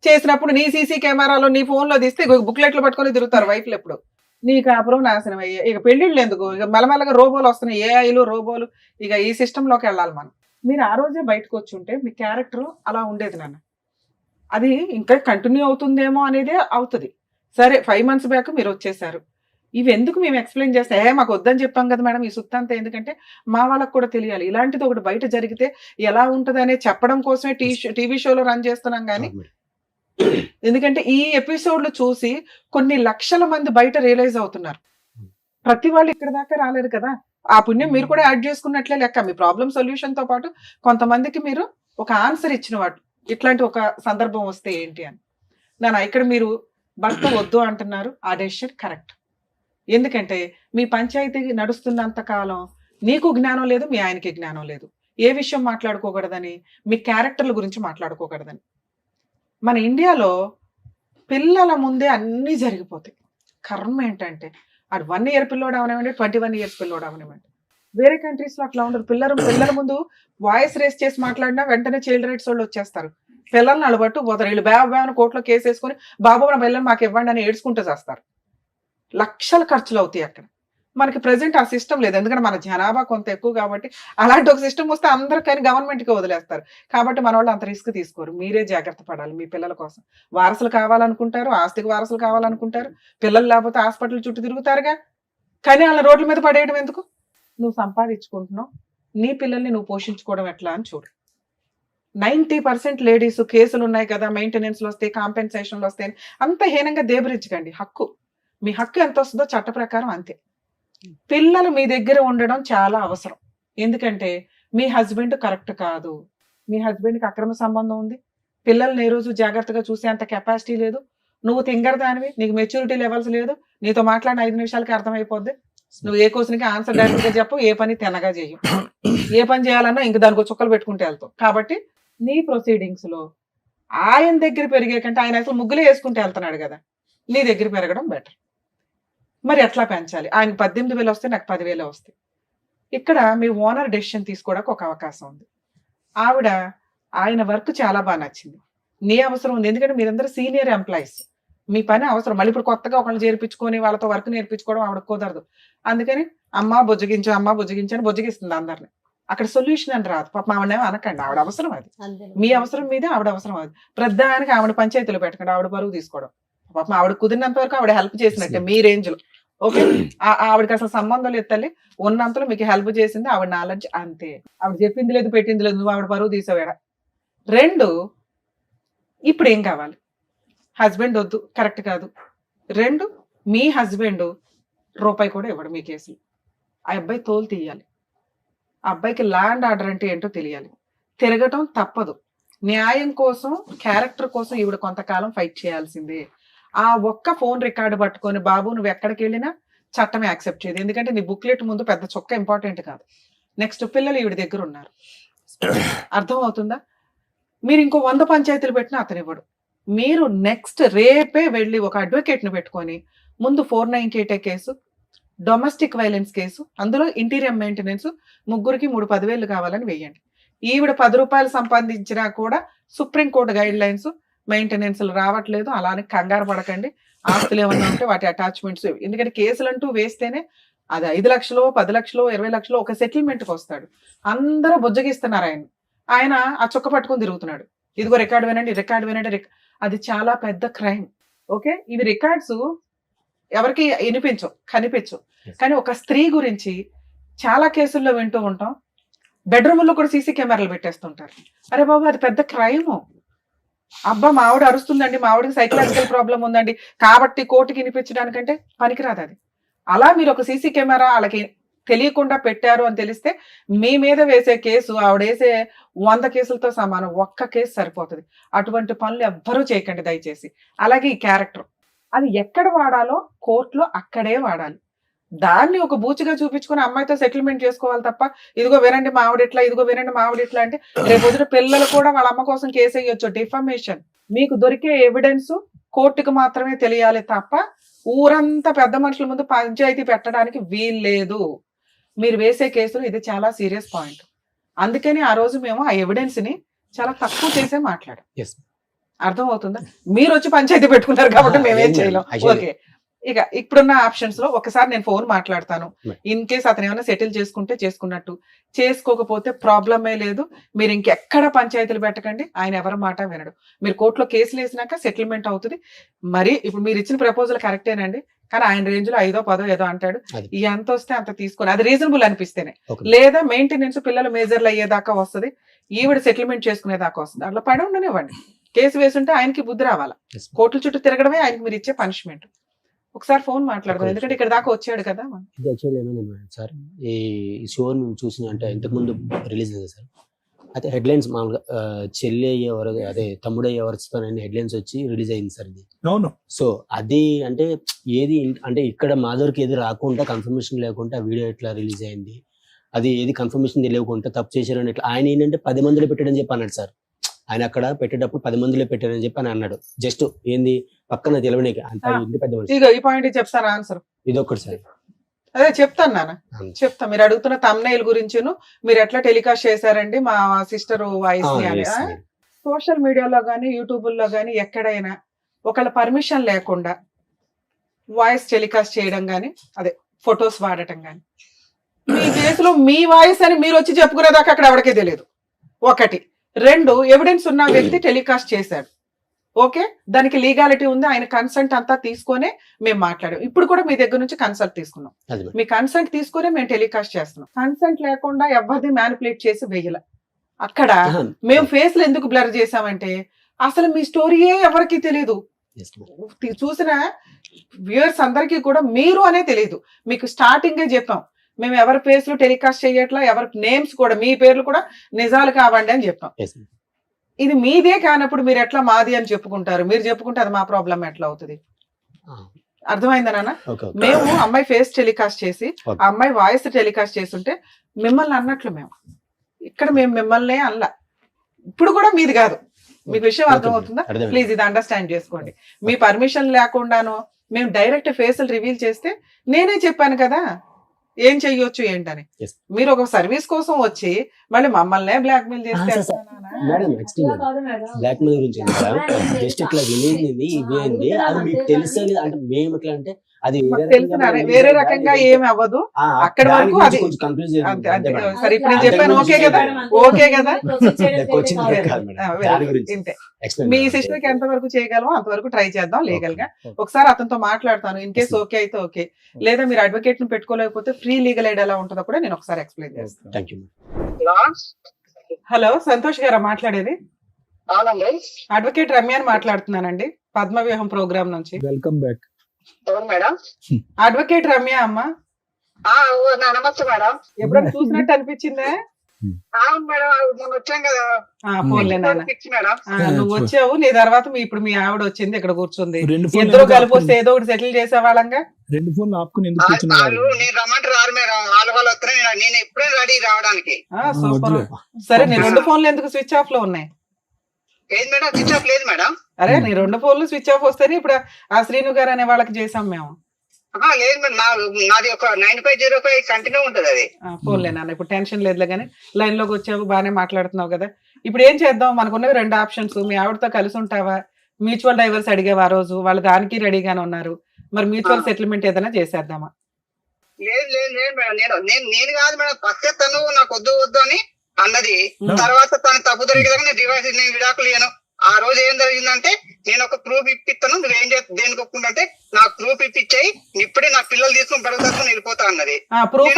చేసినప్పుడు నీ CC కెమెరాలో నీ ఫోన్లో తీస్తే బుక్లెట్లు పట్టుకొని తిరుగుతారు వైఫ్లు. ఎప్పుడు నీ కాపురం నాశనం అయ్యే. ఇక పెళ్లిళ్ళు ఎందుకు, ఇక మెల్లమెల్లగా రోబోలు వస్తున్నాయి, AIలు రోబోలు, ఇక ఈ సిస్టంలోకి వెళ్ళాలి మనం. మీరు ఆ రోజే బయటకు వచ్చి ఉంటే మీ క్యారెక్టర్ అలా ఉండేది నాన్న. అది ఇంకా కంటిన్యూ అవుతుందేమో అనేదే అవుతుంది. సరే 5 months బ్యాక్ మీరు వచ్చేసారు, ఇవి ఎందుకు మేము ఎక్స్ప్లెయిన్ చేస్తే మాకు వద్దని చెప్పాం కదా మేడం ఈ సుత్తంతా. ఎందుకంటే మా వాళ్ళకు కూడా తెలియాలి, ఇలాంటిది ఒకటి బయట జరిగితే ఎలా ఉంటది అనే చెప్పడం కోసమే టీవీ షోలో రన్ చేస్తున్నాం. కానీ ఎందుకంటే ఈ ఎపిసోడ్లు చూసి కొన్ని లక్షల మంది బయట రియలైజ్ అవుతున్నారు. ప్రతి వాళ్ళు ఇక్కడ దాకా రాలేరు కదా, ఆ పుణ్యం మీరు కూడా యాడ్ చేసుకున్నట్లే లెక్క. మీ ప్రాబ్లం సొల్యూషన్ తో పాటు కొంతమందికి మీరు ఒక ఆన్సర్ ఇచ్చిన వాడు, ఇట్లాంటి ఒక సందర్భం వస్తే ఏంటి అని. ఇక్కడ మీరు భర్త వద్దు అంటున్నారు, ఆ డెసిషన్ కరెక్ట్. ఎందుకంటే మీ పంచాయతీ నడుస్తున్నంత కాలం నీకు జ్ఞానం లేదు, మీ ఆయనకి జ్ఞానం లేదు. ఏ విషయం మాట్లాడుకోకూడదని, మీ క్యారెక్టర్ల గురించి మాట్లాడుకోకూడదని. మన ఇండియాలో పిల్లల ముందే అన్నీ జరిగిపోతాయి. కర్మ ఏంటంటే అది 1 year పిల్లోడు అవనివ్వండి, 21 years పిల్లోడు అవనివ్వండి. వేరే కంట్రీస్ లో అట్లా ఉండదు. పిల్లల ముందు వాయిస్ రేస్ చేసి మాట్లాడినా వెంటనే చైల్డ్ రైట్స్ వాళ్ళు వచ్చేస్తారు, పిల్లల్ని అలబట్టు పోతారు. వీళ్ళు బ్యాబ్ కోర్టులో కేసు వేసుకొని బాబు నా పిల్లలు మాకు ఇవ్వండి అని ఏడ్చుకుంటూ చేస్తారు. లక్షల ఖర్చులు అవుతాయి అక్కడ. మనకి ప్రెసెంట్ ఆ సిస్టమ్ లేదు, ఎందుకంటే మన జనాభా కొంత ఎక్కువ కాబట్టి. అలాంటి ఒక సిస్టమ్ వస్తే అందరూ కానీ గవర్నమెంట్కి వదిలేస్తారు కాబట్టి మన వాళ్ళు అంత రిస్క్ తీసుకోరు. మీరే జాగ్రత్త పడాలి మీ పిల్లల కోసం. వారసులు కావాలనుకుంటారు, ఆస్తికి వారసులు కావాలనుకుంటారు, పిల్లలు లేకపోతే హాస్పిటల్ చుట్టూ తిరుగుతారుగా, కానీ వాళ్ళ రోడ్ల మీద పడేయడం ఎందుకు? నువ్వు సంపాదించుకుంటున్నావు, నీ పిల్లల్ని నువ్వు పోషించుకోవడం ఎట్లా అని చూడు. 90% లేడీస్ కేసులు ఉన్నాయి కదా, మెయింటెనెన్స్లు వస్తాయి, కాంపెన్సేషన్లు వస్తాయి, అంత హీనంగా దేబరించకండి. హక్కు, మీ హక్కు ఎంత వస్తుందో చట్ట ప్రకారం అంతే. పిల్లలు మీ దగ్గర ఉండడం చాలా అవసరం. ఎందుకంటే మీ హస్బెండ్ కరెక్ట్ కాదు, మీ హస్బెండ్కి అక్రమ సంబంధం ఉంది, పిల్లల్ని ఏ రోజు జాగ్రత్తగా చూసే అంత కెపాసిటీ లేదు, నువ్వు తింగరదానివి, నీకు మెచ్యూరిటీ లెవెల్స్ లేదు, నీతో మాట్లాడిన 5 నిమిషాలకి అర్థమైపోద్ది, నువ్వు ఏ క్వశ్చన్కి ఆన్సర్ డైరెక్ట్గా చెప్పు, ఏ పని తినగా చేయు, ఏ పని చేయాలన్నా ఇంక దానికి చుక్కలు పెట్టుకుంటే వెళ్తావు. కాబట్టి నీ ప్రొసీడింగ్స్లో ఆయన దగ్గర పెరిగే కంటే ఆయన అసలు ముగ్గులే వేసుకుంటే వెళ్తున్నాడు కదా, నీ దగ్గర పెరగడం బెటర్. మరి ఎట్లా పెంచాలి? ఆయనకు 18,000 వస్తే నాకు 10,000 వస్తాయి. ఇక్కడ మీ ఓనర్ డెసిషన్ తీసుకోవడానికి ఒక అవకాశం ఉంది. ఆవిడ ఆయన వర్క్ చాలా బాగా నచ్చింది, నీ అవసరం ఉంది, ఎందుకంటే మీరందరూ సీనియర్ ఎంప్లాయీస్, మీ పని అవసరం. మళ్ళీ ఇప్పుడు కొత్తగా ఒకళ్ళు చేర్పించుకొని వాళ్ళతో వర్క్ నేర్పించుకోవడం ఆవిడ కుదరదు. అందుకని అమ్మ బుజ్జగించు అని బుజ్జగిస్తుంది అందరిని. అక్కడ సొల్యూషన్ అని రాదు. పాప ఆవిడనేమో అనకండి, ఆవిడ అవసరం అది, మీ అవసరం మీదే, ఆవిడ అవసరం అది. ప్రధానికి ఆవిడ పంచాయతీలో పెట్టకండి, ఆవిడ బరువు తీసుకోవడం. పాపం ఆవిడ కుదిరినంత వరకు ఆవిడ హెల్ప్ చేసినట్టే మీ రేంజ్ లో. ఓకే, ఆవిడకి అసలు సంబంధం లేదు తల్లి, ఉన్నంతలో మీకు హెల్ప్ చేసింది ఆవిడ నాలెడ్జ్ అంతే. ఆవిడ చెప్పింది లేదు పెట్టింది లేదు, నువ్వు ఆవిడ బరువు తీసావేడ. 2, ఇప్పుడు ఏం కావాలి? హస్బెండ్ వద్దు, కరెక్ట్ కాదు. 2, మీ హస్బెండ్ రూపాయి కూడా ఇవ్వడు మీ కేసులు. ఆ అబ్బాయి తోలు తీయాలి, ఆ అబ్బాయికి ల్యాండ్ ఆర్డర్ అంటే ఏంటో తెలియాలి. తిరగటం తప్పదు. న్యాయం కోసం, క్యారెక్టర్ కోసం ఈవిడ కొంతకాలం ఫైట్ చేయాల్సిందే. ఆ ఒక్క ఫోన్ రికార్డు పట్టుకొని బాబు నువ్వు ఎక్కడికి వెళ్ళినా చట్టమే యాక్సెప్ట్ చేయదు, ఎందుకంటే నీ బుక్లెట్ ముందు పెద్ద చొక్క ఇంపార్టెంట్ కాదు. నెక్స్ట్ పిల్లలు ఈవిడ దగ్గర ఉన్నారు, అర్థం అవుతుందా? మీరు ఇంకో 100 పంచాయతీలు పెట్టినా అతను ఇవ్వడు. మీరు నెక్స్ట్ రేపే వెళ్ళి ఒక అడ్వకేట్ని పెట్టుకొని ముందు 498 కేసు, డొమెస్టిక్ వైలెన్స్ కేసు, అందులో ఇంటీరియర్ మెయింటెనెన్స్, ముగ్గురికి 3,10,000 కావాలని వేయండి. ఈవిడ 10 రూపాయలు సంపాదించినా కూడా సుప్రీంకోర్టు గైడ్ లైన్స్, మెయింటెనెన్స్లు రావట్లేదు, అలానే కంగారు పడకండి. ఆస్తులు ఏమన్నా ఉంటే వాటి అటాచ్మెంట్స్, ఎందుకంటే కేసులు అంటూ వేస్తేనే అది 5 లక్షలు, 10 లక్షలు, 20 లక్షలు ఒక సెటిల్మెంట్కి వస్తాడు. అందరూ బుజ్జగిస్తున్నారు ఆయన ఆ చొక్క పట్టుకొని తిరుగుతున్నాడు, ఇదిగో రికార్డు వినండి. అది చాలా పెద్ద క్రైమ్. ఓకే, ఇవి రికార్డ్స్ ఎవరికి కనిపించవు, కానీ ఒక స్త్రీ గురించి చాలా కేసుల్లో వింటూ ఉంటాం. బెడ్రూమ్లో కూడా సీసీ కెమెరాలు పెట్టేస్తుంటారు. అరే బాబు, అది పెద్ద క్రైమ్. అబ్బా మా ఆవిడ అరుస్తుందండి, మా ఆవిడకి సైకలాజికల్ ప్రాబ్లం ఉందండి కాబట్టి కోర్టుకి వినిపించడానికంటే పనికిరాదు అది. అలా మీరు ఒక సీసీ కెమెరా వాళ్ళకి తెలియకుండా పెట్టారు అని తెలిస్తే మీ మీద వేసే కేసు ఆవిడ వేసే 100 కేసులతో సమానం, ఒక్క కేసు సరిపోతుంది. అటువంటి పనులు ఎవ్వరూ చేయకండి దయచేసి. అలాగే ఈ క్యారెక్టర్, అది ఎక్కడ వాడాలో కోర్టులో అక్కడే వాడాలి. దాన్ని ఒక బూచిగా చూపించుకుని అమ్మాయితో సెటిల్మెంట్ చేసుకోవాలి తప్ప, ఇదిగో వినండి మా ఆవిడ ఇట్లా, ఇదిగో వినండి మా ఆవిడ ఇట్లా అంటే రేపు వదిన పిల్లలు కూడా వాళ్ళ అమ్మ కోసం కేసు వేయొచ్చు. డిఫమేషన్. మీకు దొరికే ఎవిడెన్స్ కోర్టుకు మాత్రమే తెలియాలి తప్ప ఊరంతా పెద్ద మనుషుల ముందు పంచాయతీ పెట్టడానికి వీల్లేదు. మీరు వేసే కేసులు ఇది చాలా సీరియస్ పాయింట్. అందుకని ఆ రోజు మేము ఆ ఎవిడెన్స్ ని చాలా తక్కువ చేసే మాట్లాడాం. అర్థం అవుతుందా? మీరు వచ్చి పంచాయతీ పెట్టుకున్నారు కాబట్టి మేమేం చేయలేం. ఓకే, ఇక ఇప్పుడున్న ఆప్షన్స్ లో ఒకసారి నేను ఫోన్ మాట్లాడతాను. ఇన్ కేస్ అతను ఏమైనా సెటిల్ చేసుకుంటే చేసుకున్నట్టు, చేసుకోకపోతే ప్రాబ్లమే లేదు. మీరు ఇంకెక్కడ పంచాయతీలు పెట్టకండి, ఆయన ఎవరి మాట వినడు. మీరు కోర్టులో కేసులు వేసినాక సెటిల్మెంట్ అవుతుంది. మరి ఇప్పుడు మీరు ఇచ్చిన ప్రపోజల్ కరెక్టేనండి, కానీ ఆయన రేంజ్ లో 5దో 10దో ఏదో అంటాడు. ఎంత వస్తే అంత తీసుకొని, అది రీజనబుల్ అనిపిస్తేనే, లేదా మెయింటెనెన్స్ పిల్లలు మేజర్లు అయ్యేదాకా వస్తుంది, ఈవిడ సెటిల్మెంట్ చేసుకునేదాకా వస్తుంది. అట్లా పడి ఉండనివ్వండి. కేసు వేసుంటే ఆయనకి బుద్ధి రావాలా. కోర్టుల చుట్టూ తిరగడమే ఆయనకి మీరు ఇచ్చే పనిష్మెంట్. ఒకసారి ఫోన్ మాట్లాడదాం, ఎందుకంటే ఇక్కడ దాకా వచ్చాడు కదా. ఇది యాక్చువల్లీ ఏమైంది సార్, ఈ షో చూసిన అంటే ఇంతకు ముందు రిలీజ్ అయింది సార్. అయితే హెడ్లైన్స్ మామూలుగా చెల్లి అయ్యేవారు, అదే తమ్ముడు అయ్యేవారితో హెడ్లైన్స్ వచ్చి రిలీజ్ అయింది సార్ ఇది. అవును. సో అది అంటే ఏది అంటే ఇక్కడ మాధవర్కి ఏది రాకుండా, కన్ఫర్మేషన్ లేకుండా వీడియో ఎట్లా రిలీజ్ అయింది, అది ఏది కన్ఫర్మేషన్ తెలియకుండా తప్పు చేశారని ఎట్లా, ఆయన ఏంటంటే 10 మందిలో పెట్టాడని చెప్పి అన్నాడు సార్. ఆయన అక్కడ పెట్టేటప్పుడు 10 మందిలో పెట్టారని చెప్పి అని అన్నాడు. జస్ట్ ఏంది పక్కన తెలవడానికి అంత ఇంటి పెద్ద మనిషి. ఈ పాయింట్ చెప్తాను ఆన్సర్. ఇది ఒక్కటి సార్. అదే చెప్తాను నాన్న, చెప్తా. మీరు అడుగుతున్న తమ్నైల్ గురించి మీరు ఎట్లా టెలికాస్ట్ చేశారండి మా సిస్టర్ వాయిస్ ని అని. సోషల్ మీడియాలో కానీ యూట్యూబ్లో కానీ ఎక్కడైనా ఒకళ్ళ పర్మిషన్ లేకుండా వాయిస్ టెలికాస్ట్ చేయడం కానీ, అదే ఫొటోస్ వాడటం కానీ. మీ కేసులో మీ వాయిస్ అని మీరు వచ్చి చెప్పుకునేదాకా అక్కడ ఎవరికీ తెలియదు. 1 2 ఎవిడెన్స్ ఉన్న వ్యక్తి టెలికాస్ట్ చేశాడు. ఓకే, దానికి లీగాలిటీ ఉంది, ఆయన కన్సెంట్ అంతా తీసుకొనే మేము మాట్లాడాం. ఇప్పుడు కూడా మీ దగ్గర నుంచి కన్సల్ట్ తీసుకున్నాం. అది మేడం. మీ కన్సెంట్ తీసుకునే మేము టెలికాస్ట్ చేస్తున్నాం. కన్సెంట్ లేకుండా ఎవరిది మ్యానిపులేట్ చేసి వేయల. అక్కడ ఆహా. మేము ఫేస్లు ఎందుకు బ్లర్ చేసామంటే అసలు మీ స్టోరీయే ఎవరికి తెలియదు. Yes, ma'am. చూసిన వ్యూయర్స్ అందరికీ కూడా మీరు అనే తెలియదు. మీకు స్టార్టింగే చెప్పాం, మేము ఎవరి ఫేస్లు టెలికాస్ట్ చేయట్లా, ఎవరి నేమ్స్ కూడా మీ పేర్లు కూడా నిజాలు కావండి అని చెప్పాం. Yes, ma'am. ఇది మీదే కానప్పుడు మీరు ఎట్లా మాది అని చెప్పుకుంటారు? మీరు చెప్పుకుంటే అది మా ప్రాబ్లం ఎట్లా అవుతుంది? Ah. అర్థమైందా నాన్న? Okay, okay. మేము అమ్మాయి ఫేస్ టెలికాస్ట్ చేసి Okay. ఆ అమ్మాయి వాయిస్ టెలికాస్ట్ చేస్తుంటే మిమ్మల్ని అన్నట్లు మేము ఇక్కడ మేము మిమ్మల్ని అనలా. ఇప్పుడు కూడా మీది కాదు. మీకు విషయం Okay, అర్థమవుతుందా? అర్థమైంది. ప్లీజ్ ఇది అండర్స్టాండ్ చేసుకోండి. మీ పర్మిషన్ లేకుండాను మేము డైరెక్ట్ ఫేసులు రివీల్ చేస్తే నేనే చెప్పాను కదా ఏం చెయ్యొచ్చు ఏంటని. Yes. మీరు ఒక సర్వీస్ కోసం వచ్చి మళ్ళీ మమ్మల్నే బ్లాక్ మెయిల్ చేస్తే sir, ఎట్లా sir. నాన్న? మేడం నెక్స్ట్ బ్లాక్ మెయిల్ గురించి జస్ట్ ఇట్లా వినేది ఇవి అయింది. అది మీకు తెలుసని అంటే మేము ఎట్లా అంటే అది మాకు తెలుసు నాన్న, వేరే రకంగా ఏమి అవ్వదు. అక్కడి వరకు అది కొంచెం కన్ఫ్యూజ్ అంతే అంతే. సరే ఇప్పుడు నేను చెప్పాను ఓకే కదా? ఓకే కదా? ఇంతే. మీ సిస్టర్ కి ఎంత వరకు చేయగలమో అంతవరకు ట్రై చేద్దాం లీగల్ గా. ఒకసారి అతనితో మాట్లాడతాను. ఇన్ కేసు ఓకే అయితే ఓకే, లేదా మీరు అడ్వకేట్ ని పెట్టుకోలేకపోతే ఫ్రీ లీగల్ ఎయిడ్ ఎలా ఉంటుందో కూడా నేను ఒకసారి ఎక్స్ప్లెయిన్ చేస్తాను. Thank you. హలో, సంతోష్ గారా మాట్లాడేది? అవునండి. అడ్వకేట్ రమ్యాని మాట్లాడుతున్నానండి, పద్మవ్యూహం ప్రోగ్రామ్ నుంచి. Welcome back. అవును మేడం. అడ్వకేట్ రమ్య అమ్మ, నమస్తే మేడం. ఎప్పుడైనా చూసినట్టు అనిపించిందా? అవును మేడం, మొన్న వచ్చాం కదా. ఫోన్లే నాన్న. పిచ్చి మేడం. నువ్వు వచ్చావు, నీ తర్వాత ఇప్పుడు మీ ఆవిడ వచ్చింది, ఇక్కడ కూర్చుంది. రెండు ఫోన్లు ఇద్దరు ఎందుకు కలిపి వస్తే ఏదో ఒకటి సెటిల్ చేసేవాళ్ళంగా. 2 ఫోన్లు ఆపుకుని ఎందుకు కూర్చున్నారు? వాళ్ళు నేను రమ్మంటే రారు మేడం. వాళ్ళు వస్తే నేను ఎప్పుడే రెడీ రావడానికి. సూపర్. వద్దులే. సరే, నీ 2 ఫోన్లు ఎందుకు స్విచ్ ఆఫ్ లో ఉన్నాయి? ఏది మేడం? స్విచ్ ఆఫ్ లేదు మేడం. అరే, నీ 2 ఫోన్లు స్విచ్ ఆఫ్ వస్తేనే ఇప్పుడు ఆ శ్రీను గారు అనే వాళ్ళకి చేసాం మేము. లేదు మేడం, నాది ఒక 9505 కంటిన్యూ ఉంటది అది. ఫోన్లే నాన్న, ఇప్పుడు టెన్షన్ లేదులే కానీ లైన్ లోకి వచ్చావు, బాగానే మాట్లాడుతున్నావు కదా. ఇప్పుడు ఏం చేద్దాం? మనకున్నవి 2 ఆప్షన్స్. మీ ఆవిడతో కలిసి ఉంటావా? మ్యూచువల్ డైవర్స్ అడిగేవా? ఆ రోజు వాళ్ళు దానికి రెడీగానే ఉన్నారు. మరి మ్యూచువల్ సెటిల్మెంట్ ఏదైనా చేసేద్దామా? లేదు లేదు లేదు మేడం, నేను కాదు మేడం. ఫస్ట్ తను నాకు వద్దు అని అన్నది. తర్వాత తను తప్పు జరిగేదాకా నేను డివైస్ నేను విడాకులు ఇయ్యను. ఆ రోజు ఏం జరిగిందంటే నేను ఒక ప్రూఫ్ ఇప్పిస్తాను, నువ్వేం దేనికి ఒప్పుకుంటే నాకు ప్రూఫ్ ఇప్పించాయి, ఇప్పుడే నా పిల్లలు తీసుకుని బడుగుతాను వెళ్ళిపోతా అన్నది. ప్రూఫ్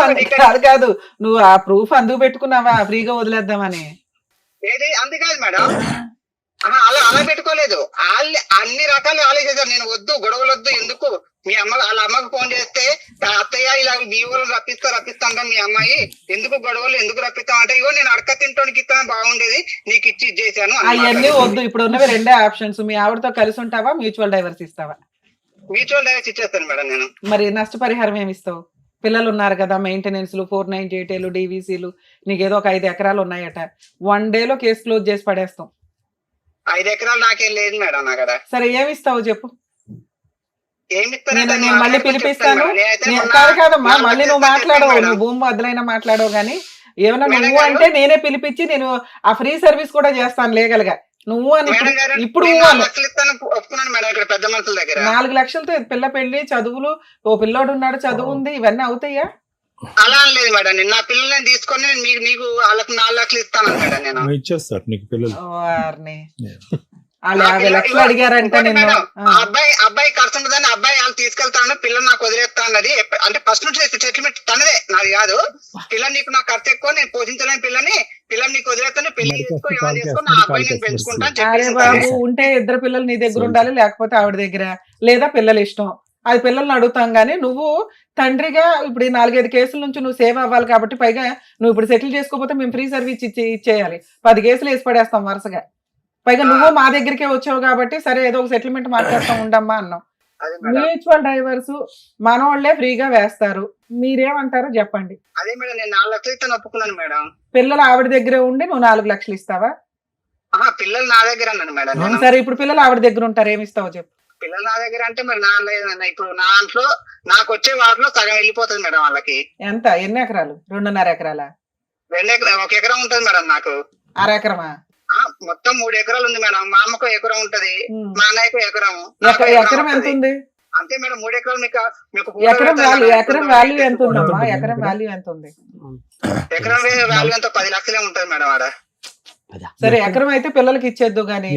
కాదు, నువ్వు ఆ ప్రూఫ్ అందుకు పెట్టుకున్నావా ఫ్రీగా వదిలేద్దామని? ఏది అందుకాదు మేడం, అలా పెట్టుకోలేదు. వాళ్ళు అన్ని రకాలు ఆలోచించారు. నేను వద్దు, గొడవలు వద్దు, ఎందుకు మీ వాళ్ళ అమ్మకు ఫోన్ చేస్తే అత్తయ్య ఇలా మీ ఊళ్ళు రప్పిస్తాంట మీ అమ్మాయి, ఎందుకు గొడవలు ఎందుకు రప్పిస్తాం అంటే, ఇగో నేను అడక తింటానికి ఇస్తాను బాగుండేది, నీకు ఇచ్చి ఇచ్చేసాను. అవన్నీ వద్దు, ఇప్పుడు ఉన్నవి 2 ఆప్షన్స్. మీ ఆవిడతో కలిసి ఉంటావా, మ్యూచువల్ డైవర్స్ ఇస్తావా? మ్యూచువల్ డైవర్స్ ఇచ్చేస్తాను మేడం నేను. మరి నష్టపరిహారం ఏమి ఇస్తావు? పిల్లలు ఉన్నారు కదా, మెయింటెనెన్స్ 498 డీవీసీలు, నీకేదో ఒక 5 ఎకరాలు ఉన్నాయట. 1 డేలో కేసు క్లోజ్ చేసి పడేస్తాం. 5 ఎకరాలు నాకేం లేదు మేడం నా కదా. సరే, ఏమి ఇస్తావు చెప్పు? ఏమిస్తాను నేను మళ్ళీ పిలిపిస్తాను. కాదమ్మా, మళ్ళీ నువ్వు మాట్లాడవు, నువ్వు భూమి వదిలైనా మాట్లాడవు కానీ ఏమన్నా నువ్వు అంటే నేనే పిలిపించి నేను ఆ ఫ్రీ సర్వీస్ కూడా చేస్తాను లీగల్ గా. నువ్వు అని ఇప్పుడు 4 లక్షలతో పిల్ల పెళ్లి, చదువులు, ఓ పిల్లోడు ఉన్నాడు, చదువు ఉంది, ఇవన్నీ అవుతాయా? అలా లేదు మేడం, నేను నా పిల్లల్ని తీసుకొని మీకు వాళ్ళకి 4 లక్షలు ఇస్తాను మేడం. నేను ఇచ్చేస్తారు నీకు పిల్లలు. వాళ్ళు 50 లక్షలు అడిగారంటే నేను అబ్బాయి ఖర్చు ఉండదని అబ్బాయి వాళ్ళు తీసుకెళ్తాను, పిల్లలు నాకు వదిలేస్తా అన్నది. అంటే ఫస్ట్ నుంచి సెటిల్మెంట్ తనదే, నాది కాదు. పిల్లలు నీకు నాకు ఖర్చు ఎక్కువ, నేను పోషించలేని పిల్లని నీకు వదిలేస్తాను, పెళ్లి చేసుకో, ఏమైనా చేసుకో, నా అబ్బాయి నేను పెంచుకుంటాను. అరే బాబు, ఉంటే 2 పిల్లలు నీ దగ్గర ఉండాలి, లేకపోతే ఆవిడ దగ్గర, లేదా పిల్లలు ఇష్టం, అది పిల్లల్ని అడుగుతాం. కానీ నువ్వు తండ్రిగా ఇప్పుడు 4-5 కేసుల నుంచి నువ్వు సేవ్ అవ్వాలి కాబట్టి, పైగా నువ్వు ఇప్పుడు సెటిల్ చేసుకోకపోతే మేము ఫ్రీ సర్వీస్ ఇచ్చేయాలి. 10 కేసులు వేసి పడేస్తాం వరుసగా. పైగా నువ్వు మా దగ్గరికే వచ్చావు కాబట్టి సరే ఏదో ఒక సెటిల్మెంట్ మాట్లాడుతూ ఉండమ్మా అన్నాం. మ్యూచువల్ డైవర్స్ మనోళ్లే ఫ్రీగా వేస్తారు, మీరేమంటారో చెప్పండి. అదే మేడం, నేను 4 లక్షలు ఇస్తాను ఒప్పుకున్నాను మేడం. పిల్లలు ఆవిడ దగ్గరే ఉండి నువ్వు 4 లక్షలు ఇస్తావా? పిల్లలు నా దగ్గర అన్నాను మేడం. సరే, ఇప్పుడు పిల్లలు ఆవిడ దగ్గర ఉంటారు, ఏమి ఇస్తావో చెప్పు. పిల్లలు నా దగ్గర అంటే మరి నా లేదన్న, ఇప్పుడు నా దాంట్లో నాకు వచ్చే వాటిలో సగం వెళ్ళిపోతుంది మేడం వాళ్ళకి. ఎంత? ఎన్ని ఎకరాలు? 2.5 ఎకరాలా? 1 ఎకరం ఉంటుంది మేడం నాకు. 1/2 ఎకరమా? మొత్తం 3 ఎకరాలు ఉంది మేడం. మా అమ్మకు ఎకరం ఉంటది, మా అన్నయ్యకు ఎకరం. ఎకరం ఎంత ఉంది? అంతే మేడం 3 ఎకరాలు మీకు ఎకరం వాల్యూ ఎంత ఉందమ్మా? ఎకరం వాల్యూ ఎంత ఉంది? ఎకరం వాల్యూ ఎంత 10 లక్షలే ఉంటుంది మేడం ఆడ. సరే ఎకరం అయితే పిల్లలకి ఇచ్చేద్దు గానీ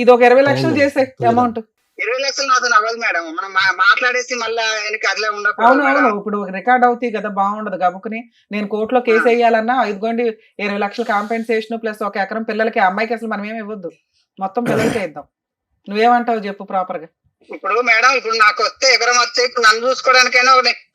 ఇది ఒక 20 లక్షలు చేసే అమౌంట్. 20 లక్షలు నాతో అవ్వదు మేడం, మనం మాట్లాడేసి మళ్ళీ ఆయనకి అదిలే ఉండదు. అవును ఇప్పుడు రికార్డ్ అవుతాయి కదా, బాగుండదు గబుకుని నేను కోర్టులో కేసు వేయాలన్నా ఇదిగోండి 20 లక్షలు కాంపెన్సేషన్ ప్లస్ 1 ఎకరం పిల్లలకి. అమ్మాయికి అసలు మనం ఏమి ఇవ్వద్దు, మొత్తం పిల్లలకే ఇద్దాం. నువ్వేమంటావు చెప్పు ప్రాపర్ గా. ఇప్పుడు మేడం ఇప్పుడు నాకు వస్తే ఎకరం వస్తే ఇప్పుడు నన్ను చూసుకోవడానికైనా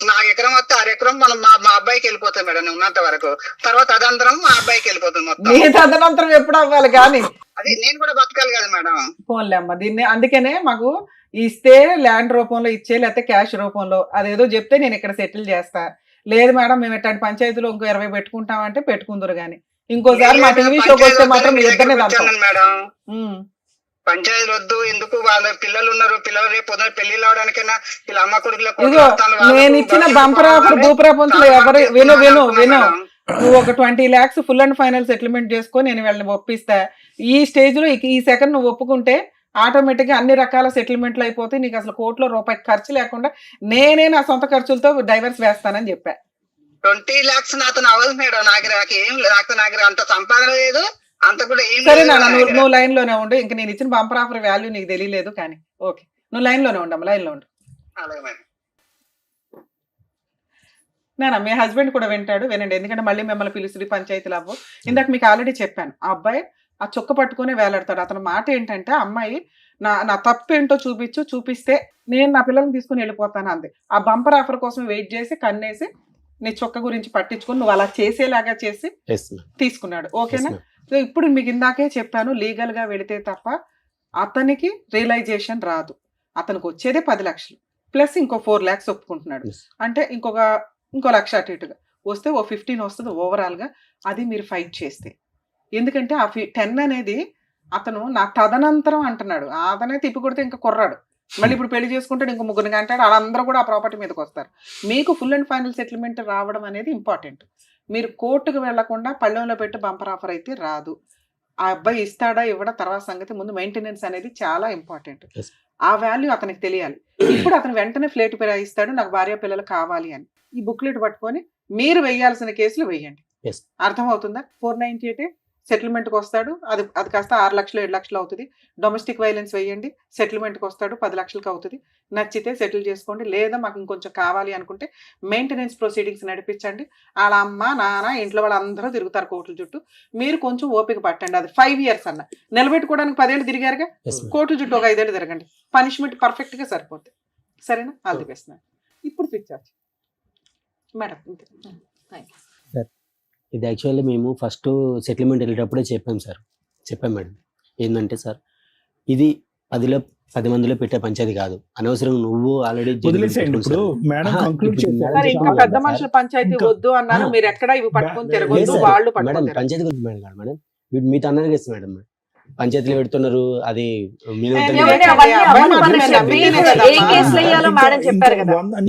నాకు ఎకరం వస్తే 6 ఎకరం మనం మా అబ్బాయికి వెళ్ళిపోతుంది మేడం ఉన్నంత వరకు. తర్వాత అదంతరం మా అబ్బాయికి వెళ్ళిపోతుంది మొత్తం. నీ తదనంతరం ఎప్పుడు అవ్వాలి కానీ అది నేను కూడా బతకాలి కదా మేడం. పోన్లే అమ్మ, దీన్ని అందుకనే మాకు ఇస్తే ల్యాండ్ రూపంలో ఇచ్చే లేకపోతే క్యాష్ రూపంలో అదేదో చెప్తే నేను ఇక్కడ సెటిల్ చేస్తా. లేదు మేడం మేము ఇట్లాంటి పంచాయతీలో ఇంకో 20 పెట్టుకుంటామంటే పెట్టుకుందరు గానీ ఇంకోసారి మా టీవీ షోకి వస్తే మాత్రం మీ ఇద్దరినే మేడం. పంచాయతీలు వద్దు, ఎందుకు వాళ్ళ పిల్లలు ఉన్నారు, పిల్లలు రేపు పొద్దున పెళ్లి అవడానికైనా వీళ్ళ అమ్మ కొడుకులకు. నేను ఇచ్చిన బంపర్ ఆఫర్ భూప్రపంచంలో ఎవరు విను నువ్వు ఒక 20 lakhs full and final settlement చేసుకో, నేను వీళ్ళని ఒప్పిస్తా. ఈ స్టేజ్ లో ఈ సెకండ్ నువ్వు ఒప్పుకుంటే ఆటోమేటిక్ గా అన్ని రకాల సెటిల్మెంట్లు అయిపోతాయి. నీకు అసలు కోర్టులో రూపాయి ఖర్చు లేకుండా నేనే నా సొంత ఖర్చులతో డైవర్స్ వేస్తానని చెప్పా. 20 lakhs నాతో అవ్వదు మేడం. నాకు అంత సంపాదన లేదు, అంత కూడా ఏం. సరే నాన్న నువ్వు లైన్ లోనే ఉండు. ఇంకా నేను ఇచ్చిన బంపర్ ఆఫర్ వాల్యూ నీకు తెలియలేదు కానీ ఓకే, నువ్వు లైన్ లోనే ఉండమ్మా, లైన్ లో ఉండు. అలాగే మేడం. నాన్న మీ హస్బెండ్ కూడా వినండి, ఎందుకంటే మళ్ళీ మిమ్మల్ని పిలుస్తుంది పంచాయతీలు అవ్వు. ఇందాక మీకు ఆల్రెడీ చెప్పాను, ఆ అబ్బాయి ఆ చొక్క పట్టుకుని వేలాడతాడు. అతని మాట ఏంటంటే అమ్మాయి నా తప్పు ఏంటో చూపిస్తే నేను నా పిల్లల్ని తీసుకుని వెళ్ళిపోతాను అంది. ఆ బంపర్ ఆఫర్ కోసం వెయిట్ చేసి కన్నేసి నీ చొక్క గురించి పట్టించుకుని నువ్వు అలా చేసేలాగా చేసి తీసుకున్నాడు. ఓకేనా? సో ఇప్పుడు మీకు ఇందాకే చెప్పాను, లీగల్ గా వెళితే తప్ప అతనికి రియలైజేషన్ రాదు. అతనికి వచ్చేదే 10 లక్షలు ప్లస్ ఇంకో 4 lakhs ఒప్పుకుంటున్నాడు అంటే ఇంకో 1 లక్ష అటు ఇటుగా వస్తే ఓ 15 వస్తుంది ఓవరాల్ గా. అది మీరు ఫైట్ చేస్తే, ఎందుకంటే ఆ 10 అనేది అతను నాకు తదనంతరం అంటున్నాడు. అతనే తిప్పి కొడితే ఇంకా కుర్రాడు, మళ్ళీ ఇప్పుడు పెళ్లి చేసుకుంటాడు, ఇంకో 3 అంటాడు. వాళ్ళందరూ కూడా ఆ ప్రాపర్టీ మీదకి వస్తారు. మీకు ఫుల్ అండ్ ఫైనల్ సెటిల్మెంట్ రావడం అనేది ఇంపార్టెంట్. మీరు కోర్టుకు వెళ్లకుండా పళ్ళెంలో పెట్టి బంపర్ ఆఫర్ అయితే రాదు. ఆ అబ్బాయి ఇస్తాడా ఇవ్వడా తర్వాత సంగతి, ముందు మెయింటెనెన్స్ అనేది చాలా ఇంపార్టెంట్. ఆ వాల్యూ అతనికి తెలియాలి. ఇప్పుడు అతను వెంటనే ఫ్లేట్ ఇస్తాడు, నాకు భార్య పిల్లలు కావాలి అని. ఈ బుక్లెట్ పట్టుకొని మీరు వేయాల్సిన కేసులు వేయండి. అర్థమవుతుందా? 498 సెటిల్మెంట్కి వస్తాడు, అది కాస్త 6 లక్షలు 7 లక్షలు అవుతుంది. డొమెస్టిక్ వైలెన్స్ వేయండి, సెటిల్మెంట్కి వస్తాడు 10 లక్షలకు అవుతుంది. నచ్చితే సెటిల్ చేసుకోండి, లేదా మాకు ఇంకొంచెం కావాలి అనుకుంటే మెయింటెనెన్స్ ప్రొసీడింగ్స్ నడిపించండి. వాళ్ళ అమ్మ నాన్న ఇంట్లో వాళ్ళందరూ తిరుగుతారు కోర్టుల చుట్టూ. మీరు కొంచెం ఓపిక పట్టండి. అది 5 years అన్న నిలబెట్టుకోవడానికి 10 ఏళ్ళు తిరిగారుగా, కోర్టుల చుట్టూ ఒక 5 ఏళ్ళు తిరగండి, పనిష్మెంట్ పర్ఫెక్ట్ గా సరిపోతుంది. సరేనా? All the best. ఇప్పుడు పిచ్చారు మేడం. ఇది యాక్చువల్లీ మేము ఫస్ట్ సెటిల్మెంట్ వెళ్ళేటప్పుడే చెప్పాం మేడం. ఏంటంటే సార్, ఇది 10 మందిలో పెట్టే పంచాయతీ కాదు, అనవసరంగా నువ్వు ఆల్రెడీ పెద్ద మనుషుల పంచాయతీ వద్దు అన్నారు. మీరు ఎక్కడ ఇవి పట్టుకొని తిరగొద్దు, వాళ్ళు మేడం పంచాయతీ గురించి మేడం మీతో అన్నారు కదా మేడం, పంచాయతీలు పెడుతున్నారు. అది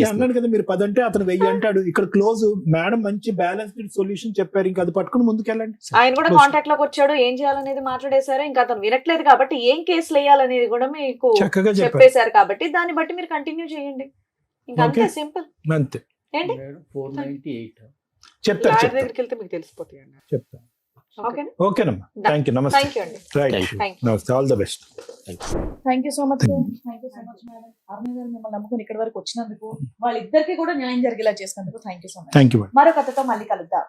అన్నాను కదా మీరు 10 అంటే అతను 1000 అంటాడు. ఇక్కడ క్లోజ్ మేడం మంచి బ్యాలెన్స్డ్ సొల్యూషన్ చెప్పారు, ఇంకా అది పట్టుకుని ముందుకెళ్ళండి. ఆయన కూడా కాంటాక్ట్ లోకి వచ్చాడు, ఏం చేయాలనేది మాట్లాడేశారు. ఇంకా అతను వినట్లేదు కాబట్టి ఏం కేసులు వేయాలనేది కూడా మీకు చక్కగా చెప్పేశారు. కాబట్టి దాన్ని బట్టి మీరు కంటిన్యూ చేయండి. ఇంకా అంతే, సింపుల్. అంతే. ఏంటి 498 చెప్తారు, దగ్గరికి వెళ్తే మీకు తెలిసిపోతాయి. చెప్తాను. ఓకేనమ్మా, థ్యాంక్ యూ, నమస్తే. Right, all the best. Thank you so much. Thank you so much madam. Aruna garu మిమ్మల్ని నమ్ముకుని ఇక్కడి వరకు వచ్చినందుకు, వాళ్ళిద్దరికి కూడా న్యాయం జరిగేలా చేసినందుకు thank you so much. Thank you. మరో కథతో మళ్ళీ కలుద్దాం.